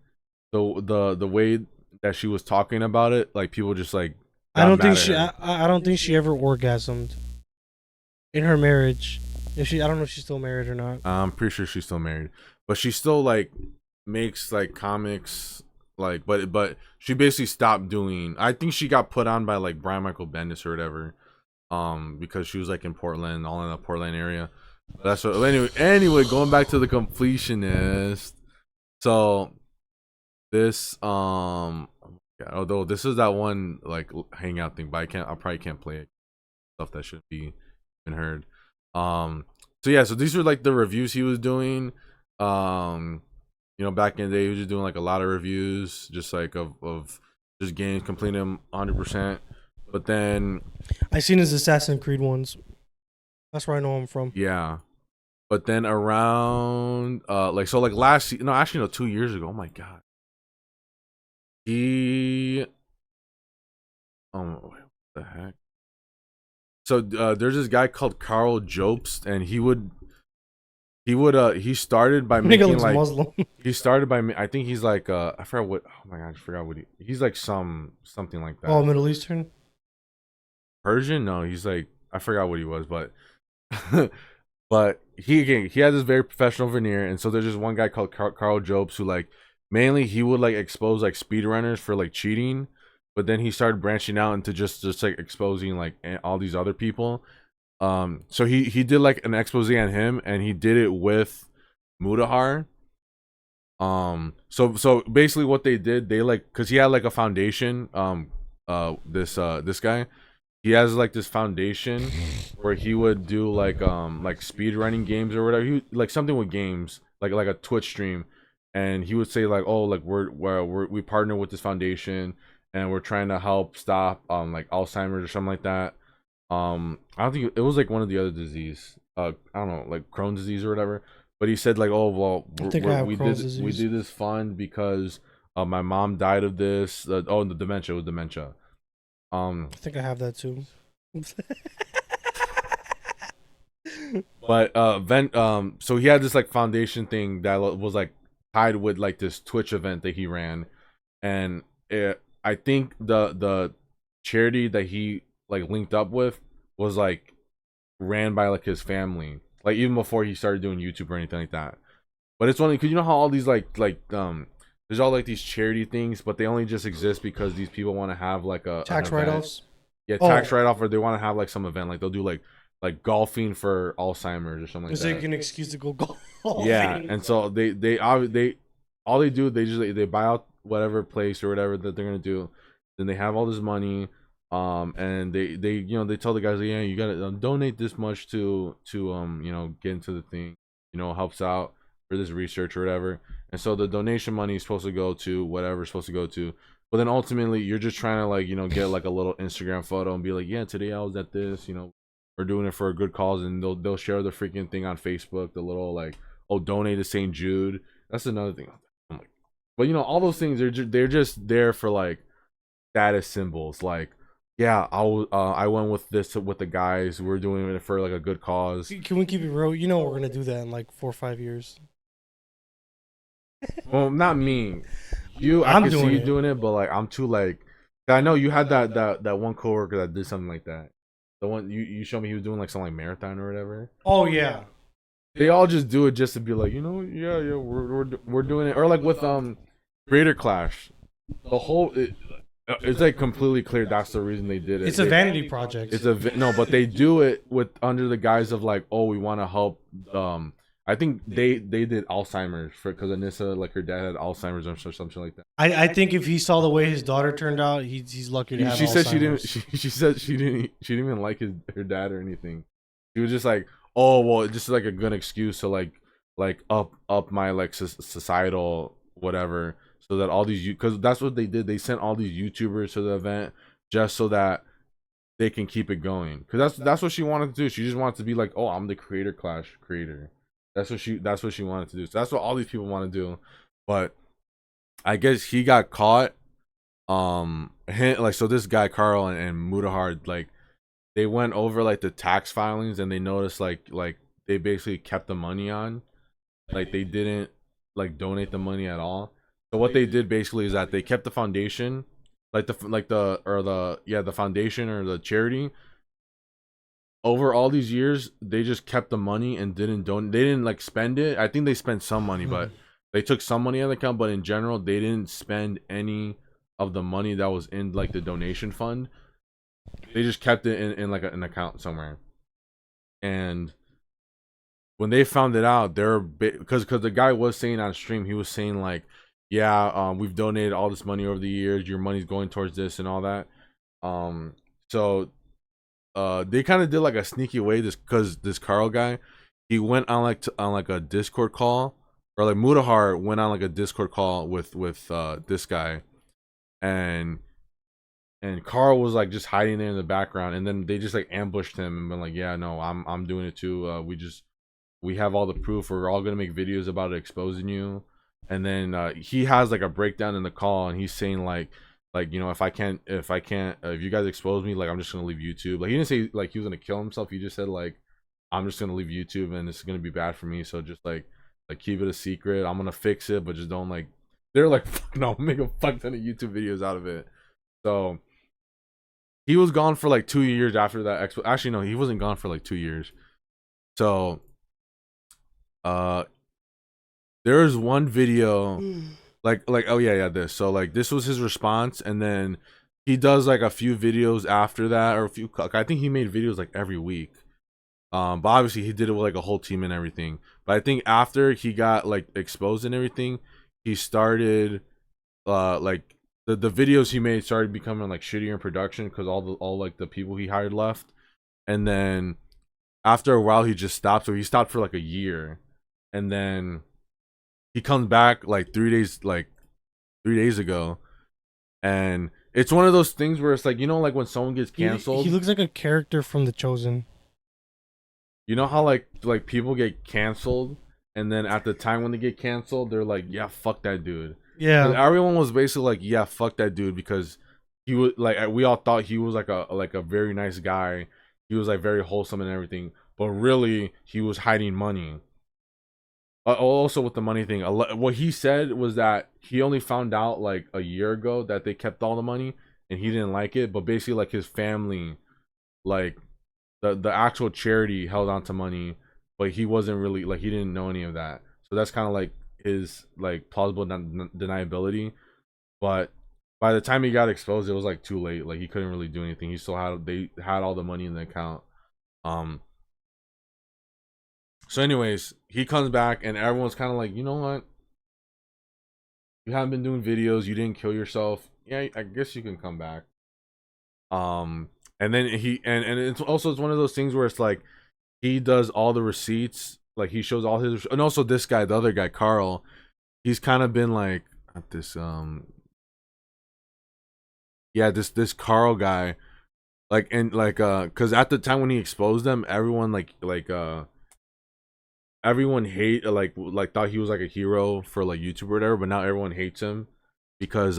the way that she was talking about it, like people just like I got don't think mad at she. her. I don't think she ever orgasmed in her marriage. If she, I don't know if she's still married or not. I'm pretty sure she's still married, but she still like makes like comics, like but she basically stopped doing. I think she got put on by like Brian Michael Bendis or whatever, because she was like in Portland, all in the Portland area. That's what. Anyway, going back to the Completionist. So this yeah, although this is that one like hangout thing, but I probably can't play it. Stuff that should be been heard. So yeah, so these were like the reviews he was doing. You know, back in the day he was just doing like a lot of reviews, just like of just games, completing them 100%. But then I seen his Assassin's Creed ones. That's where I know him from. yeah. But then around like so like no, actually no, 2 years ago. Oh my god. He what the heck? So there's this guy called Carl Jobst, and he started by Nigga making looks like Muslim. he started by I think he's like I forgot what, oh my god, I forgot what he's like something like that. Oh, Middle Eastern. Persian? No, he's like I forgot what he was, but but he had this very professional veneer, and so there's just one guy called Carl Jobst who like mainly he would like expose like speedrunners for like cheating, but then he started branching out into just like exposing like all these other people. So he did like an expose on him, and he did it with Mudahar. So basically what they did, they like, because he had like a foundation, this guy, he has like this foundation where he would do like speed running games or whatever. He like something with games, like a Twitch stream, and he would say like, oh, like we partner with this foundation, and we're trying to help stop like Alzheimer's or something like that. I don't think it was like one of the other disease. I don't know, like Crohn's disease or whatever. But he said like, oh well, we did this fund because my mom died of this. The dementia, it was dementia. I think I have that too. But so he had this like foundation thing that was like tied with like this Twitch event that he ran, and I think the charity that he like linked up with was like ran by like his family, like even before he started doing YouTube or anything like that. But it's only because you know how all these there's all like these charity things, but they only just exist because these people want to have like a tax write-offs. Yeah, tax write-off, or they want to have like some event, like they'll do like golfing for Alzheimer's or something like that. It's like an excuse to go golfing. Yeah, and so they all they do, they buy out whatever place or whatever that they're gonna do. Then they have all this money, and they you know they tell the guys like, yeah, you gotta donate this much to you know get into the thing, you know, helps out for this research or whatever. And so the donation money is supposed to go to whatever it's supposed to go to. But then ultimately you're just trying to like, you know, get like a little Instagram photo and be like, yeah, today I was at this, you know, we're doing it for a good cause, and they'll share the freaking thing on Facebook, the little like, oh, donate to St. Jude. That's another thing. I'm like, but you know, all those things they're just there for like status symbols. Like, yeah, I went with this with the guys. We're doing it for like a good cause. Can we keep it real? You know we're gonna do that in like 4 or 5 years. Well, not me. I can see you doing it, but like I'm too like. I know you had that one coworker that did something like that. The one you showed me, he was doing like something like marathon or whatever. Oh yeah, they all just do it just to be like, yeah, we're doing it. Or like with Creator Clash, the whole it's like completely clear that's the reason they did it. It's a vanity project. It's no, but they do it with under the guise of like, oh, we want to help. I think they did Alzheimer's because Anissa, like her dad had Alzheimer's or something like that. I think if he saw the way his daughter turned out, he's lucky to have. She said Alzheimer's. she said she didn't even like her dad or anything. She was just like, oh well, just like a good excuse to like up my like societal whatever, so that all these because that's what they did. They sent all these YouTubers to the event just so that they can keep it going. Because that's what she wanted to do. She just wanted to be like, oh, I'm the Creator Clash creator. That's what she wanted to do. So that's what all these people want to do. But I guess he got caught. Like, so this guy Carl and Mutahar, like, they went over like the tax filings and they noticed like they basically kept the money on, like they didn't like donate the money at all. So what they did basically is that they kept the foundation, like the foundation or the charity. Over all these years, they just kept the money and didn't donate. They didn't like spend it. I think they spent some money, but they took some money out of the account. But in general, they didn't spend any of the money that was in like the donation fund. They just kept it in like an account somewhere. And when they found it out, they're because the guy was saying on stream, he was saying like, yeah, we've donated all this money over the years. Your money's going towards this and all that. So they kind of did like a sneaky way because this Carl guy, he went on like a Discord call, or like Mutahar went on like a Discord call with this guy, and Carl was like just hiding there in the background, and then they just like ambushed him and been like, yeah, no, I'm doing it too. We have all the proof. We're all gonna make videos about it exposing you. And then he has like a breakdown in the call, and he's saying like if you guys expose me, like I'm just gonna leave YouTube. Like he didn't say like he was gonna kill himself. He just said like I'm just gonna leave YouTube and it's gonna be bad for me. So just like keep it a secret. I'm gonna fix it, but just don't like. They're like, fuck no, make a fuck ton of YouTube videos out of it. So he was gone for like 2 years after that. Actually, no, he wasn't gone for like 2 years. So there's one video like oh yeah this. So like this was his response, and then he does like a few videos after that, or I think he made videos like every week. But obviously he did it with like a whole team and everything. But I think after he got like exposed and everything, he started like the videos he made started becoming like shittier in production because all like the people he hired left. And then after a while he just stopped. So he stopped for like a year, and then he comes back like 3 days ago, and it's one of those things where it's like, like when someone gets canceled, He looks like a character from The Chosen. You know how like people get canceled, and then at the time when they get canceled, they're like, yeah, fuck that dude. Yeah. Everyone was basically like, yeah, fuck that dude, because he was like, we all thought he was like a very nice guy. He was like very wholesome and everything, but really he was hiding money. Also with the money thing, what he said was that he only found out like a year ago that they kept all the money, and he didn't like it. But basically, like his family, like the actual charity held on to money, but he wasn't really like, he didn't know any of that. So that's kind of like his like plausible deniability. But by the time he got exposed, it was like too late. Like he couldn't really do anything. He still they had all the money in the account. So anyways, he comes back and everyone's kind of like, you know what? You haven't been doing videos. You didn't kill yourself. Yeah, I guess you can come back. And then he and it's also, it's one of those things where it's like he does all the receipts. Like he shows all his, and also this guy, the other guy, Carl, he's kind of been like at this this Carl guy, like, and like because at the time when he exposed them, everyone everyone thought he was like a hero for like YouTube or whatever, but now everyone hates him because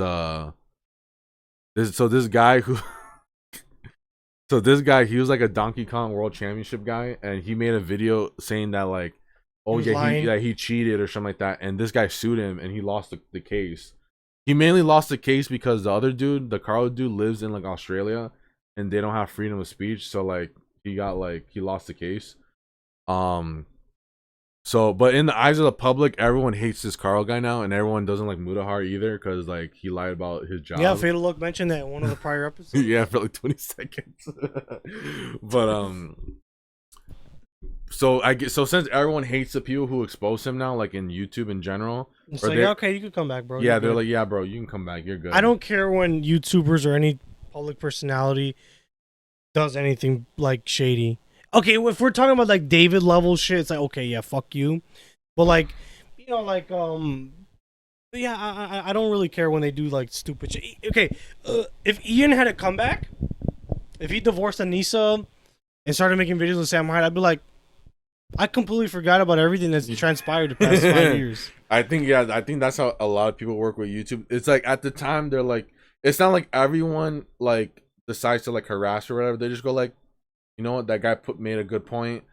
this guy who this guy, he was like a Donkey Kong World Championship guy, and he made a video saying that like, oh yeah, he cheated or something like that, and this guy sued him and he lost the case. He mainly lost the case because the other dude, the Carl dude, lives in like Australia and they don't have freedom of speech, so like he lost the case. So, but in the eyes of the public, everyone hates this Carl guy now, and everyone doesn't like Mudahar either because like he lied about his job. Yeah, Fatal Look mentioned that in one of the prior episodes. Yeah, for like 20 seconds. But so I get, so since everyone hates the people who expose him now, like in YouTube in general, It's like, yeah, okay, you can come back, bro. yeah, You're they're good. like, yeah, bro, you can come back. You're good. I don't care when YouTubers or any public personality does anything like shady. Okay, if we're talking about like David level shit, it's like, okay, yeah, fuck you. But like, you know, like yeah, I don't really care when they do like stupid shit. Okay, if Ian had a comeback, if he divorced Anissa and started making videos with Sam Hyde, I'd be like, I completely forgot about everything that's transpired the past 5 years. I think that's how a lot of people work with YouTube. It's like at the time they're like, it's not like everyone like decides to like harass or whatever. They just go like, you know what, that guy made a good point.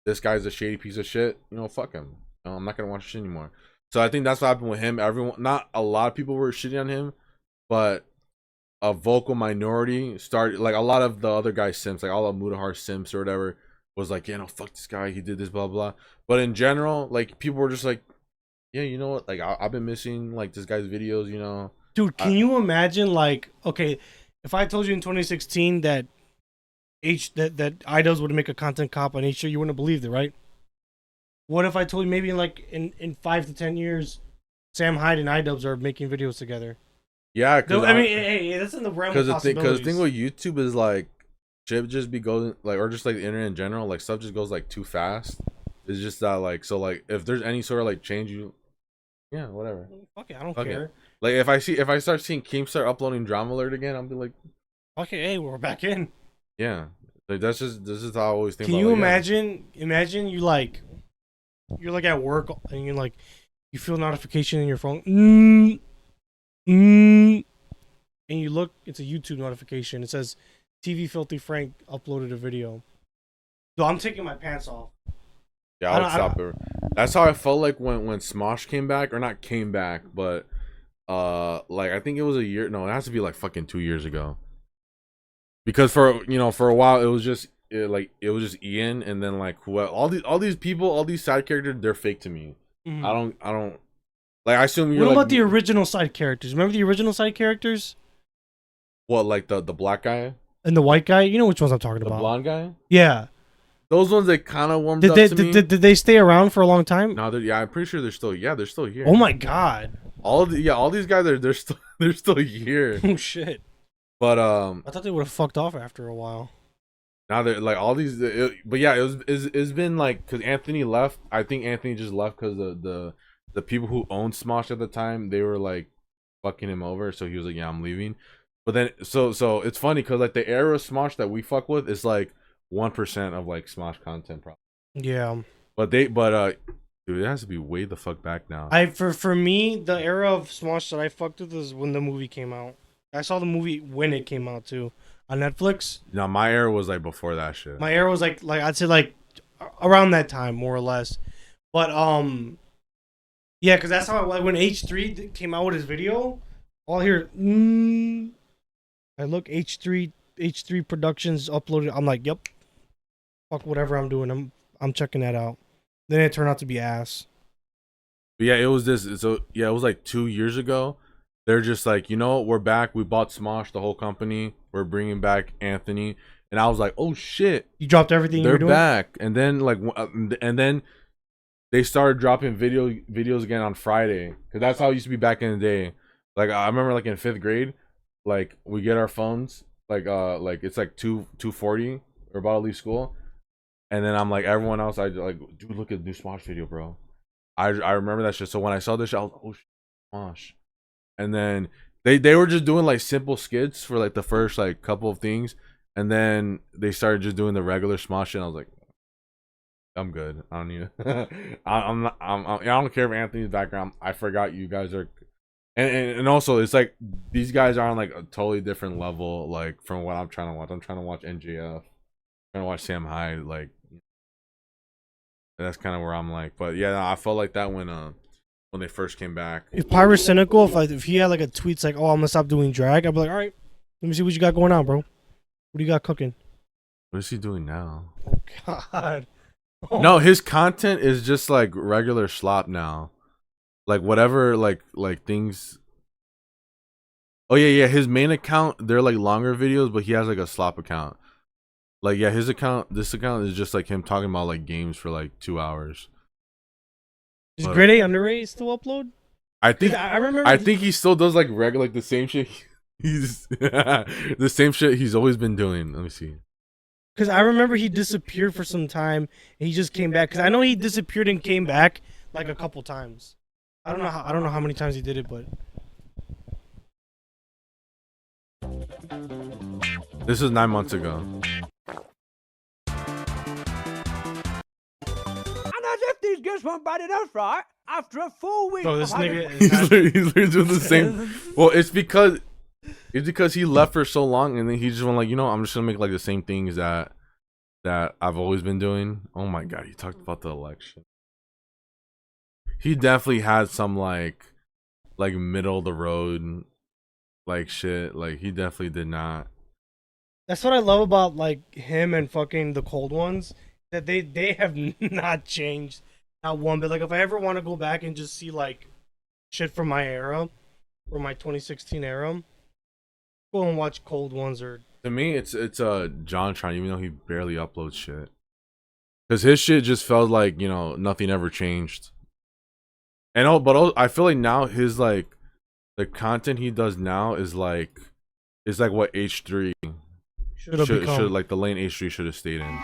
This guy's a shady piece of shit. You know, fuck him. I'm not gonna watch shit anymore. So I think that's what happened with him. Everyone, not a lot of people were shitting on him, but a vocal minority started, like a lot of the other guys simps, like all of Mudahar simps or whatever, was like, yeah, no, fuck this guy, he did this, blah blah. But in general, like people were just like, yeah, you know what, like I've been missing like this guy's videos, you know. Dude, can you imagine, like, okay, if I told you in 2016 that that idols would make a content cop on H3, you wouldn't have believed it, right? What if I told you maybe in 5 to 10 years, Sam Hyde and iDubbbz are making videos together? Yeah, no, I mean, hey, that's in the realm of possibilities. Because the thing with YouTube is like, shit just be going like, or just like the internet in general, like stuff just goes like too fast. It's just that like, so like if there's any sort of like change, you, yeah, whatever. Fuck it, I don't Fuck care. it. Like if I start seeing Keemstar uploading Drama Alert again, I'll be like, okay, hey, we're back in. Yeah, like this is how I always think. Can about, you like, imagine? Yeah. Imagine you're like at work and you're like, you feel a notification in your phone, and you look, it's a YouTube notification. It says TV Filthy Frank uploaded a video. So I'm taking my pants off. Yeah, I would stop it. That's how I felt like when Smosh came back, or not came back, but like I think it was a year. No, it has to be like fucking 2 years ago. Because for a while it was just Ian, and then like all these people, all these side characters, they're fake to me. Mm-hmm. I don't like. I assume you're. What like, about the original side characters? Remember the original side characters? What, like the black guy and the white guy? You know which ones I'm talking about? The blonde guy. Yeah. Those ones they kind of warmed up to me. Did they stay around for a long time? No, yeah, I'm pretty sure they're still here. Oh my god! All these guys they're still here. Oh shit! But I thought they would have fucked off after a while. Now they're like all these, but yeah, it's been like because Anthony left. I think Anthony just left because the people who owned Smosh at the time, they were like fucking him over, so he was like, yeah, I'm leaving. But then so it's funny because like the era of Smosh that we fuck with is like 1% of like Smosh content probably. Yeah. But dude, it has to be way the fuck back now. For me, the era of Smosh that I fucked with was when the movie came out. I saw the movie when it came out too on Netflix. No, my era was like before that shit. My era was like I'd say like around that time, more or less. But yeah, because that's how like when H3 came out with his video, all here. I look H3 Productions uploaded. I'm like, yep. Fuck whatever I'm doing. I'm checking that out. Then it turned out to be ass. But yeah, it was this. So yeah, it was like 2 years ago. They're just like, you know, we're back. We bought Smosh, the whole company. We're bringing back Anthony, and I was like, oh shit! You dropped everything. They're back, and then like, and then they started dropping videos again on Friday, because that's how it used to be back in the day. Like I remember, like in 5th grade, like we get our phones, like it's like 2:40, we're about to leave school, and then I'm like everyone else, I like, dude, look at the new Smosh video, bro. I remember that shit. So when I saw this shit, I was like, oh shit, Smosh. And then they were just doing like simple skits for like the first like couple of things, and then they started just doing the regular Smosh shit, and I was like, I'm good. I don't need it. I don't care if Anthony's background. I forgot you guys are, and also it's like these guys are on like a totally different level, like from what I'm trying to watch. I'm trying to watch NJF, trying to watch Sam Hyde. Like that's kind of where I'm like, but yeah, I felt like that when they first came back. If Pyro's cynical, if he had like a tweet like, "Oh, I'm gonna stop doing drag," I'd be like, "All right, let me see what you got going on, bro. What do you got cooking?" What is he doing now? Oh God, No, his content is just like regular slop now. Like whatever, like things. Oh yeah. His main account, they're like longer videos, but he has like a slop account. Like yeah, his account, this account is just like him talking about like games for like 2 hours. Is Grade A underrated still upload? I think I remember. I think he still does like regular, like the same shit. He's the same shit he's always been doing. Let me see. Because I remember he disappeared for some time and he just came back. Because I know he disappeared and came back like a couple times. I don't know how many times he did it, but this is 9 months ago. And as if these gifts weren't bad enough, right? After a full week. so this nigga He's literally doing the same. Well, it's because he left for so long, and then he just went like, I'm just gonna make like the same things that I've always been doing. Oh my god, he talked about the election. He definitely had some like middle of the road like shit. Like he definitely did not. that's what I love about like him and fucking the cold ones. That they have not changed. Not one bit. Like if I ever want to go back and just see like shit from my era, from my 2016 era, go and watch Cold Ones or. To me, it's JonTron, even though he barely uploads shit, because his shit just felt like nothing ever changed. And but I feel like now his like the content he does now is like what H3 should like the lane H3 should have stayed in.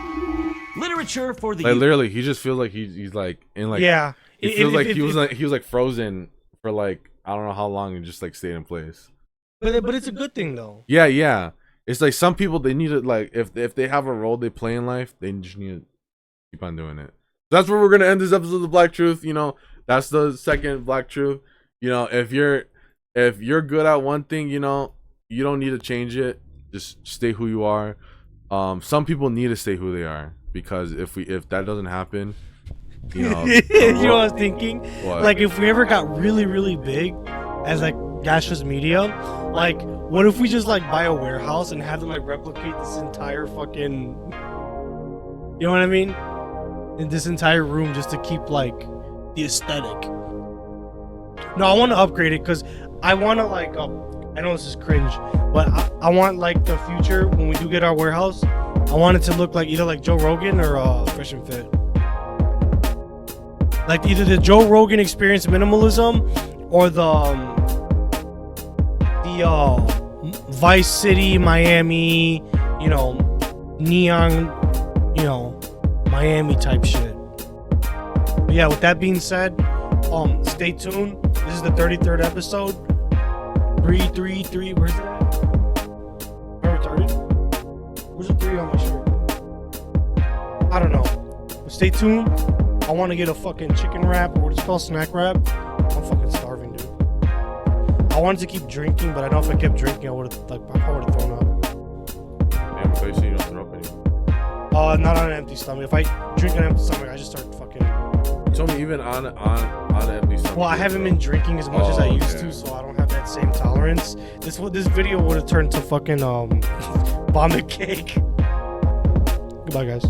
Literature for the Like literally, he just feels like he's like in like yeah. It feels like he was like frozen for like I don't know how long and just like stayed in place. But it's a good thing though. Yeah. It's like some people they need to like if they have a role they play in life, they just need to keep on doing it. That's where we're gonna end this episode of the Black Truth. That's the second Black Truth. If you're good at one thing, you don't need to change it. Just stay who you are. Some people need to stay who they are, because if that doesn't happen, You know what I was thinking? What? Like if we ever got really, really big as like gaseous media, like what if we just like buy a warehouse and have them like replicate this entire fucking, you know what I mean? In this entire room just to keep like the aesthetic. No, I want to upgrade it because I want to like, I know this is cringe, but I want like the future when we do get our warehouse, I want it to look like either like Joe Rogan or Fresh and Fit. Like either the Joe Rogan Experience minimalism or the Vice City, Miami, neon, Miami type shit. But yeah, with that being said, stay tuned. This is the 33rd episode. 333. Where's it at? Am I retarded? Where's the 3 on my shirt? I don't know. But stay tuned. I want to get a fucking chicken wrap, or what it's called, snack wrap. I'm fucking starving, dude. I wanted to keep drinking, but I know if I kept drinking, I would have thrown up. Damn, so you say you don't throw up anymore. Not on an empty stomach. If I drink on an empty stomach, I just start fucking. You told me even on an empty stomach. Well, I haven't been drinking as much as I used to, so I don't have that same tolerance. This video would have turned to fucking vomit cake. Goodbye, guys.